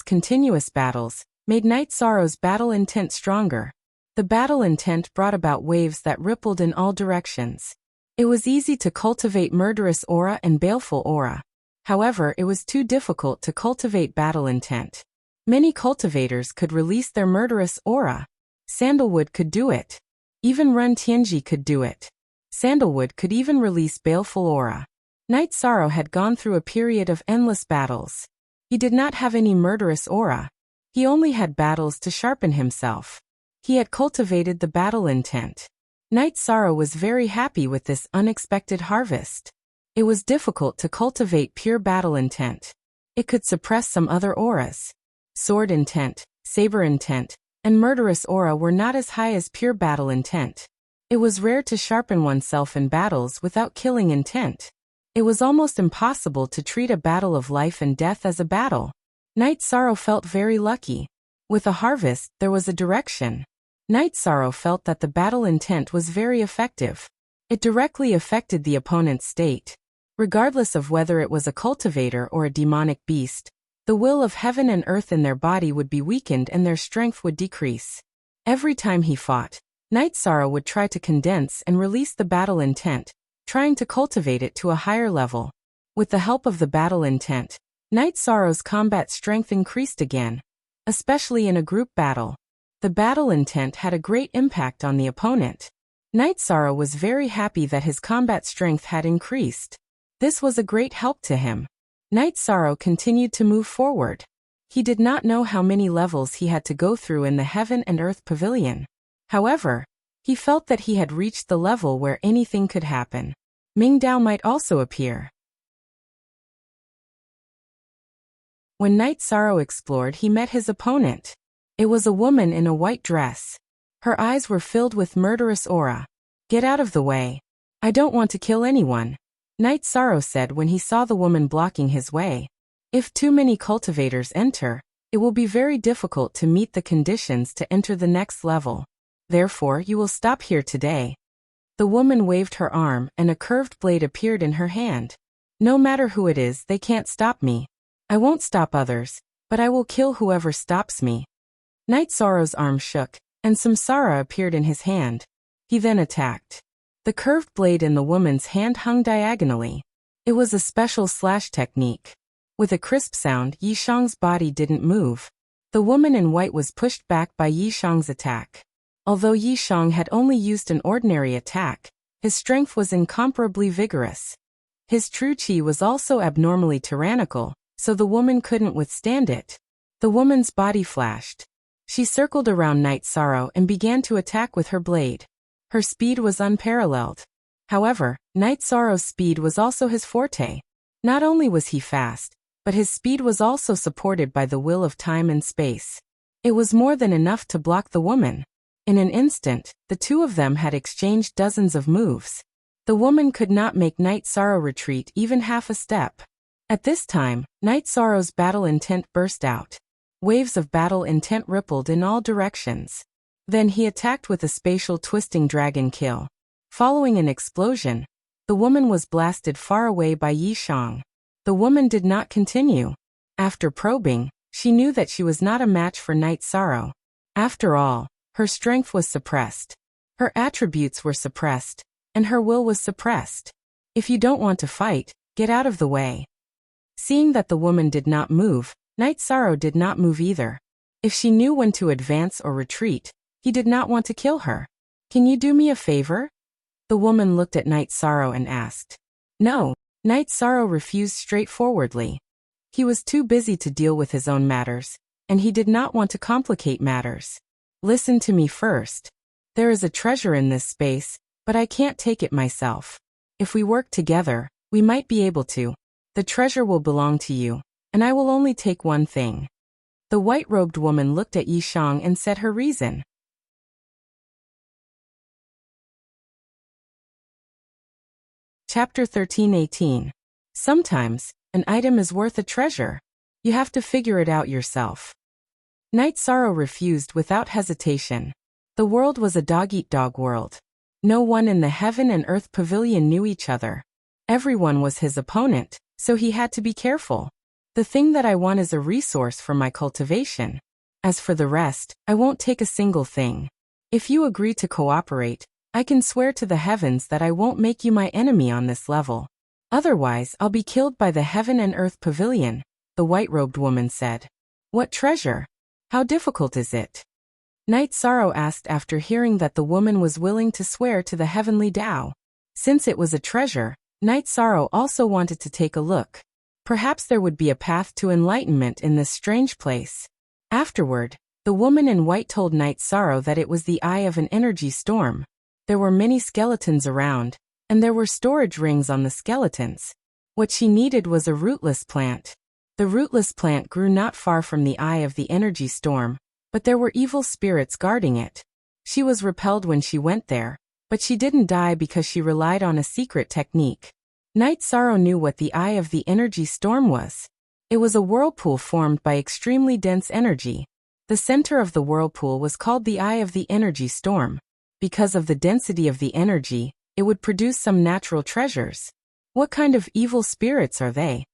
Continuous battles, made Night Sorrow's battle intent stronger. The battle intent brought about waves that rippled in all directions. It was easy to cultivate murderous aura and baleful aura. However, it was too difficult to cultivate battle intent. Many cultivators could release their murderous aura. Sandalwood could do it. Even Run Tianji could do it. Sandalwood could even release baleful aura. Night Sorrow had gone through a period of endless battles. He did not have any murderous aura. He only had battles to sharpen himself. He had cultivated the battle intent. Night Sorrow was very happy with this unexpected harvest. It was difficult to cultivate pure battle intent. It could suppress some other auras. Sword intent, saber intent, and murderous aura were not as high as pure battle intent. It was rare to sharpen oneself in battles without killing intent. It was almost impossible to treat a battle of life and death as a battle. Night Sorrow felt very lucky. With a harvest, there was a direction. Night Sorrow felt that the battle intent was very effective. It directly affected the opponent's state. Regardless of whether it was a cultivator or a demonic beast, the will of heaven and earth in their body would be weakened and their strength would decrease. Every time he fought, Night Sorrow would try to condense and release the battle intent, trying to cultivate it to a higher level. With the help of the battle intent, Night Sorrow's combat strength increased again, especially in a group battle. The battle intent had a great impact on the opponent. Night Sorrow was very happy that his combat strength had increased. This was a great help to him. Night Sorrow continued to move forward. He did not know how many levels he had to go through in the Heaven and Earth Pavilion. However, he felt that he had reached the level where anything could happen. Mingdao might also appear. When Night Sorrow explored, he met his opponent. It was a woman in a white dress. Her eyes were filled with murderous aura. "Get out of the way. I don't want to kill anyone," Night Sorrow said when he saw the woman blocking his way. If too many cultivators enter, it will be very difficult to meet the conditions to enter the next level. Therefore, you will stop here today. The woman waved her arm and a curved blade appeared in her hand. "No matter who it is, they can't stop me. I won't stop others, but I will kill whoever stops me." Night Sorrow's arm shook, and samsara appeared in his hand. He then attacked. The curved blade in the woman's hand hung diagonally. It was a special slash technique. With a crisp sound, Yishang's body didn't move. The woman in white was pushed back by Yishang's attack. Although Yishang had only used an ordinary attack, his strength was incomparably vigorous. His true chi was also abnormally tyrannical, so the woman couldn't withstand it. The woman's body flashed. She circled around Night Sorrow and began to attack with her blade. Her speed was unparalleled. However, Night Sorrow's speed was also his forte. Not only was he fast, but his speed was also supported by the will of time and space. It was more than enough to block the woman. In an instant, the two of them had exchanged dozens of moves. The woman could not make Night Sorrow retreat even half a step. At this time, Night Sorrow's battle intent burst out. Waves of battle intent rippled in all directions. Then he attacked with a spatial twisting dragon kill. Following an explosion, the woman was blasted far away by Yishang. The woman did not continue. After probing, she knew that she was not a match for Night Sorrow. After all, her strength was suppressed. Her attributes were suppressed, and her will was suppressed. If you don't want to fight, get out of the way. Seeing that the woman did not move, Night Sorrow did not move either. If she knew when to advance or retreat, he did not want to kill her. "Can you do me a favor?" The woman looked at Night Sorrow and asked. "No." Night Sorrow refused straightforwardly. He was too busy to deal with his own matters, and he did not want to complicate matters. Listen to me first. There is a treasure in this space, but I can't take it myself. If we work together, we might be able to. The treasure will belong to you, and I will only take one thing. The white-robed woman looked at Yi Shang and said her reason. Chapter 13:18. Sometimes, an item is worth a treasure. You have to figure it out yourself. Night Sorrow refused without hesitation. The world was a dog-eat-dog world. No one in the heaven and earth pavilion knew each other. Everyone was his opponent, so he had to be careful. The thing that I want is a resource for my cultivation. As for the rest, I won't take a single thing. If you agree to cooperate, I can swear to the heavens that I won't make you my enemy on this level. Otherwise, I'll be killed by the heaven and earth pavilion, the white-robed woman said. What treasure? How difficult is it? Night Sorrow asked after hearing that the woman was willing to swear to the heavenly Tao. Since it was a treasure, Night Sorrow also wanted to take a look. Perhaps there would be a path to enlightenment in this strange place. Afterward, the woman in white told Night Sorrow that it was the eye of an energy storm. There were many skeletons around, and there were storage rings on the skeletons. What she needed was a rootless plant. The rootless plant grew not far from the eye of the energy storm, but there were evil spirits guarding it. She was repelled when she went there, but she didn't die because she relied on a secret technique. Night Sorrow knew what the eye of the energy storm was. It was a whirlpool formed by extremely dense energy. The center of the whirlpool was called the eye of the energy storm. Because of the density of the energy, it would produce some natural treasures. What kind of evil spirits are they?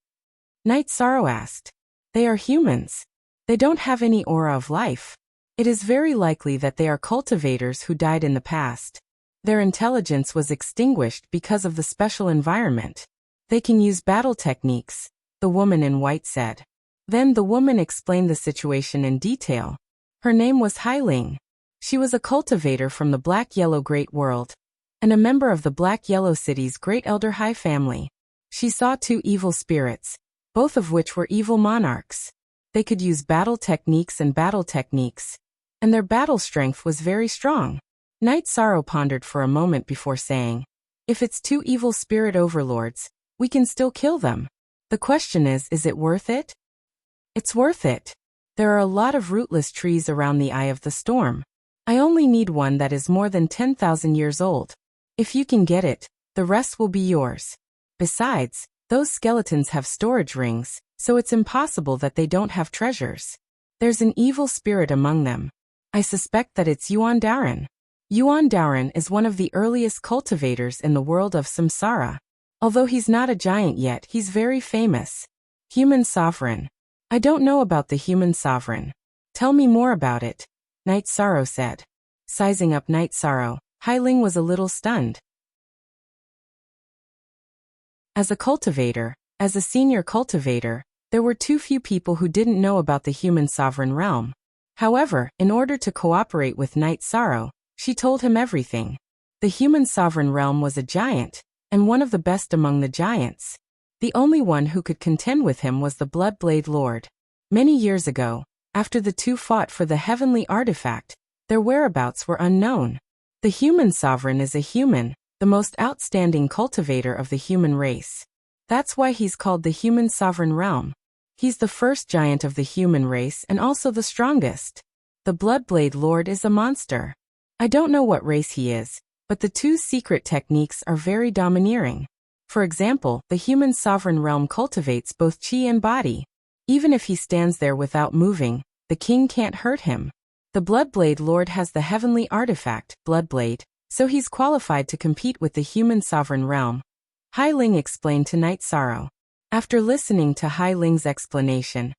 Night Sorrow asked. They are humans. They don't have any aura of life. It is very likely that they are cultivators who died in the past. Their intelligence was extinguished because of the special environment. They can use battle techniques, the woman in white said. Then the woman explained the situation in detail. Her name was Hai Ling. She was a cultivator from the Black-Yellow Great World, and a member of the Black-Yellow City's Great Elder Hai family. She saw two evil spirits, both of which were evil monarchs. They could use battle techniques, and their battle strength was very strong. Night Sorrow pondered for a moment before saying, if it's two evil spirit overlords, we can still kill them. The question is it worth it? It's worth it. There are a lot of rootless trees around the eye of the storm. I only need one that is more than 10,000 years old. If you can get it, the rest will be yours. Besides, those skeletons have storage rings, so it's impossible that they don't have treasures. There's an evil spirit among them. I suspect that it's Yuan Daoran. Yuan Daoran is one of the earliest cultivators in the world of samsara. Although he's not a giant yet, he's very famous. Human sovereign. I don't know about the human sovereign. Tell me more about it, Night Sorrow said. Sizing up Night Sorrow, Hai Ling was a little stunned. As a senior cultivator, there were too few people who didn't know about the human sovereign realm. However, in order to cooperate with Night Sorrow, she told him everything. The human sovereign realm was a giant, and one of the best among the giants. The only one who could contend with him was the Bloodblade Lord. Many years ago, after the two fought for the heavenly artifact, their whereabouts were unknown. The human sovereign is a human, the most outstanding cultivator of the human race. That's why he's called the human sovereign realm. He's the first giant of the human race and also the strongest. The Bloodblade Lord is a monster. I don't know what race he is, but the two secret techniques are very domineering. For example, the human sovereign realm cultivates both chi and body. Even if he stands there without moving, the king can't hurt him. The Bloodblade Lord has the heavenly artifact, Bloodblade, so he's qualified to compete with the human sovereign realm. Hai Ling explained to Night Sorrow. After listening to Hai Ling's explanation,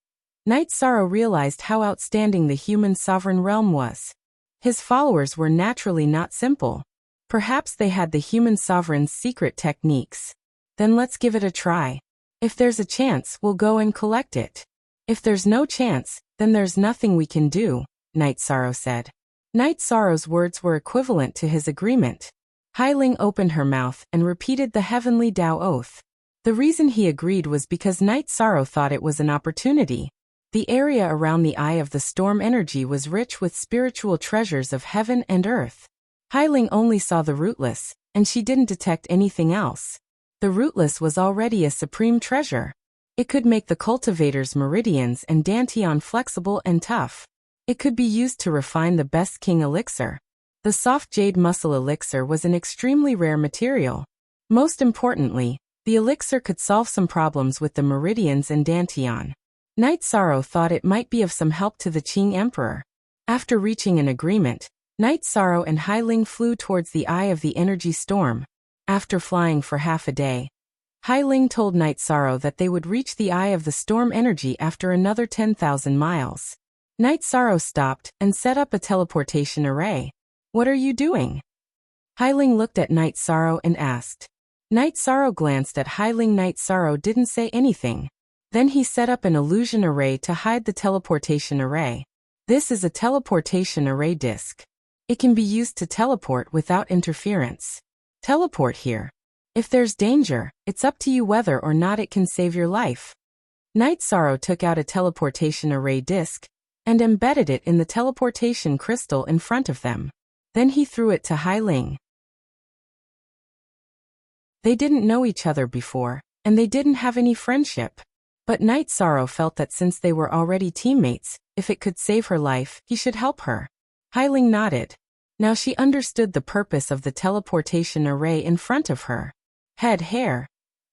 Night Sorrow realized how outstanding the human sovereign realm was. His followers were naturally not simple. Perhaps they had the human sovereign's secret techniques. Then let's give it a try. If there's a chance, we'll go and collect it. If there's no chance, then there's nothing we can do, Night Sorrow said. Night Sorrow's words were equivalent to his agreement. Hai Ling opened her mouth and repeated the heavenly Tao oath. The The reason he agreed was because Night Sorrow thought it was an opportunity. The area around the Eye of the Storm energy was rich with spiritual treasures of heaven and earth. Hailing only saw the rootless, and she didn't detect anything else. The rootless was already a supreme treasure. It could make the cultivator's meridians and dantian flexible and tough. It could be used to refine the best king elixir. The soft jade muscle elixir was an extremely rare material. Most importantly, the elixir could solve some problems with the meridians and dantian. Night Sorrow thought it might be of some help to the Qing Emperor. After reaching an agreement, Night Sorrow and Hailing flew towards the Eye of the Energy Storm. After flying for half a day, Hailing told Night Sorrow that they would reach the Eye of the Storm energy after another 10,000 miles. Night Sorrow stopped and set up a teleportation array. "What are you doing?" Hailing looked at Night Sorrow and asked. Night Sorrow glanced at Hailing. Night Sorrow didn't say anything. Then he set up an illusion array to hide the teleportation array. This is a teleportation array disk. It can be used to teleport without interference. Teleport here. If there's danger, it's up to you whether or not it can save your life. Night Sorrow took out a teleportation array disk and embedded it in the teleportation crystal in front of them. Then he threw it to Hailing. They didn't know each other before, and they didn't have any friendship. But Night Sorrow felt that since they were already teammates, if it could save her life, he should help her. Hailing nodded. Now she understood the purpose of the teleportation array in front of her. Hair.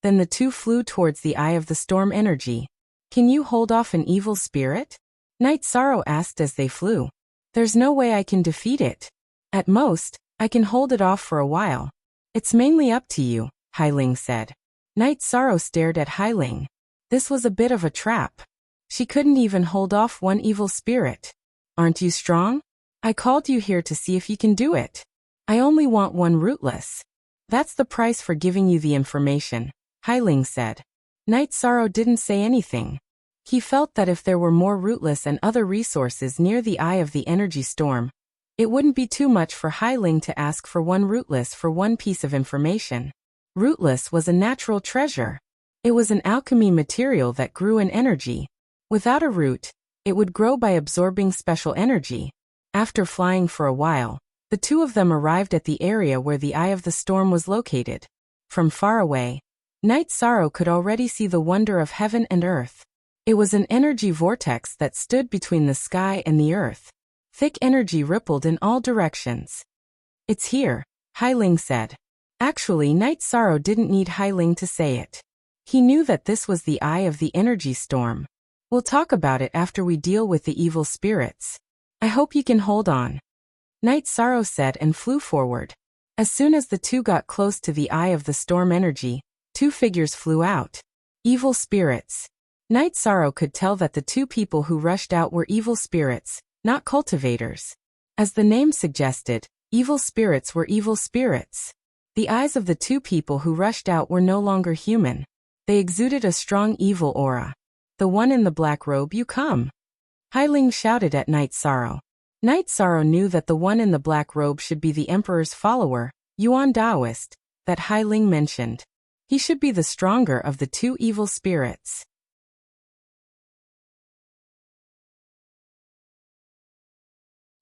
Then the two flew towards the Eye of the Storm energy. "Can you hold off an evil spirit?" Night Sorrow asked as they flew. "There's no way I can defeat it. At most, I can hold it off for a while. It's mainly up to you," Hailing said. Night Sorrow stared at Hailing. This was a bit of a trap. She couldn't even hold off one evil spirit. "Aren't you strong? I called you here to see if you can do it. I only want one rootless. That's the price for giving you the information," Hailing said. Night Sorrow didn't say anything. He felt that if there were more rootless and other resources near the Eye of the Energy Storm, it wouldn't be too much for Hailing to ask for one rootless for one piece of information. Rootless was a natural treasure. It was an alchemy material that grew in energy. Without a root, it would grow by absorbing special energy. After flying for a while, the two of them arrived at the area where the Eye of the Storm was located. From far away, Night Sorrow could already see the wonder of heaven and earth. It was an energy vortex that stood between the sky and the earth. Thick energy rippled in all directions. "It's here," Hailing said. Actually, Night Sorrow didn't need Hailing to say it. He knew that this was the Eye of the Energy Storm. "We'll talk about it after we deal with the evil spirits. I hope you can hold on," Night Sorrow said and flew forward. As soon as the two got close to the Eye of the Storm energy, two figures flew out. Evil spirits. Night Sorrow could tell that the two people who rushed out were evil spirits, not cultivators. As the name suggested, evil spirits were evil spirits. The eyes of the two people who rushed out were no longer human. They exuded a strong evil aura. "The one in the black robe, you come!" Hailing shouted at Night Sorrow. Night Sorrow knew that the one in the black robe should be the Emperor's follower, Yuan Daoist, that Hailing mentioned. He should be the stronger of the two evil spirits.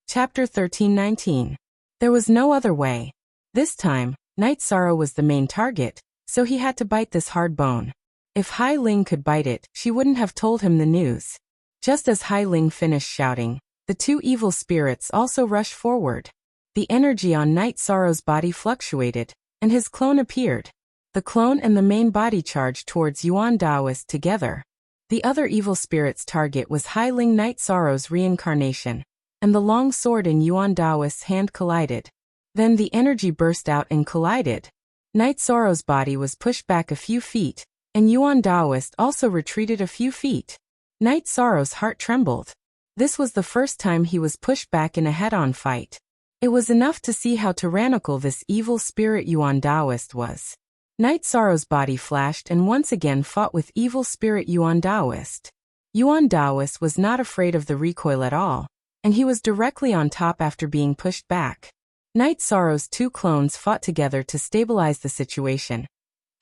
Chapter 13:19. There was no other way. This time, Night Sorrow was the main target, so he had to bite this hard bone. If Hailing could bite it, she wouldn't have told him the news. Just as Hailing finished shouting, the two evil spirits also rushed forward. The energy on Night Sorrow's body fluctuated, and his clone appeared. The clone and the main body charged towards Yuan Daoist together. The other evil spirit's target was Hailing. Night Sorrow's reincarnation, and the long sword in Yuan Daoist's hand collided. Then the energy burst out and collided. Night Sorrow's body was pushed back a few feet, and Yuan Daoist also retreated a few feet. Night Sorrow's heart trembled. This was the first time he was pushed back in a head-on fight. It was enough to see how tyrannical this evil spirit Yuan Daoist was. Night Sorrow's body flashed and once again fought with evil spirit Yuan Daoist. Yuan Daoist was not afraid of the recoil at all, and he was directly on top after being pushed back. Night Sorrow's two clones fought together to stabilize the situation,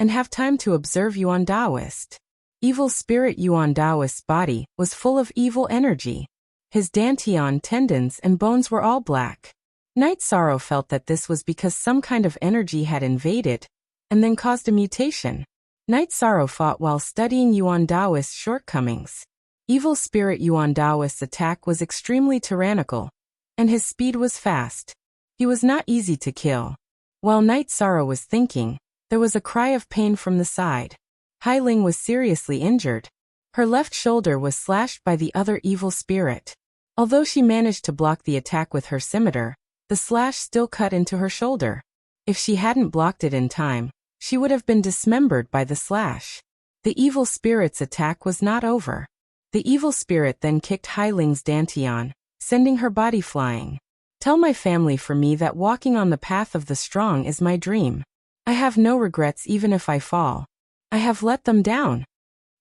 and have time to observe Yuan Daoist. Evil spirit Yuan Daoist's body was full of evil energy. His dantian tendons and bones were all black. Night Sorrow felt that this was because some kind of energy had invaded and then caused a mutation. Night Sorrow fought while studying Yuan Daoist's shortcomings. Evil spirit Yuan Daoist's attack was extremely tyrannical, and his speed was fast. He was not easy to kill. While Night Sorrow was thinking, there was a cry of pain from the side. Hai Ling was seriously injured. Her left shoulder was slashed by the other evil spirit. Although she managed to block the attack with her scimitar, the slash still cut into her shoulder. If she hadn't blocked it in time, she would have been dismembered by the slash. The evil spirit's attack was not over. The evil spirit then kicked Hai Ling's dantian, sending her body flying. Tell my family for me that walking on the path of the strong is my dream. I have no regrets even if I fall. I have let them down.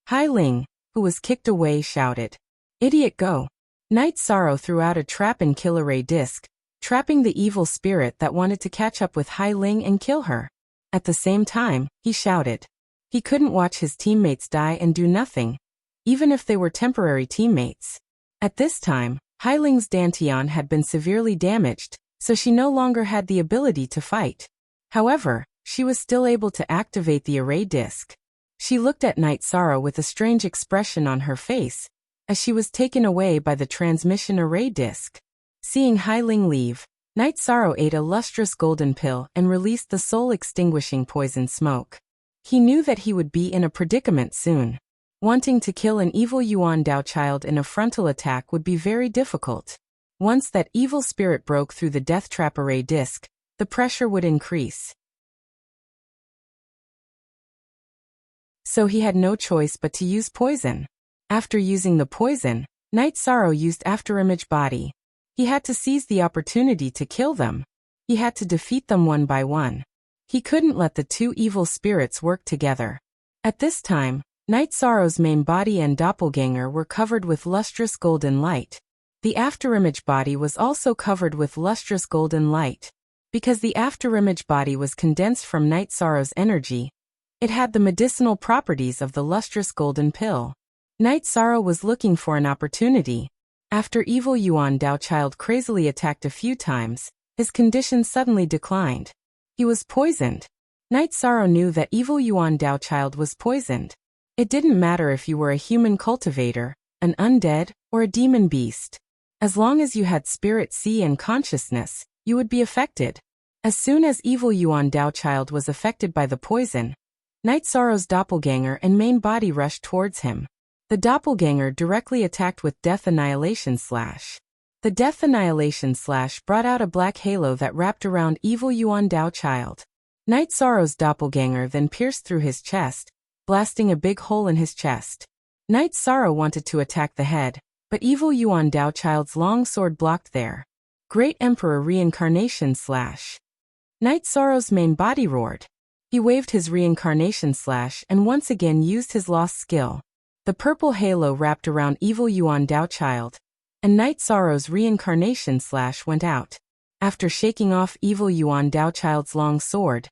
Hai Ling, who was kicked away, shouted, "Idiot, go." Night Sorrow threw out a trap and kill array disc, trapping the evil spirit that wanted to catch up with Hai Ling and kill her. At the same time, he shouted. He couldn't watch his teammates die and do nothing, even if they were temporary teammates. At this time, Hai Ling's dantian had been severely damaged, so she no longer had the ability to fight. However, she was still able to activate the array disc. She looked at Night Sorrow with a strange expression on her face, as she was taken away by the transmission array disc. Seeing Hai Ling leave, Night Sorrow ate a lustrous golden pill and released the soul-extinguishing poison smoke. He knew that he would be in a predicament soon. Wanting to kill an evil Yuan Dao child in a frontal attack would be very difficult. Once that evil spirit broke through the death trap array disc, the pressure would increase. So he had no choice but to use poison. After using the poison, Night Sorrow used Afterimage Body. He had to seize the opportunity to kill them. He had to defeat them one by one. He couldn't let the two evil spirits work together. At this time, Night Sorrow's main body and doppelganger were covered with lustrous golden light. The Afterimage Body was also covered with lustrous golden light. Because the Afterimage Body was condensed from Night Sorrow's energy, it had the medicinal properties of the lustrous golden pill. Night Sorrow was looking for an opportunity. After evil Yuan Dao child crazily attacked a few times, his condition suddenly declined. He was poisoned. Night Sorrow knew that evil Yuan Dao child was poisoned. It didn't matter if you were a human cultivator, an undead, or a demon beast. As long as you had spirit C and consciousness, you would be affected. As soon as evil Yuan Dao child was affected by the poison, Night Sorrow's doppelganger and main body rushed towards him. The doppelganger directly attacked with Death Annihilation Slash. The Death Annihilation Slash brought out a black halo that wrapped around evil Yuan Dao child. Night Sorrow's doppelganger then pierced through his chest, blasting a big hole in his chest. Night Sorrow wanted to attack the head, but evil Yuan Dao child's long sword blocked there. Great Emperor Reincarnation Slash. Night Sorrow's main body roared. He waved his reincarnation slash and once again used his lost skill. The purple halo wrapped around evil Yuan Dao child, and Night Sorrow's reincarnation slash went out. After shaking off evil Yuan Dao child's long sword,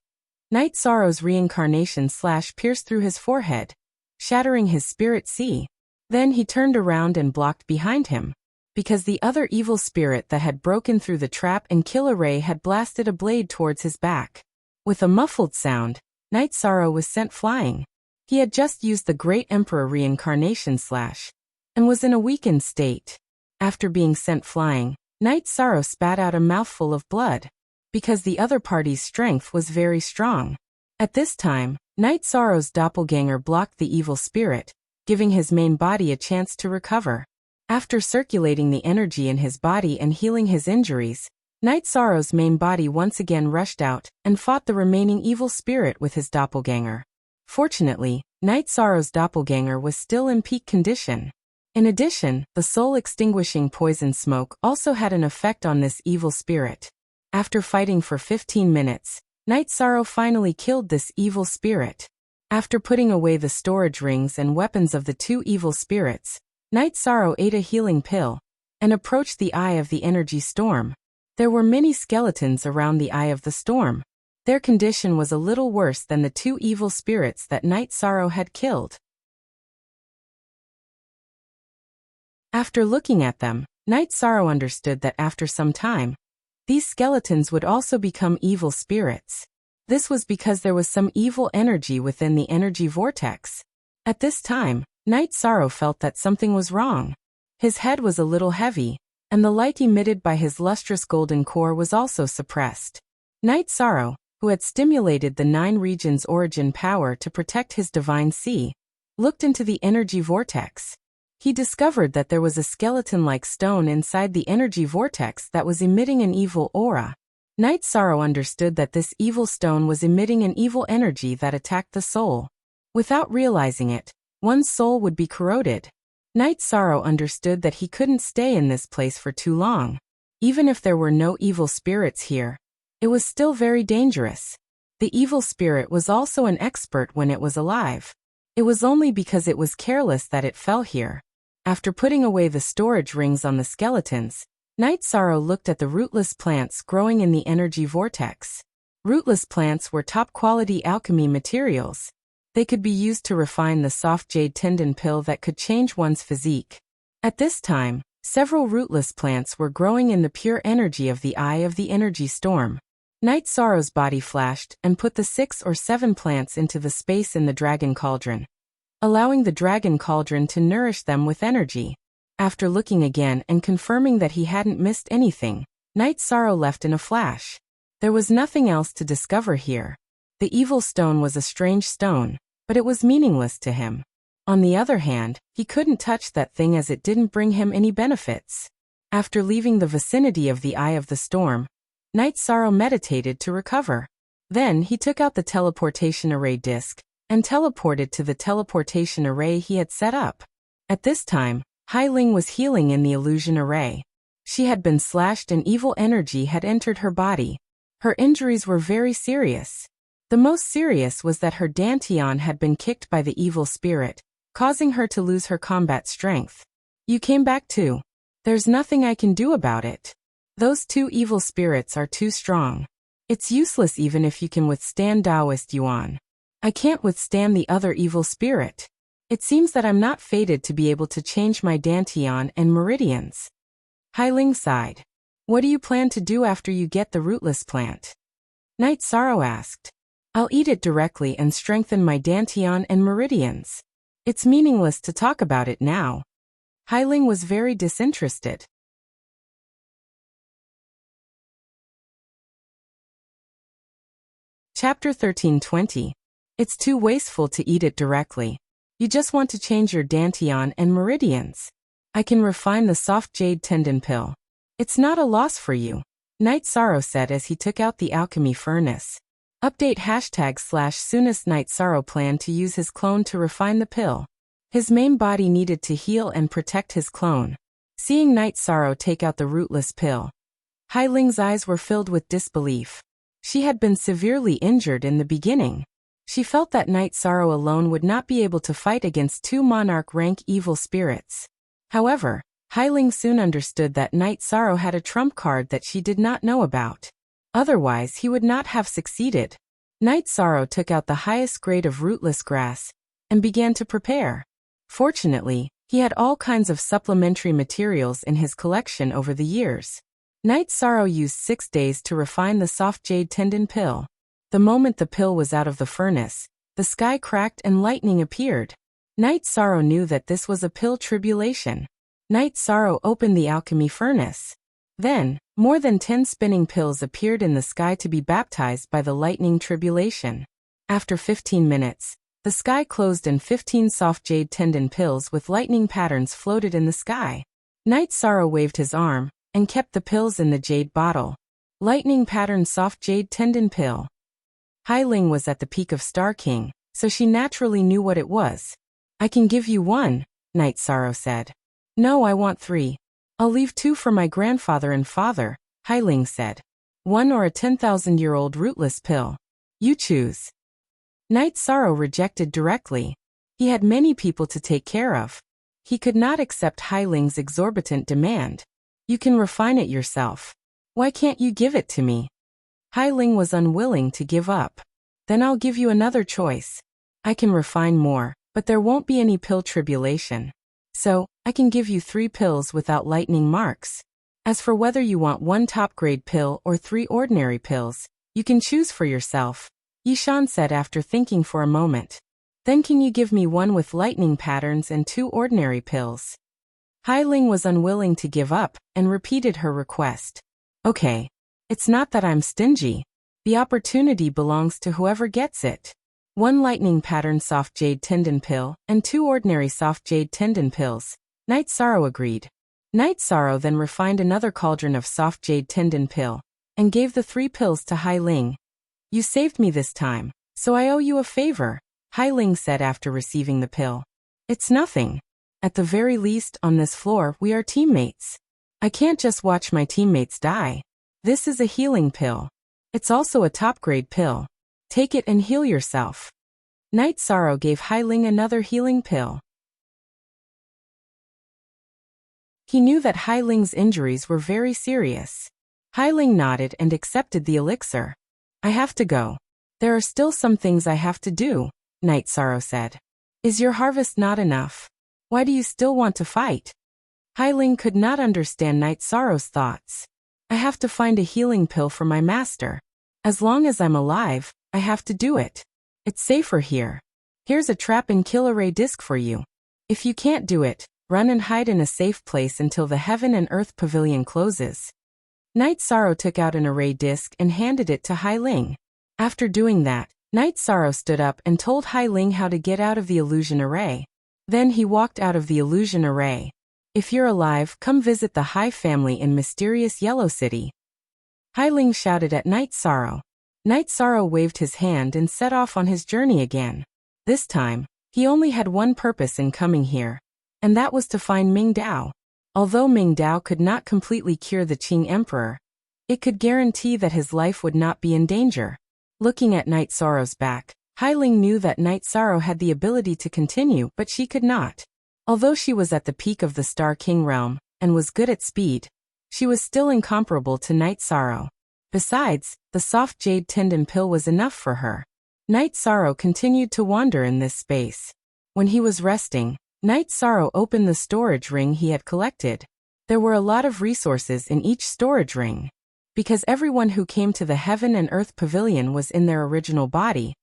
Night Sorrow's reincarnation slash pierced through his forehead, shattering his spirit C. Then he turned around and blocked behind him, because the other evil spirit that had broken through the trap and kill array had blasted a blade towards his back. With a muffled sound, Night Sorrow was sent flying. He had just used the Great Emperor Reincarnation Slash, and was in a weakened state. After being sent flying, Night Sorrow spat out a mouthful of blood, because the other party's strength was very strong. At this time, Night Sorrow's doppelganger blocked the evil spirit, giving his main body a chance to recover. After circulating the energy in his body and healing his injuries, Night Sorrow's main body once again rushed out and fought the remaining evil spirit with his doppelganger. Fortunately, Night Sorrow's doppelganger was still in peak condition. In addition, the soul-extinguishing poison smoke also had an effect on this evil spirit. After fighting for 15 minutes, Night Sorrow finally killed this evil spirit. After putting away the storage rings and weapons of the two evil spirits, Night Sorrow ate a healing pill and approached the eye of the energy storm. There were many skeletons around the eye of the storm. Their condition was a little worse than the two evil spirits that Night Sorrow had killed. After looking at them, Night Sorrow understood that after some time, these skeletons would also become evil spirits. This was because there was some evil energy within the energy vortex. At this time, Night Sorrow felt that something was wrong. His head was a little heavy, and the light emitted by his lustrous golden core was also suppressed. Night Sorrow, who had stimulated the 9 regions' origin power to protect his divine sea, looked into the energy vortex. He discovered that there was a skeleton-like stone inside the energy vortex that was emitting an evil aura. Night Sorrow understood that this evil stone was emitting an evil energy that attacked the soul. Without realizing it, one's soul would be corroded. Night Sorrow understood that he couldn't stay in this place for too long. Even if there were no evil spirits here, it was still very dangerous. The evil spirit was also an expert when it was alive. It was only because it was careless that it fell here. After putting away the storage rings on the skeletons, Night Sorrow looked at the rootless plants growing in the energy vortex. Rootless plants were top-quality alchemy materials. They could be used to refine the soft jade tendon pill that could change one's physique. At this time, several rootless plants were growing in the pure energy of the eye of the energy storm. Night Sorrow's body flashed and put the 6 or 7 plants into the space in the dragon cauldron, allowing the dragon cauldron to nourish them with energy. After looking again and confirming that he hadn't missed anything, Night Sorrow left in a flash. There was nothing else to discover here. The evil stone was a strange stone, but it was meaningless to him. On the other hand, he couldn't touch that thing as it didn't bring him any benefits. After leaving the vicinity of the Eye of the Storm, Night Sorrow meditated to recover. Then he took out the teleportation array disc and teleported to the teleportation array he had set up. At this time, Hai Ling was healing in the illusion array. She had been slashed and evil energy had entered her body. Her injuries were very serious. The most serious was that her dantian had been kicked by the evil spirit, causing her to lose her combat strength. You came back too. There's nothing I can do about it. Those two evil spirits are too strong. It's useless even if you can withstand Taoist Yuan. I can't withstand the other evil spirit. It seems that I'm not fated to be able to change my dantian and meridians. Hai Ling sighed. What do you plan to do after you get the rootless plant? Night Sorrow asked. I'll eat it directly and strengthen my dantian and meridians. It's meaningless to talk about it now. Hai Ling was very disinterested. Chapter 1320. It's too wasteful to eat it directly. You just want to change your dantian and meridians. I can refine the soft jade tendon pill. It's not a loss for you, Night Sorrow said as he took out the alchemy furnace. Update #soonest Night Sorrow planned to use his clone to refine the pill. His main body needed to heal and protect his clone. Seeing Night Sorrow take out the rootless pill, Hai Ling's eyes were filled with disbelief. She had been severely injured in the beginning. She felt that Night Sorrow alone would not be able to fight against 2 monarch-rank evil spirits. However, Hai Ling soon understood that Night Sorrow had a trump card that she did not know about. Otherwise he would not have succeeded. Night Sorrow took out the highest grade of rootless grass and began to prepare. Fortunately, he had all kinds of supplementary materials in his collection over the years. Night Sorrow used 6 days to refine the soft jade tendon pill. The moment the pill was out of the furnace, the sky cracked and lightning appeared. Night Sorrow knew that this was a pill tribulation. Night Sorrow opened the alchemy furnace. Then, more than 10 spinning pills appeared in the sky to be baptized by the lightning tribulation. After 15 minutes, the sky closed and 15 soft jade tendon pills with lightning patterns floated in the sky. Night Sorrow waved his arm and kept the pills in the jade bottle. Lightning pattern soft jade tendon pill. Hai Ling was at the peak of Star King, so she naturally knew what it was. I can give you 1, Night Sorrow said. No, I want 3. I'll leave 2 for my grandfather and father, Hai Ling said. 1 or a 10,000-year-old rootless pill. You choose. Night Sorrow rejected directly. He had many people to take care of. He could not accept Hai Ling's exorbitant demand. You can refine it yourself. Why can't you give it to me? Hai Ling was unwilling to give up. Then I'll give you another choice. I can refine more, but there won't be any pill tribulation. So, I can give you 3 pills without lightning marks. As for whether you want 1 top-grade pill or 3 ordinary pills, you can choose for yourself, Yishan said after thinking for a moment. Then can you give me 1 with lightning patterns and 2 ordinary pills? Hai Ling was unwilling to give up, and repeated her request. Okay. It's not that I'm stingy. The opportunity belongs to whoever gets it. 1 lightning pattern soft jade tendon pill, and 2 ordinary soft jade tendon pills. Night Sorrow agreed. Night Sorrow then refined another cauldron of soft jade tendon pill, and gave the 3 pills to Hai Ling. You saved me this time, so I owe you a favor, Hai Ling said after receiving the pill. It's nothing. At the very least, on this floor, we are teammates. I can't just watch my teammates die. This is a healing pill. It's also a top-grade pill. Take it and heal yourself. Night Sorrow gave Hai Ling another healing pill. He knew that Hai Ling's injuries were very serious. Hai Ling nodded and accepted the elixir. I have to go. There are still some things I have to do, Night Sorrow said. Is your harvest not enough? Why do you still want to fight? Hai Ling could not understand Night Sorrow's thoughts. I have to find a healing pill for my master. As long as I'm alive, I have to do it. It's safer here. Here's a trap and kill array disc for you. If you can't do it, run and hide in a safe place until the Heaven and Earth Pavilion closes. Night Sorrow took out an array disc and handed it to Hai Ling. After doing that, Night Sorrow stood up and told Hai Ling how to get out of the illusion array. Then he walked out of the illusion array. If you're alive, come visit the Hai family in mysterious Yellow City. Hai Ling shouted at Night Sorrow. Night Sorrow waved his hand and set off on his journey again. This time, he only had one purpose in coming here, and that was to find Ming Dao. Although Ming Dao could not completely cure the Qing Emperor, it could guarantee that his life would not be in danger. Looking at Night Sorrow's back, Hai Ling knew that Night Sorrow had the ability to continue, but she could not. Although she was at the peak of the Star King realm, and was good at speed, she was still incomparable to Night Sorrow. Besides, the soft jade tendon pill was enough for her. Night Sorrow continued to wander in this space. When he was resting, Night Sorrow opened the storage ring he had collected. There were a lot of resources in each storage ring. Because everyone who came to the Heaven and Earth Pavilion was in their original body,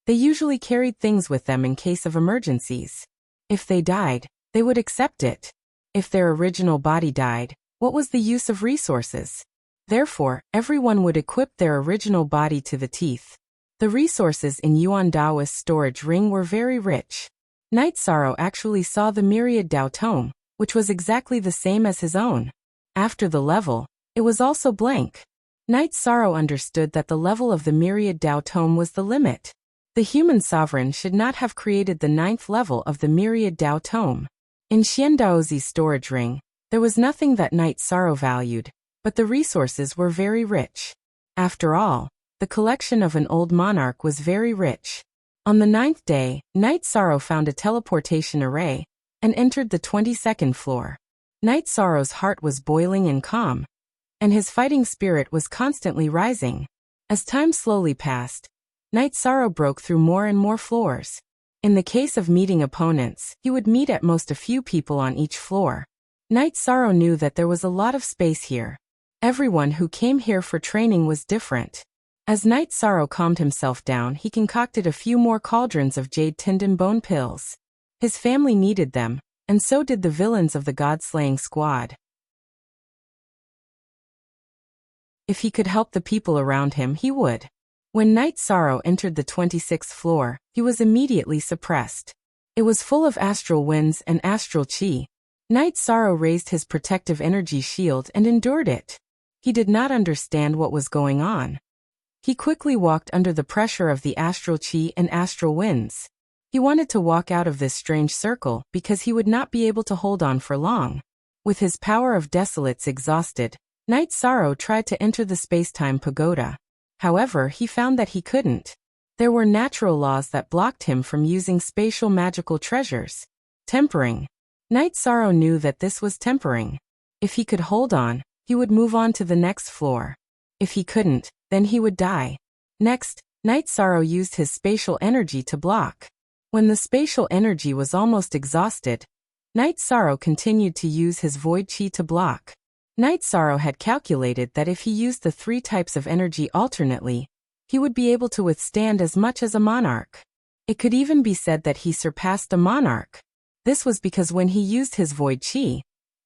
they usually carried things with them in case of emergencies. If they died, they would accept it. If their original body died, what was the use of resources? Therefore, everyone would equip their original body to the teeth. The resources in Yuan Daoist storage ring were very rich. Night Sorrow actually saw the myriad Dao tome, which was exactly the same as his own. After the level, it was also blank. Night Sorrow understood that the level of the myriad Dao tome was the limit. The human sovereign should not have created the 9th level of the myriad Dao tome. In Xian Daozi's storage ring, there was nothing that Night Sorrow valued, but the resources were very rich. After all, the collection of an old monarch was very rich. On the 9th day, Night Sorrow found a teleportation array, and entered the 22nd floor. Night Sorrow's heart was boiling and calm, and his fighting spirit was constantly rising. As time slowly passed, Night Sorrow broke through more and more floors. In the case of meeting opponents, he would meet at most a few people on each floor. Night Sorrow knew that there was a lot of space here. Everyone who came here for training was different. As Night Sorrow calmed himself down, he concocted a few more cauldrons of jade tendon bone pills. His family needed them, and so did the villains of the god-slaying squad. If he could help the people around him, he would. When Night Sorrow entered the 26th floor, he was immediately suppressed. It was full of astral winds and astral chi. Night Sorrow raised his protective energy shield and endured it. He did not understand what was going on. He quickly walked under the pressure of the astral chi and astral winds. He wanted to walk out of this strange circle because he would not be able to hold on for long. With his power of desolates exhausted, Night Sorrow tried to enter the space-time pagoda. However, he found that he couldn't. There were natural laws that blocked him from using spatial magical treasures. Tempering. Night Sorrow knew that this was tempering. If he could hold on, he would move on to the next floor. If he couldn't, Then he would die. Next, Night Sorrow used his spatial energy to block. When the spatial energy was almost exhausted, Night Sorrow continued to use his void chi to block. Night Sorrow had calculated that if he used the 3 types of energy alternately, he would be able to withstand as much as a monarch. It could even be said that he surpassed a monarch. This was because when he used his void chi,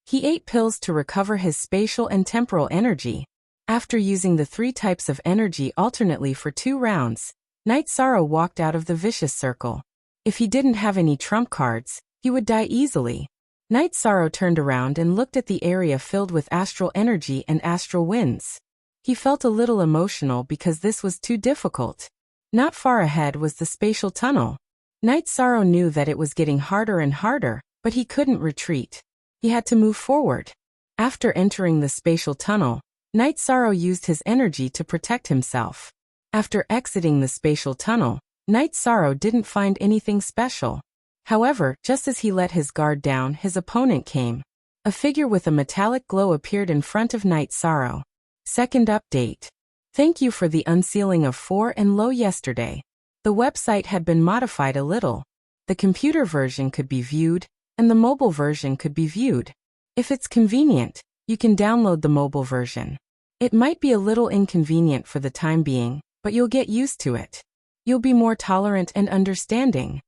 he ate pills to recover his spatial and temporal energy. After using the 3 types of energy alternately for 2 rounds, Night Sorrow walked out of the vicious circle. If he didn't have any trump cards, he would die easily. Night Sorrow turned around and looked at the area filled with astral energy and astral winds. He felt a little emotional because this was too difficult. Not far ahead was the spatial tunnel. Night Sorrow knew that it was getting harder and harder, but he couldn't retreat. He had to move forward. After entering the spatial tunnel, Night Sorrow used his energy to protect himself. After exiting the spatial tunnel, Night Sorrow didn't find anything special. However, just as he let his guard down, his opponent came. A figure with a metallic glow appeared in front of Night Sorrow. Second update. Thank you for the unsealing of 4 and low yesterday. The website had been modified a little. The computer version could be viewed, and the mobile version could be viewed. If it's convenient, you can download the mobile version. It might be a little inconvenient for the time being, but you'll get used to it. You'll be more tolerant and understanding.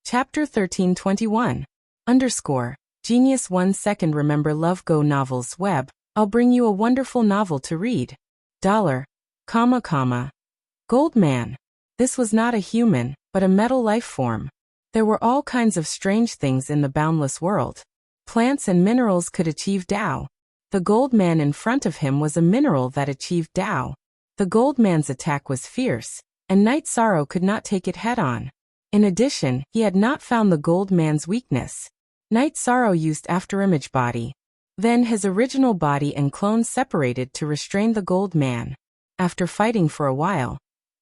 Chapter 1321. Genius 1 second. Remember Love Go Novels Web. I'll bring you a wonderful novel to read. $, Goldman. This was not a human, but a metal life form. There were all kinds of strange things in the boundless world. Plants and minerals could achieve Tao. The Goldman in front of him was a mineral that achieved Tao. The Goldman's attack was fierce, and Night Sorrow could not take it head-on. In addition, he had not found the Goldman's weakness. Night Sorrow used afterimage body. Then his original body and clone separated to restrain the Goldman. After fighting for a while,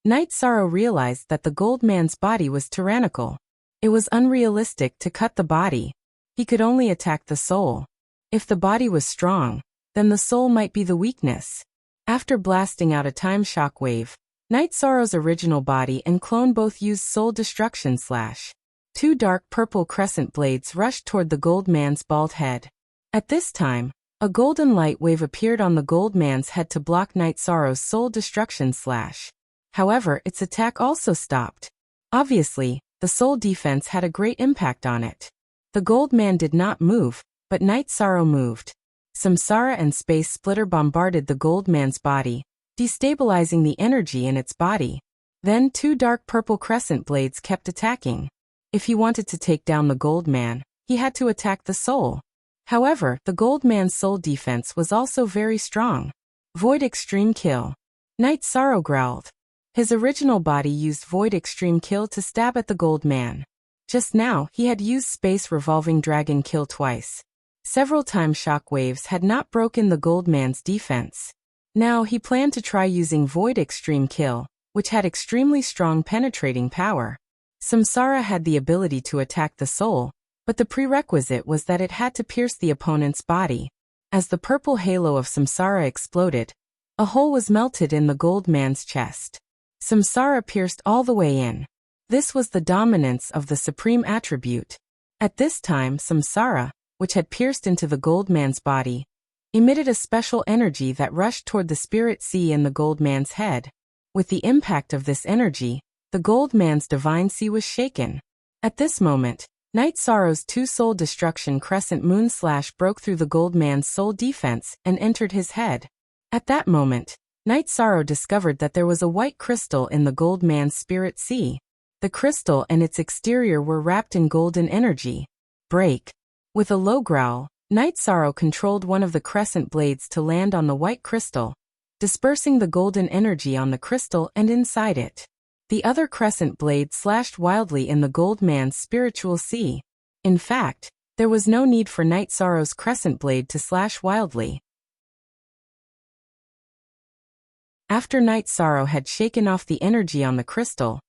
Night Sorrow realized that the Goldman's body was tyrannical. It was unrealistic to cut the body. He could only attack the soul. If the body was strong, then the soul might be the weakness. After blasting out a time shock wave, Night Sorrow's original body and clone both used soul destruction / 2 dark purple crescent blades rushed toward the Goldman's bald head. At this time, a golden light wave appeared on the Goldman's head to block Night Sorrow's soul destruction / However, its attack also stopped. Obviously, the soul defense had a great impact on it. The Goldman did not move, but Night Sorrow moved. Samsara and Space Splitter bombarded the Goldman's body, destabilizing the energy in its body. Then 2 dark purple crescent blades kept attacking. If he wanted to take down the Goldman, he had to attack the soul. However, the Goldman's soul defense was also very strong. Void Extreme Kill. Night Sorrow growled. His original body used Void Extreme Kill to stab at the Goldman. Just now, he had used Space Revolving Dragon Kill twice. Several time shock waves had not broken the Goldman's defense. Now he planned to try using Void Extreme Kill, which had extremely strong penetrating power. Samsara had the ability to attack the soul, but the prerequisite was that it had to pierce the opponent's body. As the purple halo of Samsara exploded, a hole was melted in the Goldman's chest. Samsara pierced all the way in. This was the dominance of the supreme attribute. At this time, Samsara, which had pierced into the Goldman's body, emitted a special energy that rushed toward the spirit sea in the Goldman's head. With the impact of this energy, the Goldman's divine sea was shaken. At this moment, Night Sorrow's 2 soul destruction crescent moon / broke through the Goldman's soul defense and entered his head. At that moment, Night Sorrow discovered that there was a white crystal in the Goldman's spirit sea. The crystal and its exterior were wrapped in golden energy. Break. With a low growl, Night Sorrow controlled one of the crescent blades to land on the white crystal, dispersing the golden energy on the crystal and inside it. The other crescent blade slashed wildly in the Goldman's spiritual sea. In fact, there was no need for Night Sorrow's crescent blade to slash wildly. After Night Sorrow had shaken off the energy on the crystal,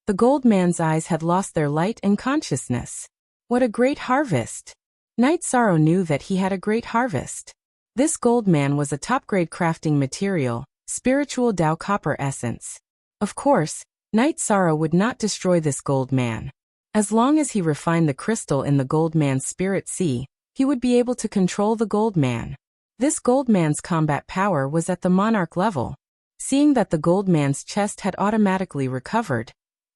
the Goldman's eyes had lost their light and consciousness. What a great harvest! Night Sorrow knew that he had a great harvest. This gold man was a top-grade crafting material, spiritual Tao copper essence. Of course, Night Sorrow would not destroy this gold man. As long as he refined the crystal in the gold man's spirit sea, he would be able to control the gold man. This gold man's combat power was at the monarch level. Seeing that the gold man's chest had automatically recovered,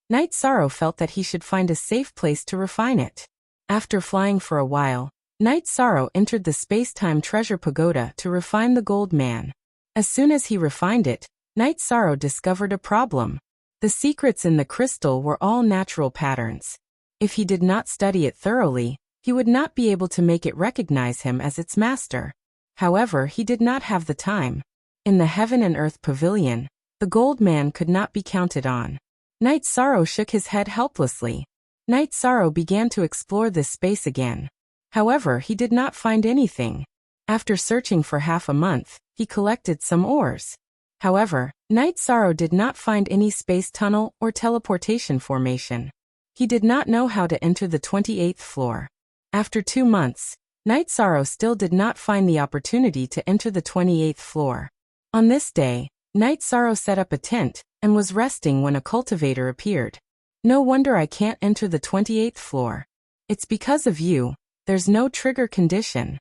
Night Sorrow felt that he should find a safe place to refine it. After flying for a while, Night Sorrow entered the space-time treasure pagoda to refine the gold man. As soon as he refined it, Night Sorrow discovered a problem. The secrets in the crystal were all natural patterns. If he did not study it thoroughly, he would not be able to make it recognize him as its master. However, he did not have the time. In the Heaven and Earth Pavilion, the gold man could not be counted on. Night Sorrow shook his head helplessly. Night Sorrow began to explore this space again. However, he did not find anything. After searching for half a month, he collected some ores. However, Night Sorrow did not find any space tunnel or teleportation formation. He did not know how to enter the 28th floor. After 2 months, Night Sorrow still did not find the opportunity to enter the 28th floor. On this day, Night Sorrow set up a tent and was resting when a cultivator appeared. No wonder I can't enter the 28th floor. It's because of you, there's no trigger condition.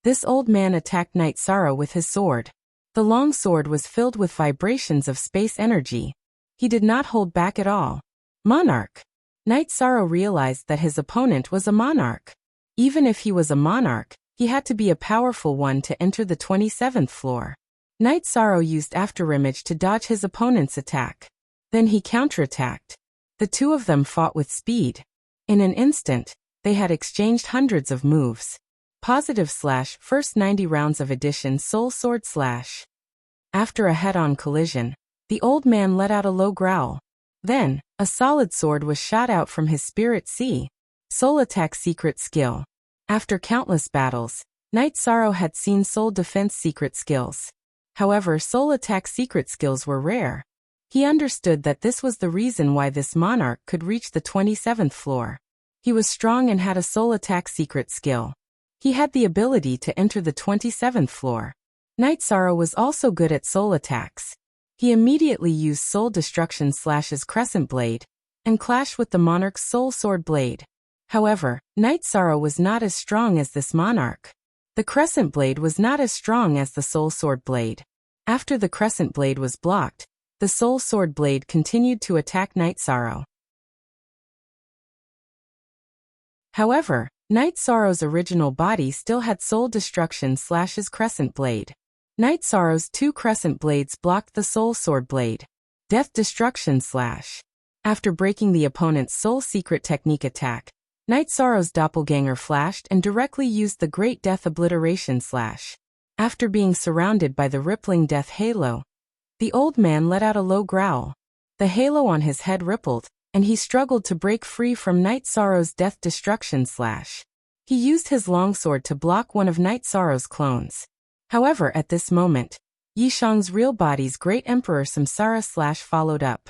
This old man attacked Night Sorrow with his sword. The long sword was filled with vibrations of space energy. He did not hold back at all. Monarch. Night Sorrow realized that his opponent was a monarch. Even if he was a monarch, he had to be a powerful one to enter the 27th floor. Night Sorrow used Afterimage to dodge his opponent's attack. Then he counterattacked. The two of them fought with speed. In an instant, they had exchanged hundreds of moves. / first 90 rounds of edition Soul Sword / After a head-on collision, the old man let out a low growl. Then, a solid sword was shot out from his spirit sea. Soul Attack Secret Skill. After countless battles, Night Sorrow had seen Soul Defense secret skills. However, Soul Attack secret skills were rare. He understood that this was the reason why this monarch could reach the 27th floor. He was strong and had a Soul Attack secret skill. He had the ability to enter the 27th floor. Night Sorrow was also good at soul attacks. He immediately used Soul Destruction / Crescent Blade and clashed with the monarch's Soul Sword Blade. However, Night Sorrow was not as strong as this monarch. The Crescent Blade was not as strong as the Soul Sword Blade. After the Crescent Blade was blocked, the Soul Sword Blade continued to attack Night Sorrow. However, Night Sorrow's original body still had Soul Destruction / his Crescent Blade. Night Sorrow's 2 Crescent Blades blocked the Soul Sword Blade. Death Destruction / After breaking the opponent's Soul Secret Technique attack, Night Sorrow's doppelganger flashed and directly used the Great Death Obliteration / After being surrounded by the rippling death halo, the old man let out a low growl. The halo on his head rippled, and he struggled to break free from Night Sorrow's Death Destruction / He used his longsword to block one of Night Sorrow's clones. However, at this moment, Yishang's real body's Great Emperor Samsara / followed up.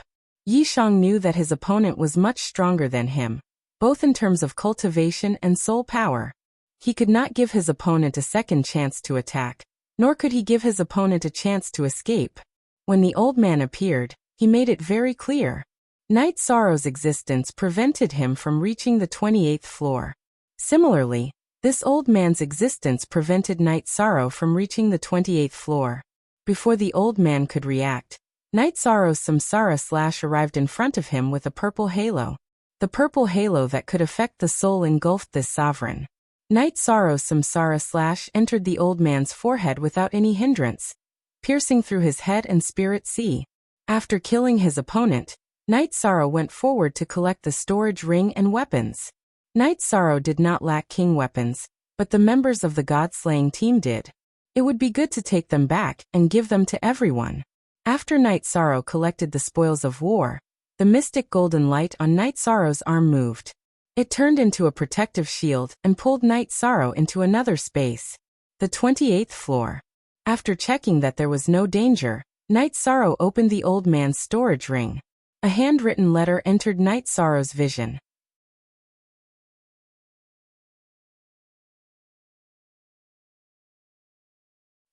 Yishang knew that his opponent was much stronger than him, both in terms of cultivation and soul power. He could not give his opponent a second chance to attack, nor could he give his opponent a chance to escape. When the old man appeared, he made it very clear. Night Sorrow's existence prevented him from reaching the 28th floor. Similarly, this old man's existence prevented Night Sorrow from reaching the 28th floor. Before the old man could react, Night Sorrow's Samsara / arrived in front of him with a purple halo. The purple halo that could affect the soul engulfed this sovereign. Night Sorrow's Samsara / entered the old man's forehead without any hindrance, piercing through his head and spirit sea. After killing his opponent, Night Sorrow went forward to collect the storage ring and weapons. Night Sorrow did not lack king weapons, but the members of the God-slaying team did. It would be good to take them back and give them to everyone. After Night Sorrow collected the spoils of war, the mystic golden light on Night Sorrow's arm moved. It turned into a protective shield and pulled Night Sorrow into another space, the 28th floor. After checking that there was no danger, Night Sorrow opened the old man's storage ring. A handwritten letter entered Night Sorrow's vision.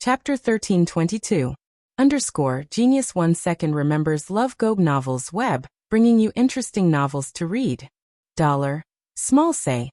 Chapter 1322. Genius 1 second remembers Love Gobe Novels Web, bringing you interesting novels to read. Small say.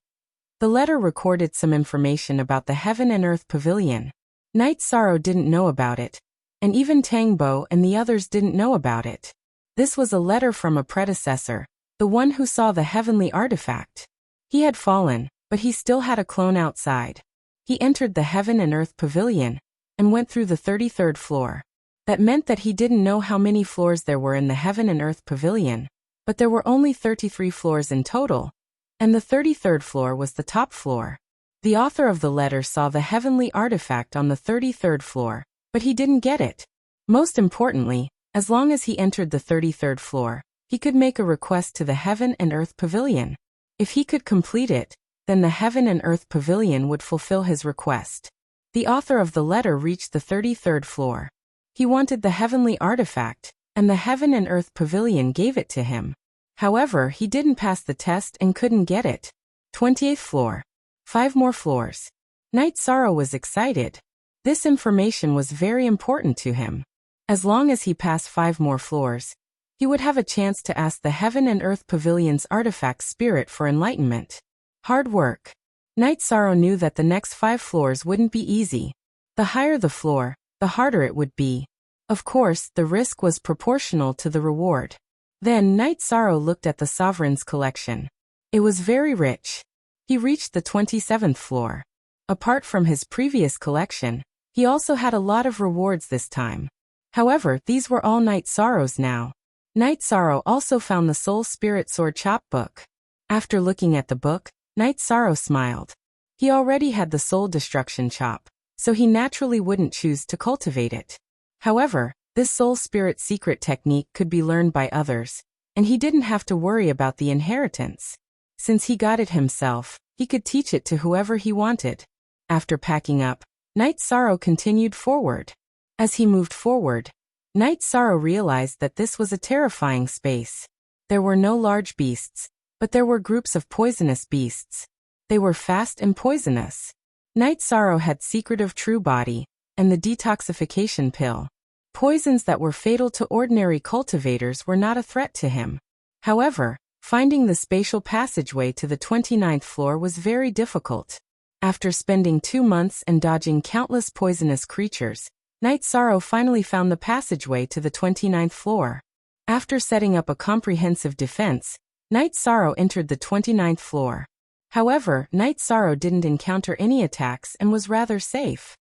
The letter recorded some information about the Heaven and Earth Pavilion. Night Sorrow didn't know about it, and even Tangbo and the others didn't know about it. This was a letter from a predecessor, the one who saw the heavenly artifact. He had fallen, but he still had a clone outside. He entered the Heaven and Earth Pavilion and went through the 33rd floor. That meant that he didn't know how many floors there were in the Heaven and Earth Pavilion, but there were only 33 floors in total, and the 33rd floor was the top floor. The author of the letter saw the heavenly artifact on the 33rd floor, but he didn't get it. Most importantly, as long as he entered the 33rd floor, he could make a request to the Heaven and Earth Pavilion. If he could complete it, then the Heaven and Earth Pavilion would fulfill his request. The author of the letter reached the 33rd floor. He wanted the heavenly artifact, and the Heaven and Earth Pavilion gave it to him. However, he didn't pass the test and couldn't get it. 28th floor. 5 more floors. Night Sorrow was excited. This information was very important to him. As long as he passed 5 more floors, he would have a chance to ask the Heaven and Earth Pavilion's artifact spirit for enlightenment. Hard work. Night Sorrow knew that the next 5 floors wouldn't be easy. The higher the floor, the harder it would be. Of course, the risk was proportional to the reward. Then Night Sorrow looked at the Sovereign's collection. It was very rich. He reached the 27th floor. Apart from his previous collection, he also had a lot of rewards this time. However, these were all Night Sorrow's now. Night Sorrow also found the Soul Spirit Sword Chop book. After looking at the book, Night Sorrow smiled. He already had the Soul Destruction Chop, so he naturally wouldn't choose to cultivate it. However, this Soul Spirit secret technique could be learned by others, and he didn't have to worry about the inheritance. Since he got it himself, he could teach it to whoever he wanted. After packing up, Night Sorrow continued forward. As he moved forward, Night Sorrow realized that this was a terrifying space. There were no large beasts, but there were groups of poisonous beasts. They were fast and poisonous. Night Sorrow had Secret of True Body and the detoxification pill. Poisons that were fatal to ordinary cultivators were not a threat to him. However, finding the spatial passageway to the 29th floor was very difficult. After spending 2 months and dodging countless poisonous creatures, Night Sorrow finally found the passageway to the 29th floor. After setting up a comprehensive defense, Night Sorrow entered the 29th floor. However, Night Sorrow didn't encounter any attacks and was rather safe.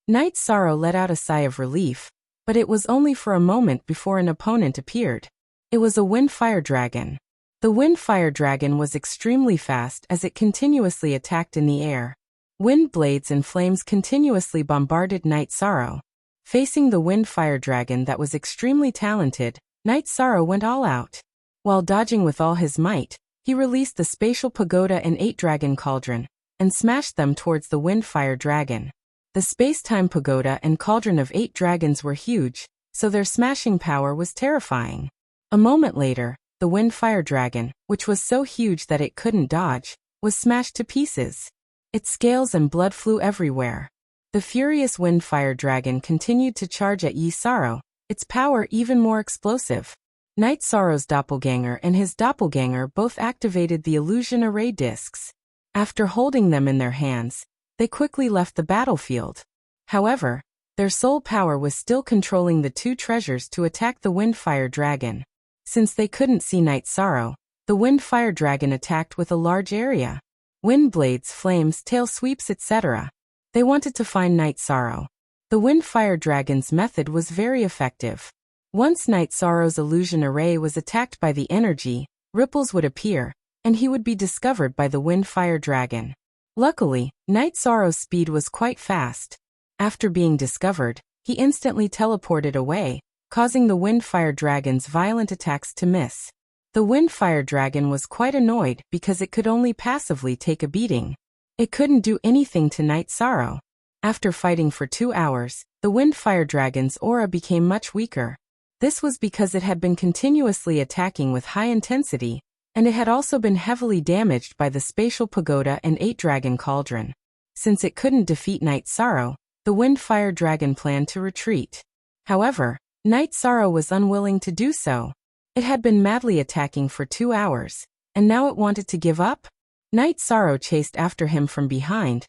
Night Sorrow let out a sigh of relief, but it was only for a moment before an opponent appeared. It was a Wind-Fire Dragon. The Wind-Fire Dragon was extremely fast as it continuously attacked in the air. Wind blades and flames continuously bombarded Night Sorrow. Facing the Wind-Fire Dragon that was extremely talented, Night Sorrow went all out. While dodging with all his might, he released the Spatial Pagoda and 8-Dragon Cauldron, and smashed them towards the Wind-Fire Dragon. The Space-Time Pagoda and Cauldron of 8 dragons were huge, so their smashing power was terrifying. A moment later, the Wind-Fire Dragon, which was so huge that it couldn't dodge, was smashed to pieces. Its scales and blood flew everywhere. The furious Wind-Fire Dragon continued to charge at Yi Sorrow, its power even more explosive. Night Sorrow's doppelganger and his doppelganger both activated the illusion array discs. After holding them in their hands, they quickly left the battlefield. However, their soul power was still controlling the 2 treasures to attack the Wind-Fire Dragon. Since they couldn't see Night Sorrow, the Wind-Fire Dragon attacked with a large area. Wind blades, flames, tail sweeps, etc. They wanted to find Night Sorrow. The Wind-Fire Dragon's method was very effective. Once Night Sorrow's illusion array was attacked by the energy, ripples would appear, and he would be discovered by the Wind-Fire Dragon. Luckily, Night Sorrow's speed was quite fast. After being discovered, he instantly teleported away, causing the Wind-Fire Dragon's violent attacks to miss. The Wind-Fire Dragon was quite annoyed because it could only passively take a beating. It couldn't do anything to Night Sorrow. After fighting for 2 hours, the Wind-Fire Dragon's aura became much weaker. This was because it had been continuously attacking with high intensity, and it had also been heavily damaged by the Spatial Pagoda and 8-Dragon Cauldron. Since it couldn't defeat Night Sorrow, the Wind-Fire Dragon planned to retreat. However, Night Sorrow was unwilling to do so. It had been madly attacking for 2 hours, and now it wanted to give up? Night Sorrow chased after him from behind,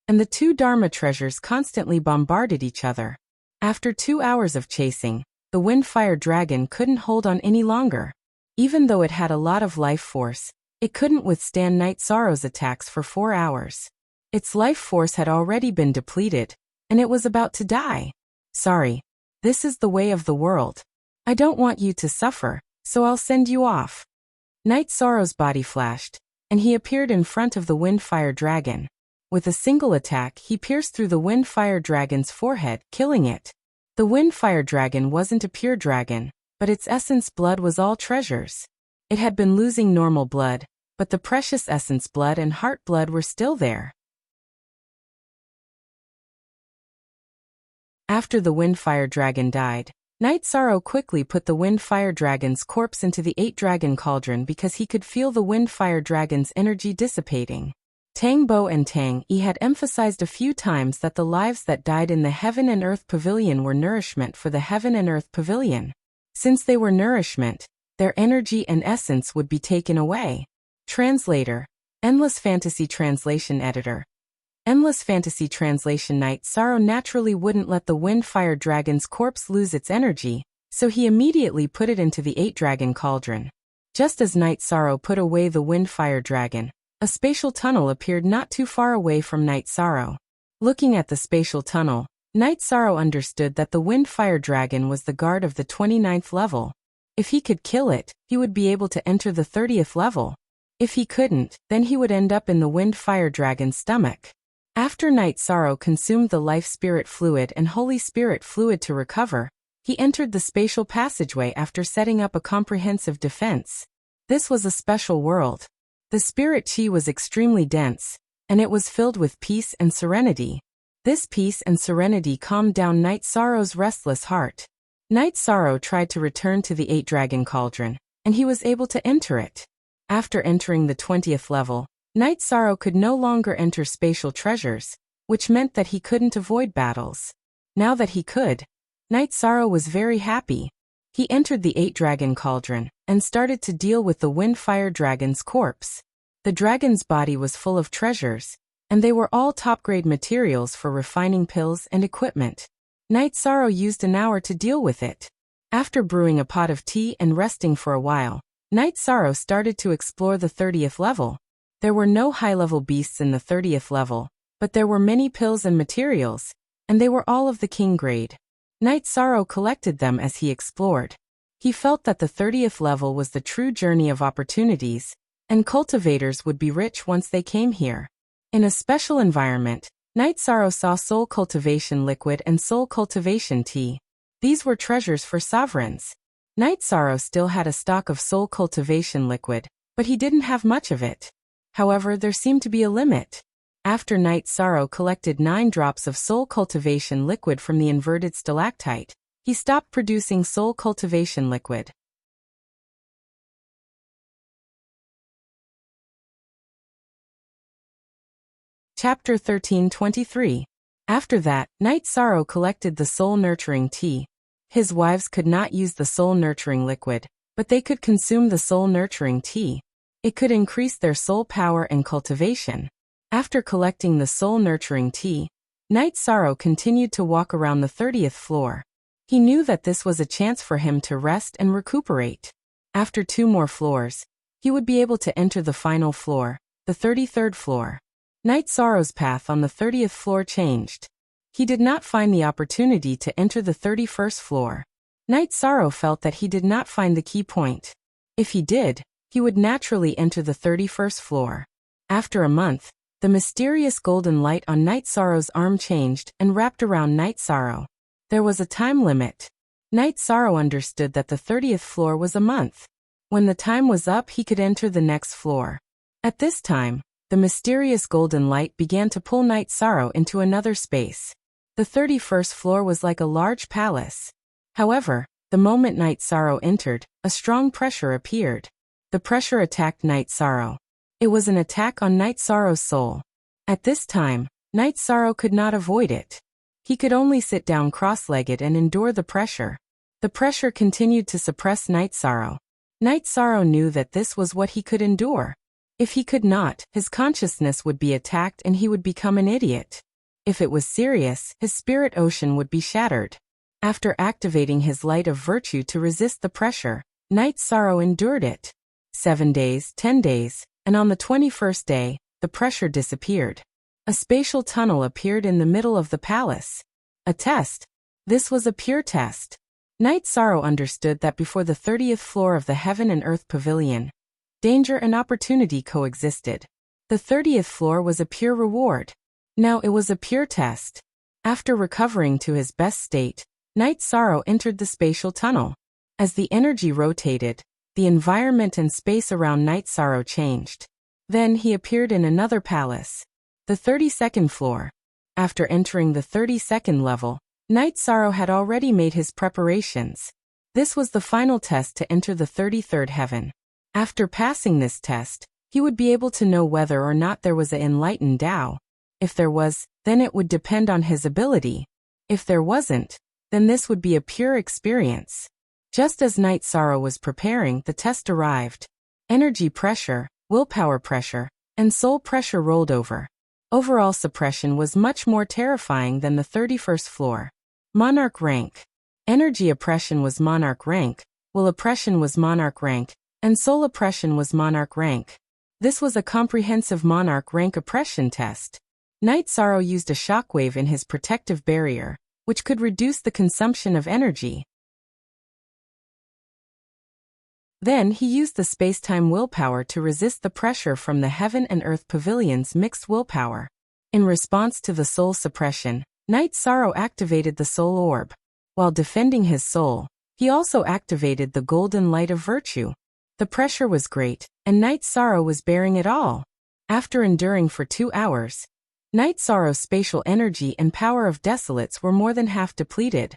and the two Dharma treasures constantly bombarded each other. After 2 hours of chasing, the Wind-Fire Dragon couldn't hold on any longer. Even though it had a lot of life force, it couldn't withstand Night Sorrow's attacks for 4 hours. Its life force had already been depleted, and it was about to die. Sorry. This is the way of the world. I don't want you to suffer, so I'll send you off. Night Sorrow's body flashed, and he appeared in front of the Wind-Fire Dragon. With a single attack, he pierced through the Wind-Fire Dragon's forehead, killing it. The Wind-Fire Dragon wasn't a pure dragon, but its essence blood was all treasures. It had been losing normal blood, but the precious essence blood and heart blood were still there. After the Wind-Fire Dragon died, Night Sorrow quickly put the Wind-Fire Dragon's corpse into the 8-dragon cauldron because he could feel the Wind-Fire Dragon's energy dissipating. Tang Bo and Tang Yi had emphasized a few times that the lives that died in the Heaven and Earth Pavilion were nourishment for the Heaven and Earth Pavilion. Since they were nourishment, their energy and essence would be taken away. Translator, Endless Fantasy Translation Editor. Endless Fantasy Translation. Night Sorrow naturally wouldn't let the Wind-Fire Dragon's corpse lose its energy, so he immediately put it into the 8-dragon cauldron. Just as Night Sorrow put away the Wind-Fire Dragon, a spatial tunnel appeared not too far away from Night Sorrow. Looking at the spatial tunnel, Night Sorrow understood that the Wind-Fire Dragon was the guard of the 29th level. If he could kill it, he would be able to enter the 30th level. If he couldn't, then he would end up in the Wind-Fire Dragon's stomach. After Night Sorrow consumed the Life Spirit Fluid and Holy Spirit Fluid to recover, he entered the spatial passageway after setting up a comprehensive defense. This was a special world. The spirit chi was extremely dense, and it was filled with peace and serenity. This peace and serenity calmed down Night Sorrow's restless heart. Night Sorrow tried to return to the 8-dragon cauldron, and he was able to enter it. After entering the 20th level, Night Sorrow could no longer enter spatial treasures, which meant that he couldn't avoid battles. Now that he could, Night Sorrow was very happy. He entered the 8-dragon cauldron and started to deal with the Wind-Fire Dragon's corpse. The dragon's body was full of treasures, and they were all top-grade materials for refining pills and equipment. Night Sorrow used an hour to deal with it. After brewing a pot of tea and resting for a while, Night Sorrow started to explore the 30th level. There were no high-level beasts in the 30th level, but there were many pills and materials, and they were all of the king grade. Night Sorrow collected them as he explored. He felt that the 30th level was the true journey of opportunities, and cultivators would be rich once they came here. In a special environment, Night Sorrow saw soul cultivation liquid and soul cultivation tea. These were treasures for sovereigns. Night Sorrow still had a stock of soul cultivation liquid, but he didn't have much of it. However, there seemed to be a limit. After Night Sorrow collected 9 drops of soul cultivation liquid from the inverted stalactite, he stopped producing soul cultivation liquid. Chapter 13:23. After that, Night Sorrow collected the soul-nurturing tea. His wives could not use the soul-nurturing liquid, but they could consume the soul-nurturing tea. It could increase their soul power and cultivation. After collecting the soul-nurturing tea, Night Sorrow continued to walk around the 30th floor. He knew that this was a chance for him to rest and recuperate. After 2 more floors, he would be able to enter the final floor, the 33rd floor. Night Sorrow's path on the 30th floor changed. He did not find the opportunity to enter the 31st floor. Night Sorrow felt that he did not find the key point. If he did, he would naturally enter the 31st floor. After a month, the mysterious golden light on Night Sorrow's arm changed and wrapped around Night Sorrow. There was a time limit. Night Sorrow understood that the 30th floor was a month. When the time was up, he could enter the next floor. At this time, the mysterious golden light began to pull Night Sorrow into another space. The 31st floor was like a large palace. However, the moment Night Sorrow entered, a strong pressure appeared. The pressure attacked Night Sorrow. It was an attack on Night Sorrow's soul. At this time, Night Sorrow could not avoid it. He could only sit down cross-legged and endure the pressure. The pressure continued to suppress Night Sorrow. Night Sorrow knew that this was what he could endure. If he could not, his consciousness would be attacked and he would become an idiot. If it was serious, his spirit ocean would be shattered. After activating his light of virtue to resist the pressure, Night Sorrow endured it. 7 days, 10 days, and on the 21st day, the pressure disappeared. A spatial tunnel appeared in the middle of the palace. A test. This was a pure test. Night Sorrow understood that before the 30th floor of the Heaven and Earth Pavilion, danger and opportunity coexisted. The 30th floor was a pure reward. Now it was a pure test. After recovering to his best state, Night Sorrow entered the spatial tunnel. As the energy rotated, the environment and space around Night Sorrow changed. Then he appeared in another palace. The 32nd floor. After entering the 32nd level, Night Sorrow had already made his preparations. This was the final test to enter the 33rd heaven. After passing this test, he would be able to know whether or not there was an enlightened Tao. If there was, then it would depend on his ability. If there wasn't, then this would be a pure experience. Just as Night Sorrow was preparing, the test arrived. Energy pressure, willpower pressure, and soul pressure rolled over. Overall suppression was much more terrifying than the 31st floor. Monarch rank. Energy oppression was monarch rank, will oppression was monarch rank, and soul oppression was monarch rank. This was a comprehensive monarch rank oppression test. Night Sorrow used a shockwave in his protective barrier, which could reduce the consumption of energy. Then he used the space-time willpower to resist the pressure from the Heaven and Earth Pavilion's mixed willpower. In response to the soul suppression, Night Sorrow activated the soul orb. While defending his soul, he also activated the golden light of virtue. The pressure was great, and Night Sorrow was bearing it all. After enduring for 2 hours, Night Sorrow's spatial energy and power of desolates were more than half depleted.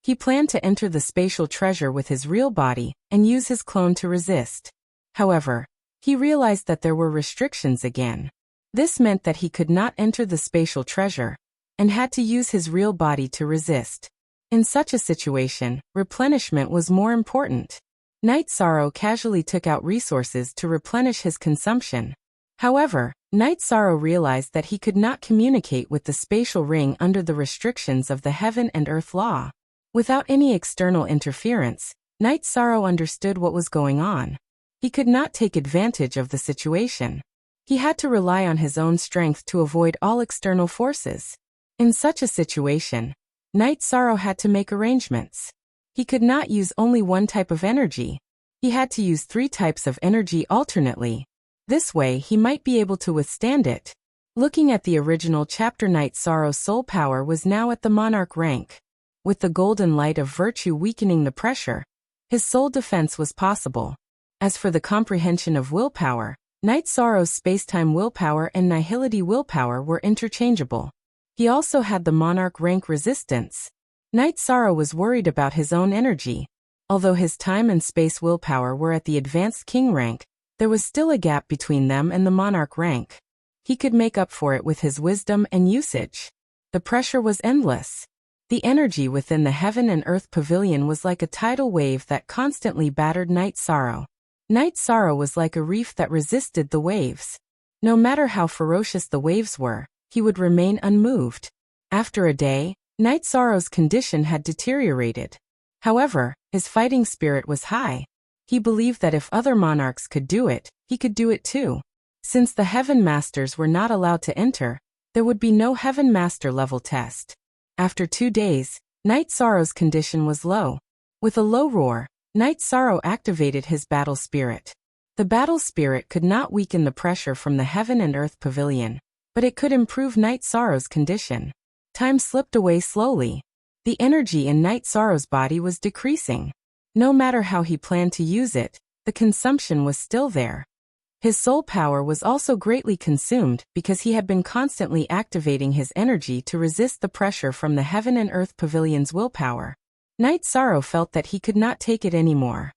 He planned to enter the spatial treasure with his real body and use his clone to resist. However, he realized that there were restrictions again. This meant that he could not enter the spatial treasure and had to use his real body to resist. In such a situation, replenishment was more important. Night Sorrow casually took out resources to replenish his consumption. However, Night Sorrow realized that he could not communicate with the spatial ring under the restrictions of the Heaven and Earth law. Without any external interference, Night Sorrow understood what was going on. He could not take advantage of the situation. He had to rely on his own strength to avoid all external forces. In such a situation, Night Sorrow had to make arrangements. He could not use only one type of energy. He had to use 3 types of energy alternately. This way he might be able to withstand it. Looking at the original chapter, Night Sorrow's soul power was now at the monarch rank. With the golden light of virtue weakening the pressure, his soul defense was possible. As for the comprehension of willpower, Night Sorrow's space-time willpower and nihility willpower were interchangeable. He also had the monarch rank resistance. Night Sorrow was worried about his own energy. Although his time and space willpower were at the advanced king rank, there was still a gap between them and the monarch rank. He could make up for it with his wisdom and usage. The pressure was endless. The energy within the Heaven and Earth Pavilion was like a tidal wave that constantly battered Night Sorrow. Night Sorrow was like a reef that resisted the waves. No matter how ferocious the waves were, he would remain unmoved. After a day, Night Sorrow's condition had deteriorated. However, his fighting spirit was high. He believed that if other monarchs could do it, he could do it too. Since the Heaven Masters were not allowed to enter, there would be no Heaven Master level test. After 2 days, Night Sorrow's condition was low. With a low roar, Night Sorrow activated his battle spirit. The battle spirit could not weaken the pressure from the Heaven and Earth Pavilion, but it could improve Night Sorrow's condition. Time slipped away slowly. The energy in Night Sorrow's body was decreasing. No matter how he planned to use it, the consumption was still there. His soul power was also greatly consumed because he had been constantly activating his energy to resist the pressure from the Heaven and Earth Pavilion's willpower. Night Sorrow felt that he could not take it anymore.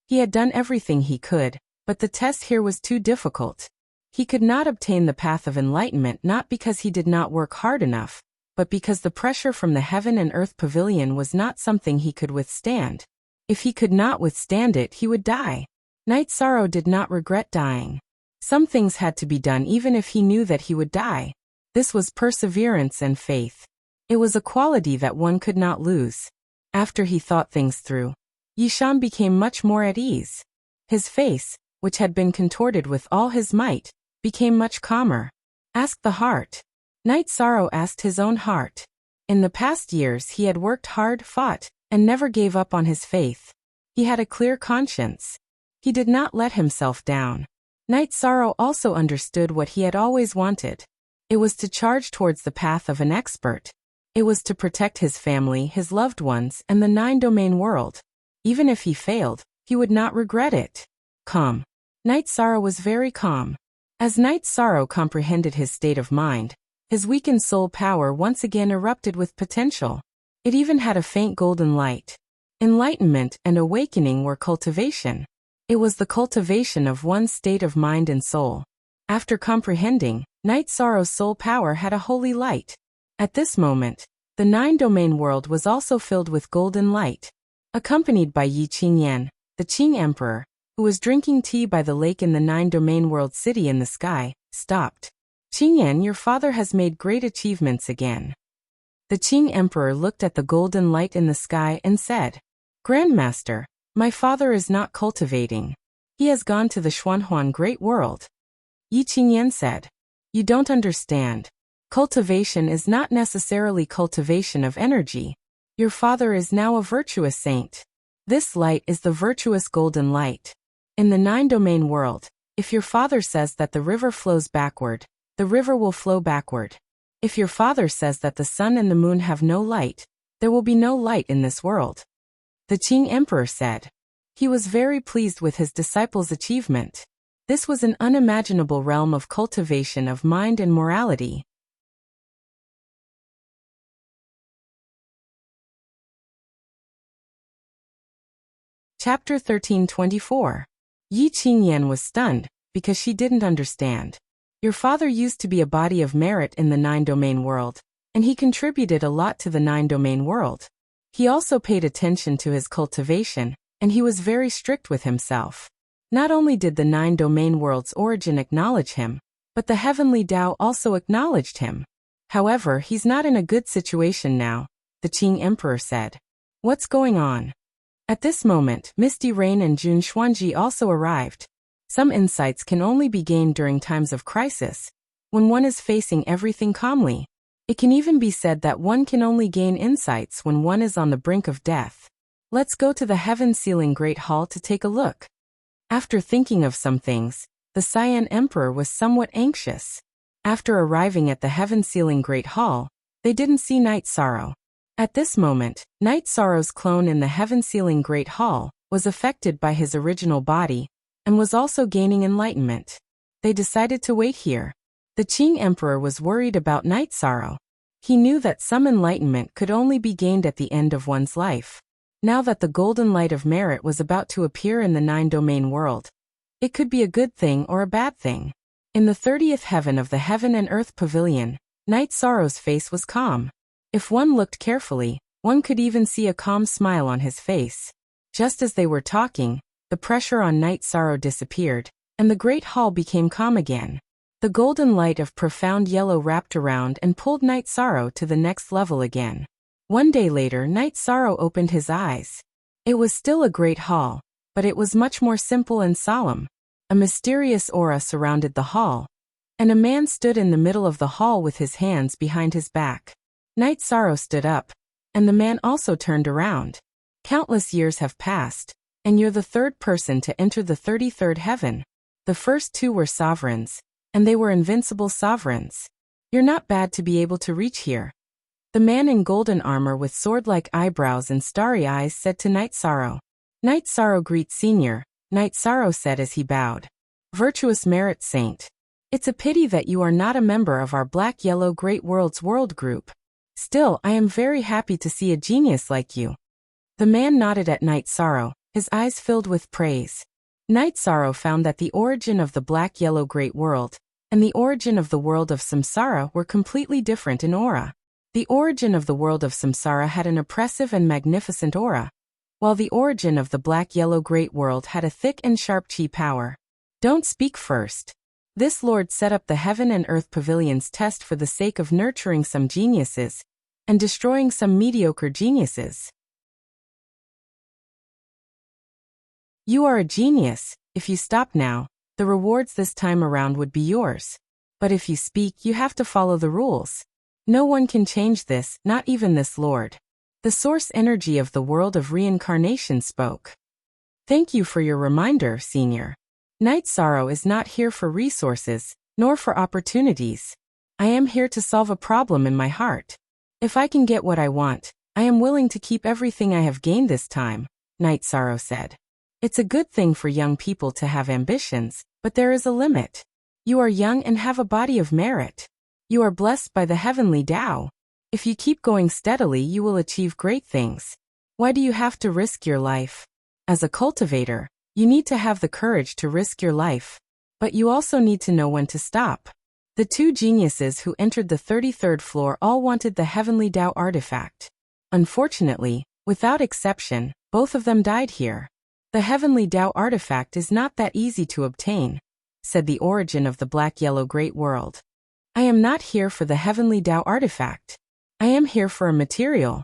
He had done everything he could, but the test here was too difficult. He could not obtain the path of enlightenment not because he did not work hard enough, but because the pressure from the heaven and earth pavilion was not something he could withstand. If he could not withstand it, he would die. Knight Sorrow did not regret dying. Some things had to be done even if he knew that he would die. This was perseverance and faith. It was a quality that one could not lose. After he thought things through, Yishan became much more at ease. His face, which had been contorted with all his might, became much calmer. Ask the heart. Knight Sorrow asked his own heart. In the past years he had worked hard, fought, and never gave up on his faith. He had a clear conscience. He did not let himself down. Knight Sorrow also understood what he had always wanted. It was to charge towards the path of an expert. It was to protect his family, his loved ones, and the nine-domain world. Even if he failed, he would not regret it. Calm. Knight Sorrow was very calm. As Knight Sorrow comprehended his state of mind, his weakened soul power once again erupted with potential. It even had a faint golden light. Enlightenment and awakening were cultivation. It was the cultivation of one's state of mind and soul. After comprehending, Knight Sorrow's soul power had a holy light. At this moment, the nine-domain world was also filled with golden light. Accompanied by Yi Qingyan, the Qing Emperor, who was drinking tea by the lake in the nine-domain world city in the sky, stopped. Qingyan, your father has made great achievements again. The Qing Emperor looked at the golden light in the sky and said, Grandmaster, my father is not cultivating. He has gone to the Xuanhuan Great World. Yi Qingyan said, You don't understand. Cultivation is not necessarily cultivation of energy. Your father is now a virtuous saint. This light is the virtuous golden light. In the nine-domain world, if your father says that the river flows backward, the river will flow backward. If your father says that the sun and the moon have no light, there will be no light in this world. The Qing Emperor said. He was very pleased with his disciple's achievement. This was an unimaginable realm of cultivation of mind and morality. Chapter 1324. Yi Qingyan was stunned, because she didn't understand. Your father used to be a body of merit in the nine-domain world, and he contributed a lot to the nine-domain world. He also paid attention to his cultivation, and he was very strict with himself. Not only did the nine-domain world's origin acknowledge him, but the heavenly Tao also acknowledged him. However, he's not in a good situation now, the Qing Emperor said. What's going on? At this moment, Misty Rain and Jun Xuanji also arrived. Some insights can only be gained during times of crisis, when one is facing everything calmly. It can even be said that one can only gain insights when one is on the brink of death. Let's go to the heaven-sealing Great Hall to take a look. After thinking of some things, the Cyan Emperor was somewhat anxious. After arriving at the heaven-sealing Great Hall, they didn't see Knight Sorrow. At this moment, Knight Sorrow's clone in the heaven-sealing Great Hall was affected by his original body, and was also gaining enlightenment. They decided to wait here. The Qing Emperor was worried about Knight Sorrow. He knew that some enlightenment could only be gained at the end of one's life. Now that the golden light of merit was about to appear in the nine-domain world, it could be a good thing or a bad thing. In the 30th heaven of the heaven and earth pavilion, Knight Sorrow's face was calm. If one looked carefully, one could even see a calm smile on his face. Just as they were talking, the pressure on Knight Sorrow disappeared, and the great hall became calm again. The golden light of profound yellow wrapped around and pulled Knight Sorrow to the next level again. One day later, Knight Sorrow opened his eyes. It was still a great hall, but it was much more simple and solemn. A mysterious aura surrounded the hall, and a man stood in the middle of the hall with his hands behind his back. Knight Sorrow stood up, and the man also turned around. Countless years have passed, and you're the third person to enter the 33rd heaven. The first two were sovereigns, and they were invincible sovereigns. You're not bad to be able to reach here. The man in golden armor with sword-like eyebrows and starry eyes said to Knight Sorrow. Knight Sorrow greet Senior, Knight Sorrow said as he bowed. Virtuous merit saint. It's a pity that you are not a member of our Black-Yellow Great Worlds World Group. Still, I am very happy to see a genius like you. The man nodded at Knight Sorrow, his eyes filled with praise. Night Sorrow found that the origin of the black-yellow great world and the origin of the world of samsara were completely different in aura. The origin of the world of samsara had an oppressive and magnificent aura, while the origin of the black-yellow great world had a thick and sharp chi power. Don't speak first. This Lord set up the heaven and earth pavilions test for the sake of nurturing some geniuses and destroying some mediocre geniuses. You are a genius. If you stop now, the rewards this time around would be yours. But if you speak, you have to follow the rules. No one can change this, not even this Lord. The source energy of the world of reincarnation spoke. Thank you for your reminder, Senior. Night Sorrow is not here for resources, nor for opportunities. I am here to solve a problem in my heart. If I can get what I want, I am willing to keep everything I have gained this time, Night Sorrow said. It's a good thing for young people to have ambitions, but there is a limit. You are young and have a body of merit. You are blessed by the heavenly Tao. If you keep going steadily, you will achieve great things. Why do you have to risk your life? As a cultivator, you need to have the courage to risk your life. But you also need to know when to stop. The two geniuses who entered the 33rd floor all wanted the heavenly Tao artifact. Unfortunately, without exception, both of them died here. The heavenly Tao artifact is not that easy to obtain, said the origin of the black-yellow great world. I am not here for the heavenly Tao artifact. I am here for a material.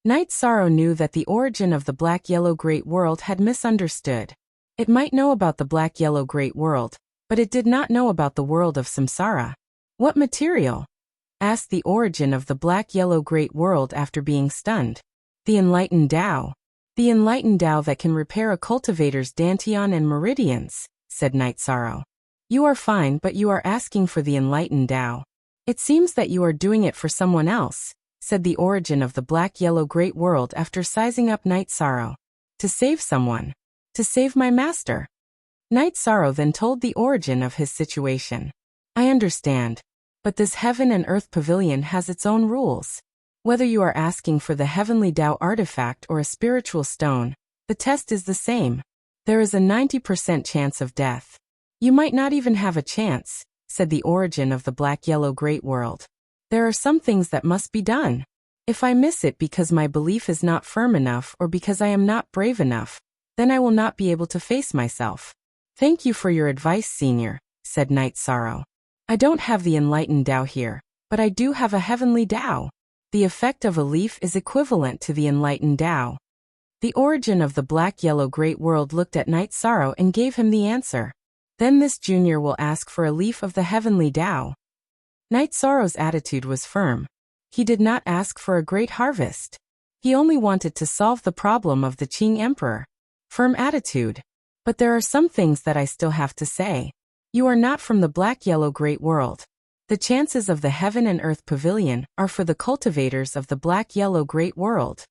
Night Sorrow knew that the origin of the black-yellow great world had misunderstood. It might know about the black-yellow great world, but it did not know about the world of samsara. What material? Asked the origin of the black-yellow great world after being stunned. The enlightened Tao. The enlightened Tao that can repair a cultivator's dantian and meridians, said Night Sorrow. You are fine, but you are asking for the enlightened Tao. It seems that you are doing it for someone else, said the origin of the black-yellow great world after sizing up Night Sorrow. To save someone. To save my master. Night Sorrow then told the origin of his situation. I understand. But this heaven and earth pavilion has its own rules. Whether you are asking for the heavenly Tao artifact or a spiritual stone, the test is the same. There is a 90% chance of death. You might not even have a chance, said the origin of the black-yellow great world. There are some things that must be done. If I miss it because my belief is not firm enough or because I am not brave enough, then I will not be able to face myself. Thank you for your advice, Senior, said Night Sorrow. I don't have the enlightened Tao here, but I do have a heavenly Tao. The effect of a leaf is equivalent to the enlightened Tao. The origin of the black-yellow great world looked at Night Sorrow and gave him the answer. Then this junior will ask for a leaf of the heavenly Tao. Night Sorrow's attitude was firm. He did not ask for a great harvest. He only wanted to solve the problem of the Qing Emperor. Firm attitude. But there are some things that I still have to say. You are not from the black-yellow great world. The chances of the heaven and earth pavilion are for the cultivators of the black-yellow great world.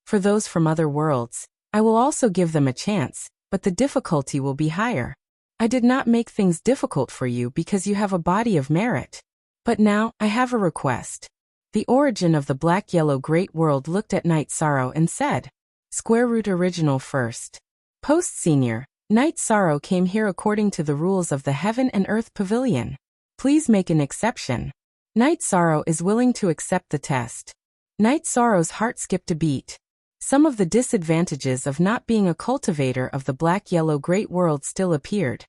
For those from other worlds, I will also give them a chance, but the difficulty will be higher. I did not make things difficult for you because you have a body of merit. But now, I have a request. The origin of the black-yellow great world looked at Night Sorrow and said, Square root original first. Post Senior. Night Sorrow came here according to the rules of the Heaven and Earth Pavilion. Please make an exception. Night Sorrow is willing to accept the test. Night Sorrow's heart skipped a beat. Some of the disadvantages of not being a cultivator of the black-yellow great world still appeared.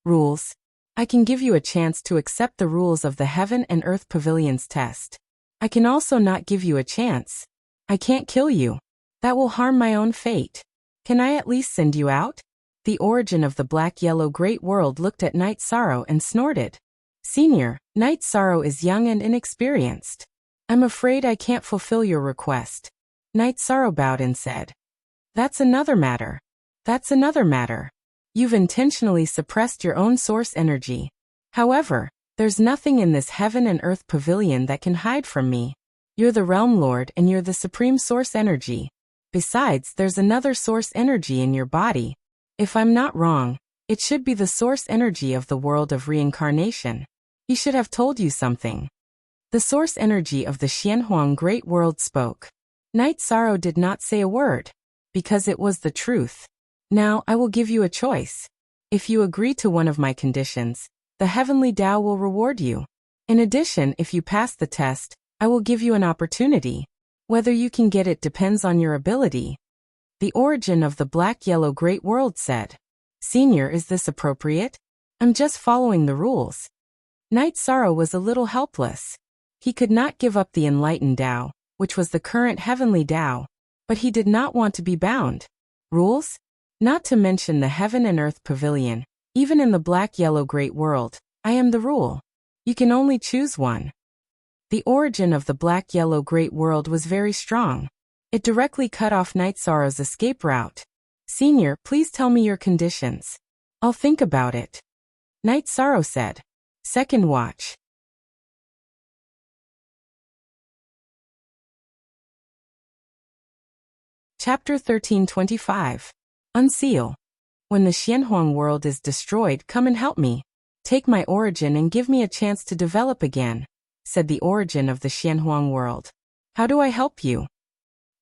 Rules. I can give you a chance to accept the rules of the Heaven and Earth Pavilion's test. I can also not give you a chance. I can't kill you. That will harm my own fate. Can I at least send you out? The origin of the black-yellow great world looked at Night Sorrow and snorted. Senior, Night Sorrow is young and inexperienced. I'm afraid I can't fulfill your request. Night Sorrow bowed and said. That's another matter. That's another matter. You've intentionally suppressed your own source energy. However, there's nothing in this heaven and earth pavilion that can hide from me. You're the Realm Lord and you're the supreme source energy. Besides, there's another source energy in your body. If I'm not wrong, it should be the source energy of the world of reincarnation. He should have told you something. The source energy of the Xianhuang Great World spoke. Night Sorrow did not say a word. because it was the truth. Now, I will give you a choice. If you agree to one of my conditions, the heavenly Tao will reward you. In addition, if you pass the test, I will give you an opportunity. Whether you can get it depends on your ability. The origin of the black-yellow great world said. Senior, is this appropriate? I'm just following the rules. Knight Sorrow was a little helpless. He could not give up the enlightened Tao, which was the current heavenly Tao, but he did not want to be bound. Rules? Not to mention the heaven and earth pavilion. Even in the black-yellow great world, I am the rule. You can only choose one. The origin of the black-yellow great world was very strong. It directly cut off Knight Sorrow's escape route. Senior, please tell me your conditions. I'll think about it. Knight Sorrow said. Second watch. Chapter 1325. Unseal. When the Xianhuang world is destroyed, come and help me. Take my origin and give me a chance to develop again, said the origin of the Xianhuang world. How do I help you?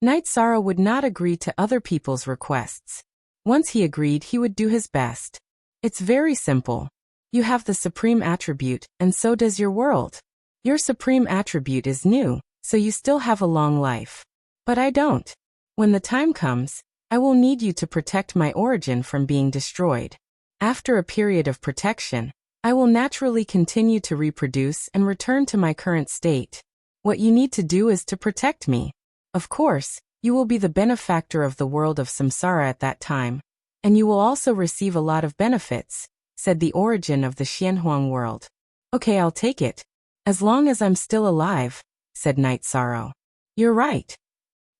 Knight Sorrow would not agree to other people's requests. Once he agreed, he would do his best. It's very simple. You have the supreme attribute, and so does your world. Your supreme attribute is new, so you still have a long life. But I don't. When the time comes, I will need you to protect my origin from being destroyed. After a period of protection, I will naturally continue to reproduce and return to my current state. What you need to do is to protect me. Of course, you will be the benefactor of the world of samsara at that time, and you will also receive a lot of benefits, said the origin of the Xianhuang world. Okay, I'll take it. As long as I'm still alive, said Knight Sorrow. You're right.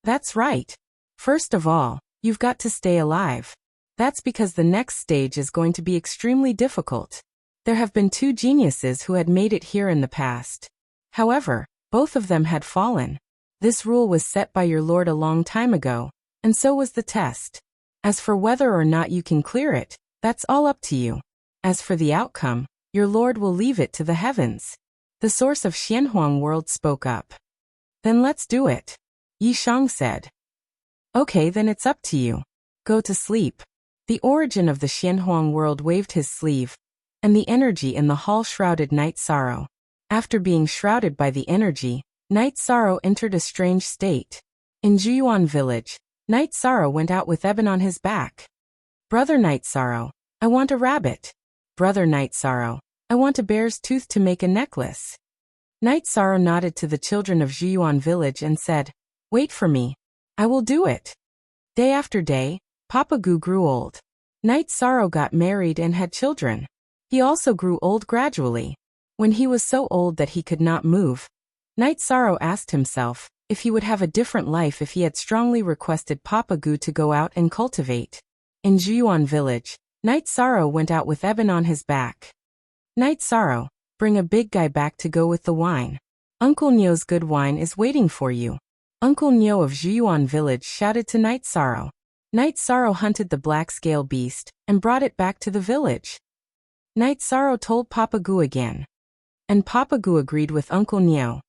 That's right. First of all, you've got to stay alive. That's because the next stage is going to be extremely difficult. There have been two geniuses who had made it here in the past. However, both of them had fallen. This rule was set by your Lord a long time ago, and so was the test. As for whether or not you can clear it, that's all up to you. As for the outcome, your Lord will leave it to the heavens. The source of Xianhuang world spoke up. Then let's do it. Yi Shang said. Okay, then it's up to you. Go to sleep. The origin of the Xianhuang world waved his sleeve, and the energy in the hall shrouded Knight Sorrow. After being shrouded by the energy, Knight Sorrow entered a strange state. In Juyuan village, Knight Sorrow went out with Eben on his back. Brother Knight Sorrow, I want a rabbit. Brother Knight Sorrow, I want a bear's tooth to make a necklace. Knight Sorrow nodded to the children of Juyuan village and said, Wait for me. I will do it. Day after day, Papa Gu grew old. Knight Sorrow got married and had children. He also grew old gradually. When he was so old that he could not move, Knight Sorrow asked himself if he would have a different life if he had strongly requested Papa Gu to go out and cultivate. In Juyuan village, Knight Sorrow went out with Eben on his back. Knight Sorrow, bring a big guy back to go with the wine. Uncle Nyo's good wine is waiting for you. Uncle Nyo of Juyuan village shouted to Knight Sorrow. Knight Sorrow hunted the black scale beast and brought it back to the village. Knight Sorrow told Papa Gu again. And Papa Gu agreed with Uncle Nyo.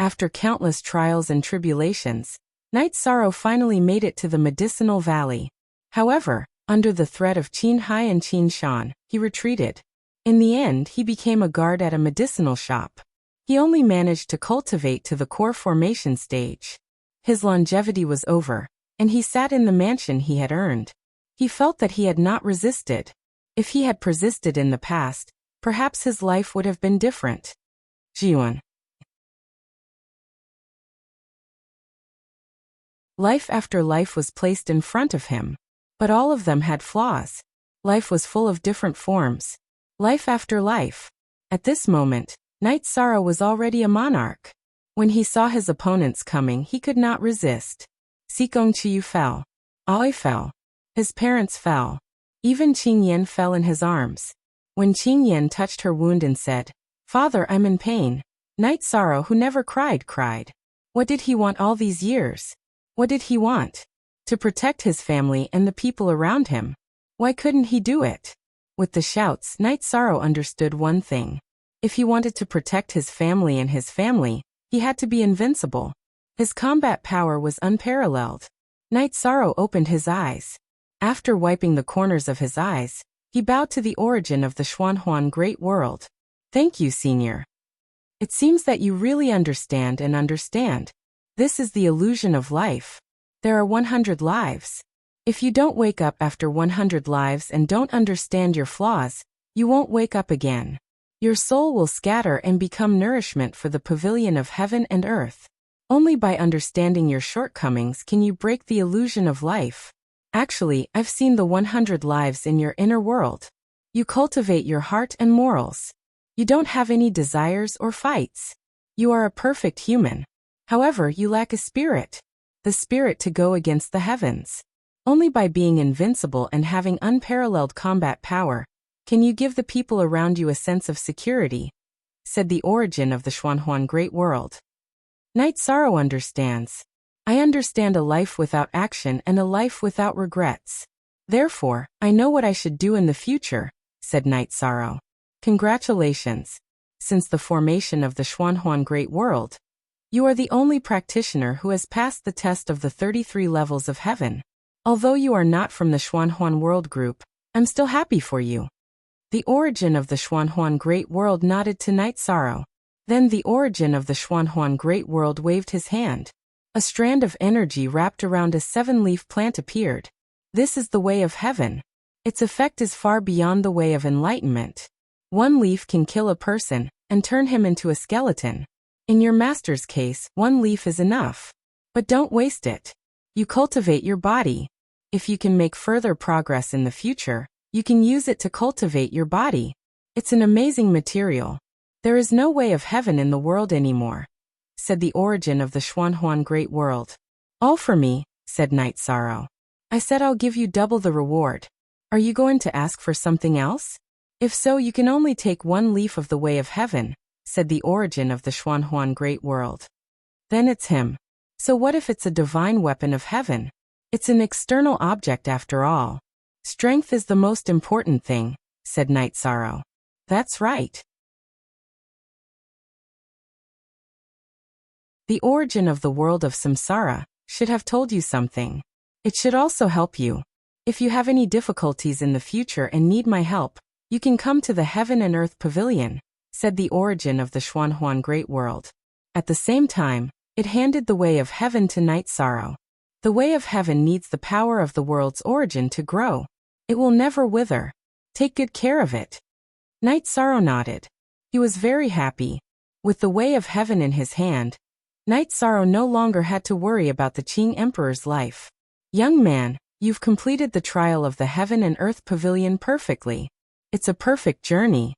After countless trials and tribulations, Knight Sorrow finally made it to the medicinal valley. However, under the threat of Qin Hai and Qin Shan, he retreated. In the end, he became a guard at a medicinal shop. He only managed to cultivate to the core formation stage. His longevity was over, and he sat in the mansion he had earned. He felt that he had not resisted. If he had persisted in the past, perhaps his life would have been different. Jiwan. Life after life was placed in front of him, but all of them had flaws. Life was full of different forms. Life after life. At this moment, Knight Sorrow was already a monarch. When he saw his opponents coming, he could not resist. Sikong Chiyu fell. Aoi fell. His parents fell. Even Qing Yan fell in his arms. When Qing Yan touched her wound and said, Father, I'm in pain, Knight Sorrow, who never cried, cried. What did he want all these years? What did he want? To protect his family and the people around him. Why couldn't he do it? With the shouts, Knight Sorrow understood one thing. If he wanted to protect his family and his family, he had to be invincible. His combat power was unparalleled. Night Sorrow opened his eyes. After wiping the corners of his eyes, he bowed to the origin of the Xuanhuan Great World. Thank you, Senior. It seems that you really understand and understand. This is the illusion of life. There are 100 lives. If you don't wake up after 100 lives and don't understand your flaws, you won't wake up again. Your soul will scatter and become nourishment for the pavilion of heaven and earth. Only by understanding your shortcomings can you break the illusion of life. Actually, I've seen the 100 lives in your inner world. You cultivate your heart and morals. You don't have any desires or fights. You are a perfect human. However, you lack a spirit. The spirit to go against the heavens. Only by being invincible and having unparalleled combat power can you give the people around you a sense of security, said the origin of the Xuanhuan Great World. Night Sorrow understands. I understand a life without action and a life without regrets. Therefore, I know what I should do in the future, said Night Sorrow. Congratulations. Since the formation of the Xuanhuan Great World, you are the only practitioner who has passed the test of the 33 levels of heaven. Although you are not from the Xuanhuan World Group, I'm still happy for you. The origin of the Xuanhuan Great World nodded to Night Sorrow. Then the origin of the Xuanhuan Great World waved his hand. A strand of energy wrapped around a 7-leaf plant appeared. This is the way of heaven. Its effect is far beyond the way of enlightenment. 1 leaf can kill a person and turn him into a skeleton. In your master's case, 1 leaf is enough. But don't waste it. You cultivate your body. If you can make further progress in the future, you can use it to cultivate your body. It's an amazing material. There is no way of heaven in the world anymore, said the origin of the Xuanhuan Great World. All for me, said Night Sorrow. I said I'll give you double the reward. Are you going to ask for something else? If so, you can only take 1 leaf of the way of heaven, said the origin of the Xuanhuan Great World. Then it's him. So what if it's a divine weapon of heaven? It's an external object after all. Strength is the most important thing, said Night Sorrow. That's right. The origin of the world of samsara should have told you something. It should also help you. If you have any difficulties in the future and need my help, you can come to the Heaven and Earth Pavilion, said the origin of the Xuanhuan Great World. At the same time, it handed the way of heaven to Night Sorrow. The way of heaven needs the power of the world's origin to grow. It will never wither. Take good care of it. Night Sorrow nodded. He was very happy. With the way of heaven in his hand, Night Sorrow no longer had to worry about the Qing Emperor's life. Young man, you've completed the trial of the Heaven and Earth Pavilion perfectly. It's a perfect journey.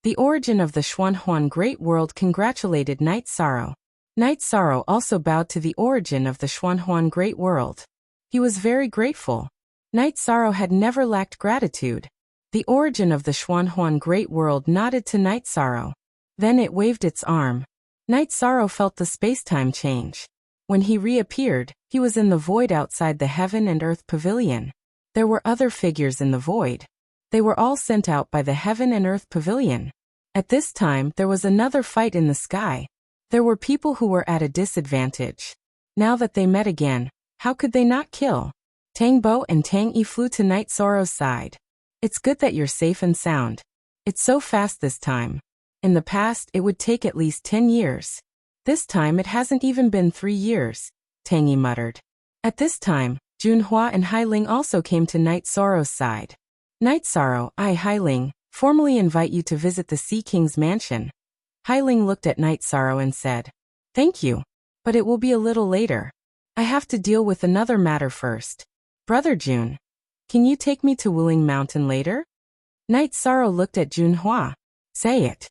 The origin of the Xuanhuan Great World congratulated Night Sorrow. Night Sorrow also bowed to the origin of the Xuanhuan Great World. He was very grateful. Night Sorrow had never lacked gratitude. The origin of the Xuanhuan Great World nodded to Night Sorrow. Then it waved its arm. Night Sorrow felt the space-time change. When he reappeared, he was in the void outside the Heaven and Earth Pavilion. There were other figures in the void. They were all sent out by the Heaven and Earth Pavilion. At this time, there was another fight in the sky. There were people who were at a disadvantage. Now that they met again, how could they not kill? Tang Bo and Tang Yi flew to Night Sorrow's side. It's good that you're safe and sound. It's so fast this time. In the past, it would take at least 10 years. This time it hasn't even been 3 years, Tang Yi muttered. At this time, Junhua and Hailing also came to Night Sorrow's side. Night Sorrow, I, Hailing, formally invite you to visit the Sea King's mansion. Hailing looked at Night Sorrow and said, Thank you, but it will be a little later. I have to deal with another matter first. Brother Jun, can you take me to Wuling Mountain later? Night Sorrow looked at Junhua. Say it.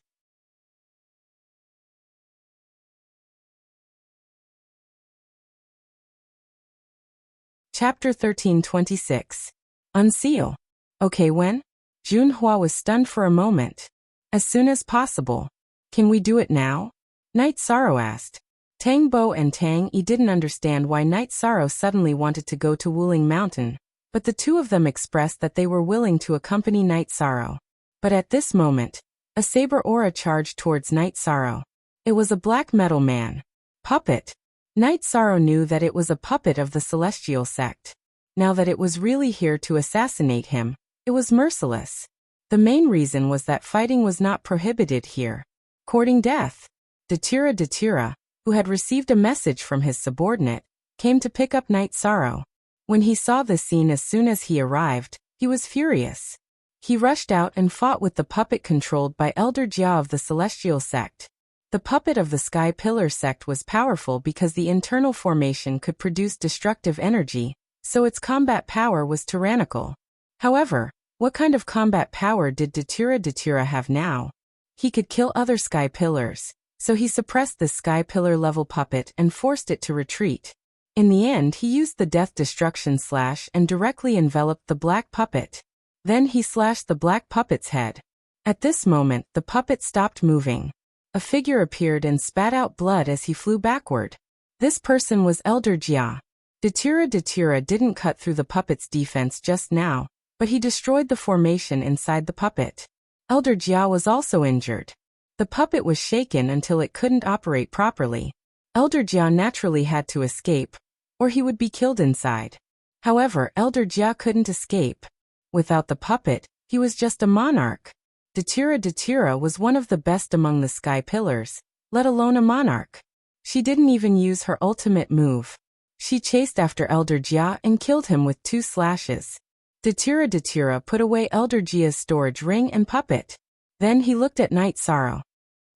Chapter 1326. Unseal. Okay, when? Junhua was stunned for a moment. As soon as possible. Can we do it now? Night Sorrow asked. Tang Bo and Tang Yi didn't understand why Night Sorrow suddenly wanted to go to Wuling Mountain, but the two of them expressed that they were willing to accompany Night Sorrow. But at this moment, a saber aura charged towards Night Sorrow. It was a black metal man. Puppet. Night Sorrow knew that it was a puppet of the celestial sect. Now that it was really here to assassinate him, it was merciless. The main reason was that fighting was not prohibited here. Courting death. Datira, who had received a message from his subordinate, came to pick up Night Sorrow. When he saw the scene as soon as he arrived, he was furious. He rushed out and fought with the puppet controlled by Elder Jia of the celestial sect. The puppet of the Sky Pillar sect was powerful because the internal formation could produce destructive energy, so its combat power was tyrannical. However, what kind of combat power did Datira have now? He could kill other Sky Pillars, so he suppressed the Sky Pillar level puppet and forced it to retreat. In the end, he used the Death Destruction Slash and directly enveloped the black puppet. Then he slashed the black puppet's head. At this moment, the puppet stopped moving. A figure appeared and spat out blood as he flew backward. This person was Elder Jia. Datira didn't cut through the puppet's defense just now, but he destroyed the formation inside the puppet. Elder Jia was also injured. The puppet was shaken until it couldn't operate properly. Elder Jia naturally had to escape, or he would be killed inside. However, Elder Jia couldn't escape. Without the puppet, he was just a monarch. Datira was one of the best among the Sky Pillars, let alone a monarch. She didn't even use her ultimate move. She chased after Elder Jia and killed him with 2 slashes. Datira put away Elder Jia's storage ring and puppet. Then he looked at Night Sorrow.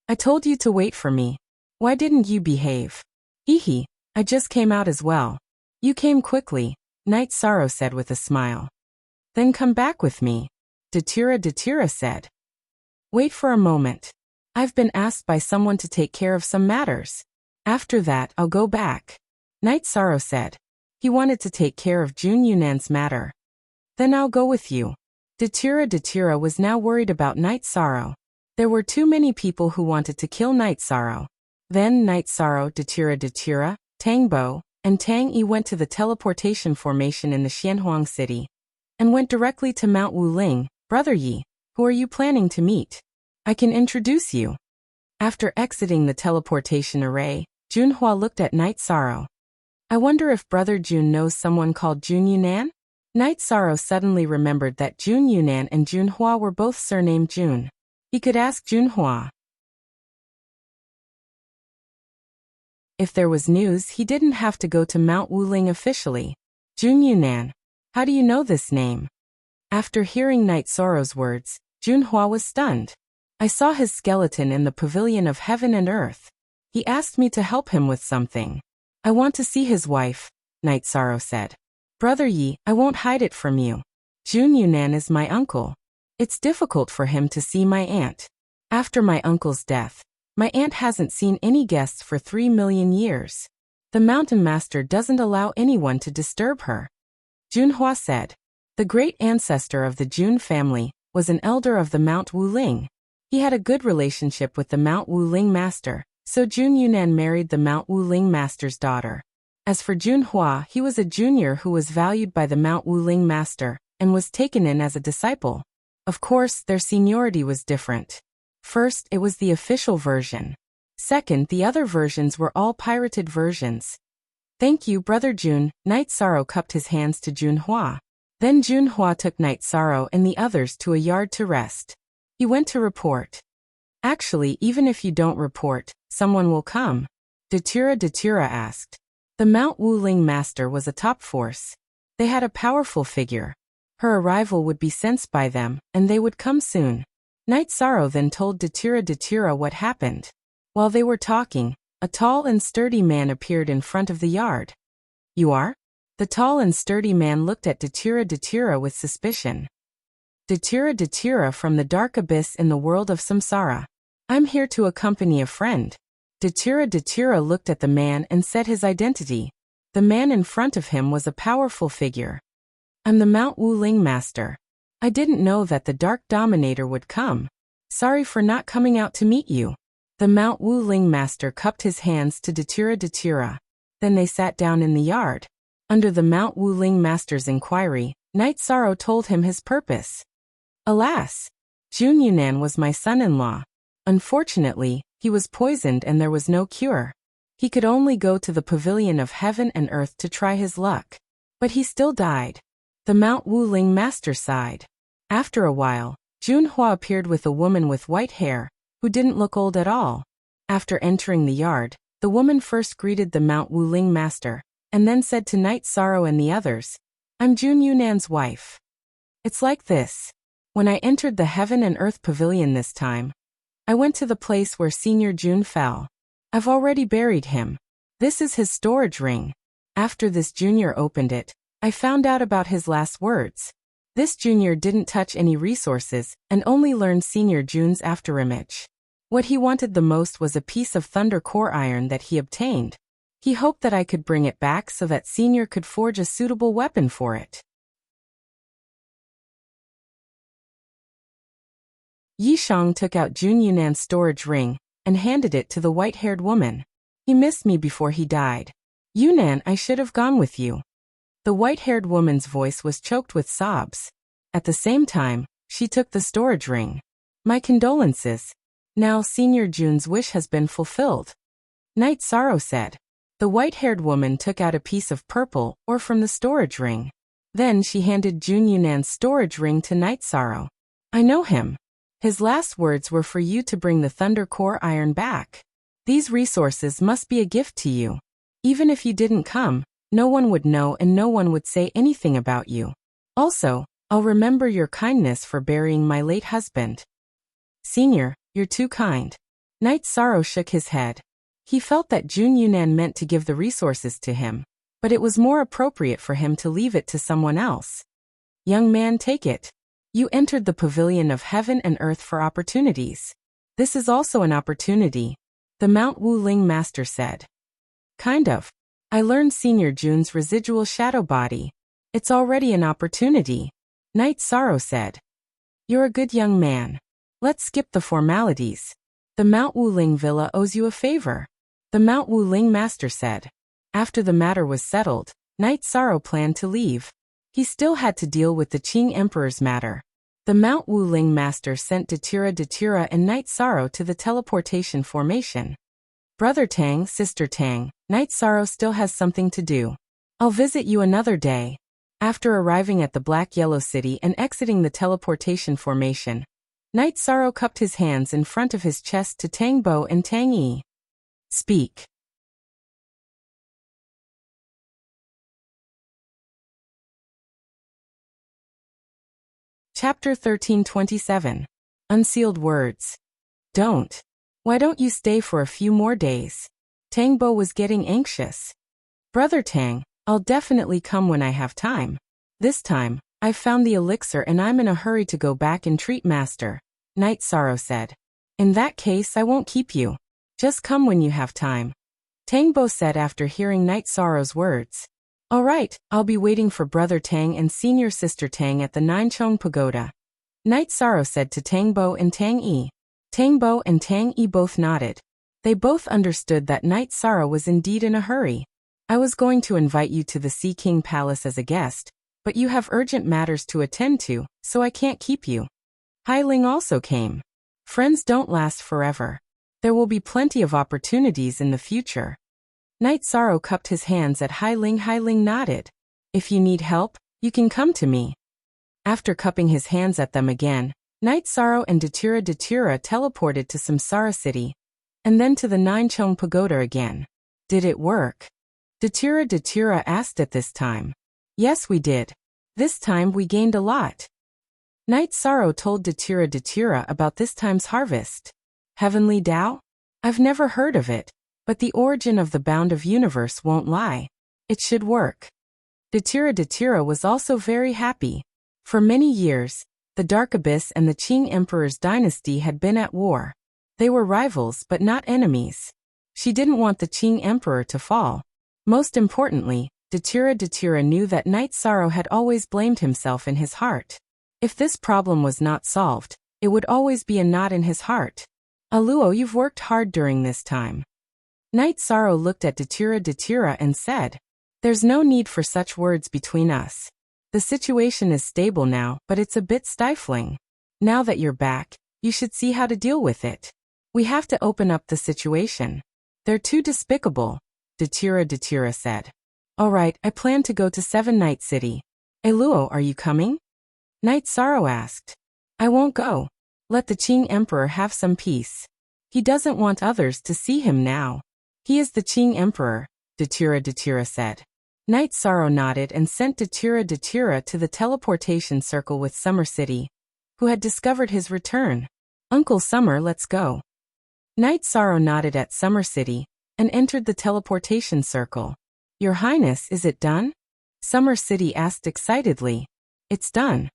I told you to wait for me. Why didn't you behave? Hehe, I just came out as well. You came quickly, Night Sorrow said with a smile. Then come back with me, Datira said. Wait for a moment. I've been asked by someone to take care of some matters. After that, I'll go back. Night Sorrow said. He wanted to take care of Jun Yunan's matter. Then I'll go with you. Datira was now worried about Night Sorrow. There were too many people who wanted to kill Night Sorrow. Then Night Sorrow, Datira, Tang Bo, and Tang Yi went to the teleportation formation in the Xianhuang city, and went directly to Mount Wuling. Brother Yi, who are you planning to meet? I can introduce you. After exiting the teleportation array, Junhua looked at Night Sorrow. I wonder if Brother Jun knows someone called Jun Yunan? Night Sorrow suddenly remembered that Jun Yunan and Junhua were both surnamed Jun. He could ask Junhua. If there was news, he didn't have to go to Mount Wuling officially. Jun Yunan. How do you know this name? After hearing Night Sorrow's words, Junhua was stunned. I saw his skeleton in the pavilion of heaven and earth. He asked me to help him with something. I want to see his wife, Night Sorrow said. Brother Yi, I won't hide it from you. Jun Yunan is my uncle. It's difficult for him to see my aunt. After my uncle's death, my aunt hasn't seen any guests for 3 million years. The Mountain Master doesn't allow anyone to disturb her. Junhua said. The great ancestor of the Jun family was an elder of the Mount Wuling. He had a good relationship with the Mount Wuling Master, so Jun Yunan married the Mount Wuling Master's daughter. As for Junhua, he was a junior who was valued by the Mount Wuling Master, and was taken in as a disciple. Of course, their seniority was different. First, it was the official version. Second, the other versions were all pirated versions. Thank you, Brother Jun. Night Sorrow cupped his hands to Junhua. Then Junhua took Night Sorrow and the others to a yard to rest. He went to report. Actually, even if you don't report, someone will come. Datira asked. The Mount Wuling Master was a top force. They had a powerful figure. Her arrival would be sensed by them, and they would come soon. Night Sorrow then told Datira what happened. While they were talking, a tall and sturdy man appeared in front of the yard. You are? The tall and sturdy man looked at Datira with suspicion. Datira from the dark abyss in the world of samsara. I'm here to accompany a friend. Datira looked at the man and said his identity. The man in front of him was a powerful figure. I'm the Mount Wuling Master. I didn't know that the Dark Dominator would come. Sorry for not coming out to meet you. The Mount Wuling Master cupped his hands to Datira. Then they sat down in the yard. Under the Mount Wuling Master's inquiry, Night Sorrow told him his purpose. Alas! Jun Yunan was my son-in-law. Unfortunately, he was poisoned and there was no cure. He could only go to the pavilion of heaven and earth to try his luck. But he still died. The Mount Wuling master sighed. After a while, Junhua appeared with a woman with white hair, who didn't look old at all. After entering the yard, the woman first greeted the Mount Wuling master, and then said to Night Sorrow and the others, "I'm Jun Yunan's wife. It's like this. When I entered the heaven and earth pavilion this time, I went to the place where Senior Jun fell. I've already buried him. This is his storage ring. After this junior opened it, I found out about his last words. This junior didn't touch any resources and only learned Senior Jun's afterimage. What he wanted the most was a piece of thunder core iron that he obtained. He hoped that I could bring it back so that Senior could forge a suitable weapon for it." Yishang took out Jun Yunan's storage ring and handed it to the white-haired woman. "He missed me before he died. Yunan, I should have gone with you." The white-haired woman's voice was choked with sobs. At the same time, she took the storage ring. "My condolences. Now Senior Jun's wish has been fulfilled," Night Sorrow said. The white-haired woman took out a piece of purple ore from the storage ring. Then she handed Jun Yunan's storage ring to Night Sorrow. "I know him. His last words were for you to bring the thunder core iron back. These resources must be a gift to you. Even if you didn't come, no one would know and no one would say anything about you. Also, I'll remember your kindness for burying my late husband." "Senior, you're too kind." Night Sorrow shook his head. He felt that Jun Yunan meant to give the resources to him, but it was more appropriate for him to leave it to someone else. "Young man, take it. You entered the pavilion of heaven and earth for opportunities. This is also an opportunity," the Mount Wuling master said. "Kind of. I learned Senior Jun's residual shadow body. It's already an opportunity," Night Sorrow said. "You're a good young man. Let's skip the formalities. The Mount Wuling villa owes you a favor," the Mount Wuling master said. After the matter was settled, Night Sorrow planned to leave. He still had to deal with the Qing Emperor's matter. The Mount Wuling master sent Datura and Night Sorrow to the teleportation formation. "Brother Tang, Sister Tang, Night Sorrow still has something to do. I'll visit you another day." After arriving at the Black Yellow City and exiting the teleportation formation, Night Sorrow cupped his hands in front of his chest to Tang Bo and Tang Yi. "Speak." Chapter 1327. Unsealed Words. "Don't. Why don't you stay for a few more days?" Tang Bo was getting anxious. "Brother Tang, I'll definitely come when I have time. This time, I've found the elixir and I'm in a hurry to go back and treat Master," Night Sorrow said. "In that case, I won't keep you. Just come when you have time," Tang Bo said after hearing Night Sorrow's words. "All right, I'll be waiting for Brother Tang and Senior Sister Tang at the Ninechong Pagoda," Night Sorrow said to Tang Bo and Tang Yi. Tang Bo and Tang Yi both nodded. They both understood that Night Sorrow was indeed in a hurry. "I was going to invite you to the Sea King Palace as a guest, but you have urgent matters to attend to, so I can't keep you." Hai Ling also came. Friends don't last forever. There will be plenty of opportunities in the future. Night Sorrow cupped his hands at Hai Ling. Hai Ling nodded. "If you need help, you can come to me." After cupping his hands at them again, Night Sorrow and Datura teleported to Samsara City, and then to the Ninechong Pagoda again. "Did it work?" Datura asked at this time. "Yes, we did. This time we gained a lot." Night Sorrow told Datura about this time's harvest. "Heavenly Tao? I've never heard of it. But the origin of the bound of universe won't lie. It should work." Datura was also very happy. For many years, the Dark Abyss and the Qing Emperor's dynasty had been at war. They were rivals but not enemies. She didn't want the Qing Emperor to fall. Most importantly, Datura knew that Night Sorrow had always blamed himself in his heart. If this problem was not solved, it would always be a knot in his heart. "Aluo, you've worked hard during this time." Night Sorrow looked at Datura and said, "There's no need for such words between us. The situation is stable now, but it's a bit stifling. Now that you're back, you should see how to deal with it. We have to open up the situation." They're too despicable, Datura said. All right, I plan to go to Seven Night City. Eluo, are you coming? Night Sorrow asked. I won't go. Let the Qing Emperor have some peace. He doesn't want others to see him now. He is the Qing Emperor, Datura said. Night Sorrow nodded and sent Datura to the teleportation circle with Summer City, who had discovered his return. Uncle Summer, let's go. Night Sorrow nodded at Summer City and entered the teleportation circle. Your Highness, is it done? Summer City asked excitedly. It's done.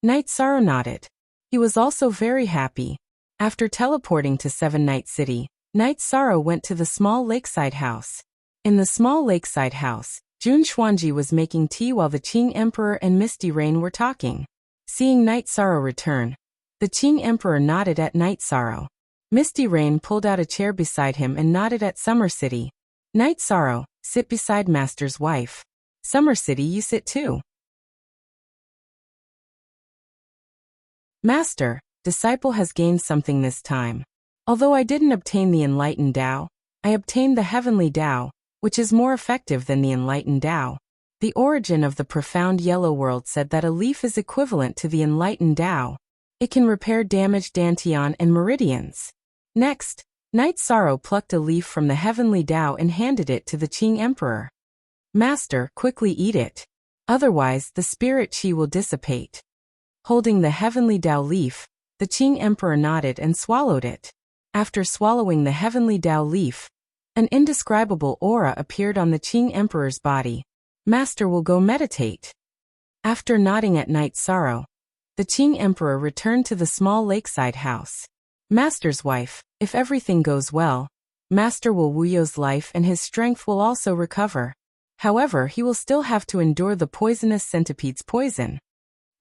Night Sorrow nodded. He was also very happy. After teleporting to Seven Night City, Night Sorrow went to the small lakeside house. In the small lakeside house, Jun Xuanji was making tea while the Qing Emperor and Misty Rain were talking. Seeing Night Sorrow return, the Qing Emperor nodded at Night Sorrow. Misty Rain pulled out a chair beside him and nodded at Summer City. Night Sorrow, sit beside Master's wife. Summer City, you sit too. Master, disciple has gained something this time. Although I didn't obtain the enlightened Tao, I obtained the heavenly Tao, which is more effective than the enlightened Tao. The origin of the profound yellow world said that a leaf is equivalent to the enlightened Tao. It can repair damaged dantian and meridians. Next, Night Sorrow plucked a leaf from the heavenly Tao and handed it to the Qing Emperor. Master, quickly eat it. Otherwise, the spirit qi will dissipate. Holding the heavenly Tao leaf, the Qing Emperor nodded and swallowed it. After swallowing the heavenly Tao leaf, an indescribable aura appeared on the Qing Emperor's body. Master will go meditate. After nodding at Night Sorrow, the Qing Emperor returned to the small lakeside house. Master's wife, if everything goes well, Master will Wuyo's life and his strength will also recover. However, he will still have to endure the poisonous centipede's poison.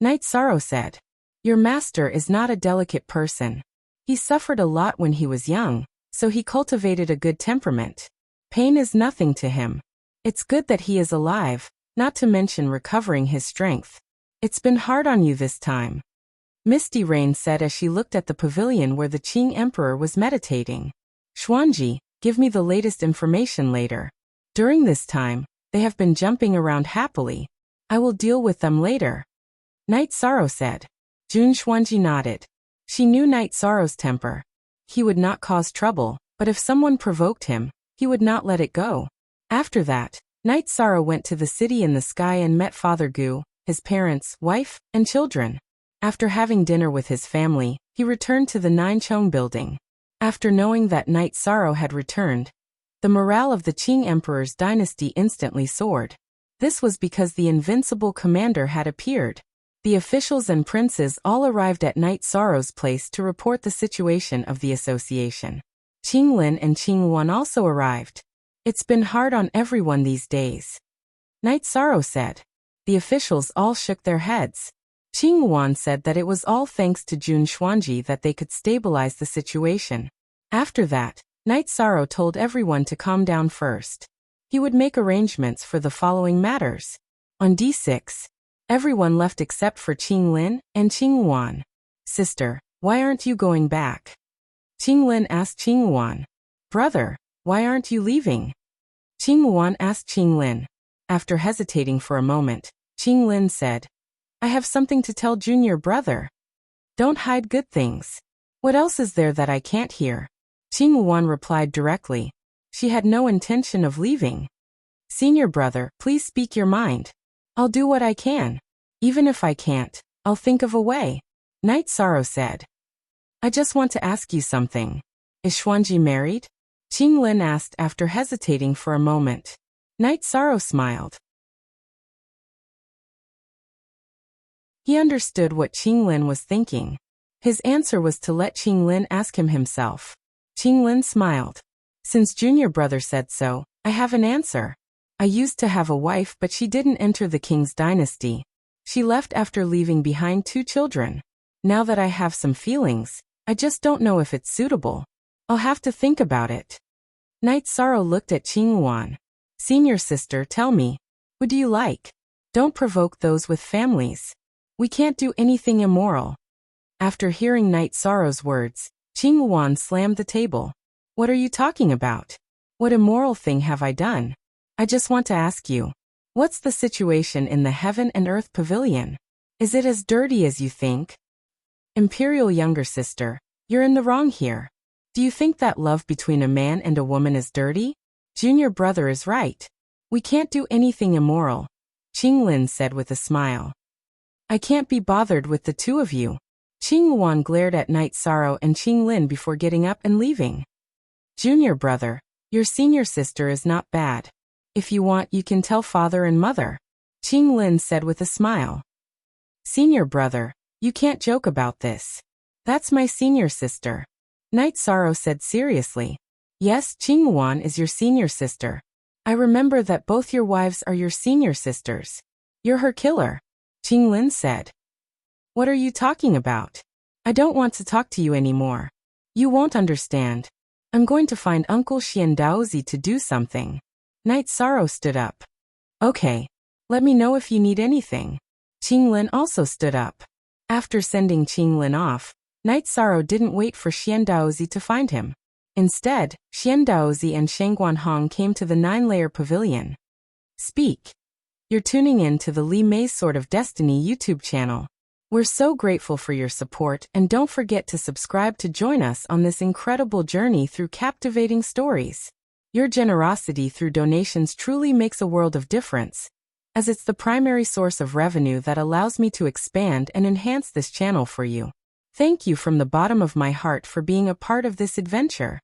Night Sorrow said, Your master is not a delicate person. He suffered a lot when he was young, so he cultivated a good temperament. Pain is nothing to him. It's good that he is alive, not to mention recovering his strength. It's been hard on you this time. Misty Rain said as she looked at the pavilion where the Qing Emperor was meditating. Xuanji, give me the latest information later. During this time, they have been jumping around happily. I will deal with them later. Night Sorrow said. Jun Xuanji nodded. She knew Night Sorrow's temper. He would not cause trouble, but if someone provoked him, he would not let it go. After that, Night Sorrow went to the city in the sky and met Father Gu, his parents, wife, and children. After having dinner with his family, he returned to the Ninchong building. After knowing that Night Sorrow had returned, the morale of the Qing Emperor's dynasty instantly soared. This was because the invincible commander had appeared. The officials and princes all arrived at Night Sorrow's place to report the situation of the association. Qing Lin and Qing Wan also arrived. It's been hard on everyone these days. Night Sorrow said. The officials all shook their heads. Qing Wan said that it was all thanks to Jun Xuanji that they could stabilize the situation. After that, Night Sorrow told everyone to calm down first. He would make arrangements for the following matters. On D6, everyone left except for Qing Lin and Qing Wan. Sister, why aren't you going back? Qing Lin asked Qing Wan. Brother, why aren't you leaving? Qing Wan asked Qing Lin. After hesitating for a moment, Qing Lin said, I have something to tell junior brother. Don't hide good things. What else is there that I can't hear? Qing Wan replied directly. She had no intention of leaving. Senior brother, please speak your mind. I'll do what I can. Even if I can't, I'll think of a way. Night Sorrow said. I just want to ask you something. Is Xuanji married? Qing Lin asked after hesitating for a moment. Night Sorrow smiled. He understood what Qing Lin was thinking. His answer was to let Qing Lin ask him himself. Qing Lin smiled. Since junior brother said so, I have an answer. I used to have a wife but she didn't enter the king's dynasty. She left after leaving behind 2 children. Now that I have some feelings, I just don't know if it's suitable. I'll have to think about it. Night Sorrow looked at Qing Wan. Senior sister, tell me, what do you like? Don't provoke those with families. We can't do anything immoral. After hearing Night Sorrow's words, Qing Wan slammed the table. What are you talking about? What immoral thing have I done? I just want to ask you. What's the situation in the Heaven and Earth Pavilion? Is it as dirty as you think? Imperial younger sister, you're in the wrong here. Do you think that love between a man and a woman is dirty? Junior brother is right. We can't do anything immoral, Qinglin said with a smile. I can't be bothered with the two of you. Qingluan glared at Night Sorrow and Qinglin before getting up and leaving. Junior brother, your senior sister is not bad. If you want, you can tell father and mother, Qinglin said with a smile. Senior brother, you can't joke about this. That's my senior sister, Night Sorrow said seriously. Yes, Qingluan is your senior sister. I remember that both your wives are your senior sisters. You're her killer, Qinglin said. What are you talking about? I don't want to talk to you anymore. You won't understand. I'm going to find Uncle Xiandaozi to do something. Night Sorrow stood up. Okay. Let me know if you need anything. Qinglin also stood up. After sending Qinglin off, Night Sorrow didn't wait for Xiandaozi to find him. Instead, Xiandaozi and Shangguan Hong came to the 9-layer pavilion. Speak. You're tuning in to the Li Mei's Sword of Destiny YouTube channel. We're so grateful for your support, and don't forget to subscribe to join us on this incredible journey through captivating stories. Your generosity through donations truly makes a world of difference, as it's the primary source of revenue that allows me to expand and enhance this channel for you. Thank you from the bottom of my heart for being a part of this adventure.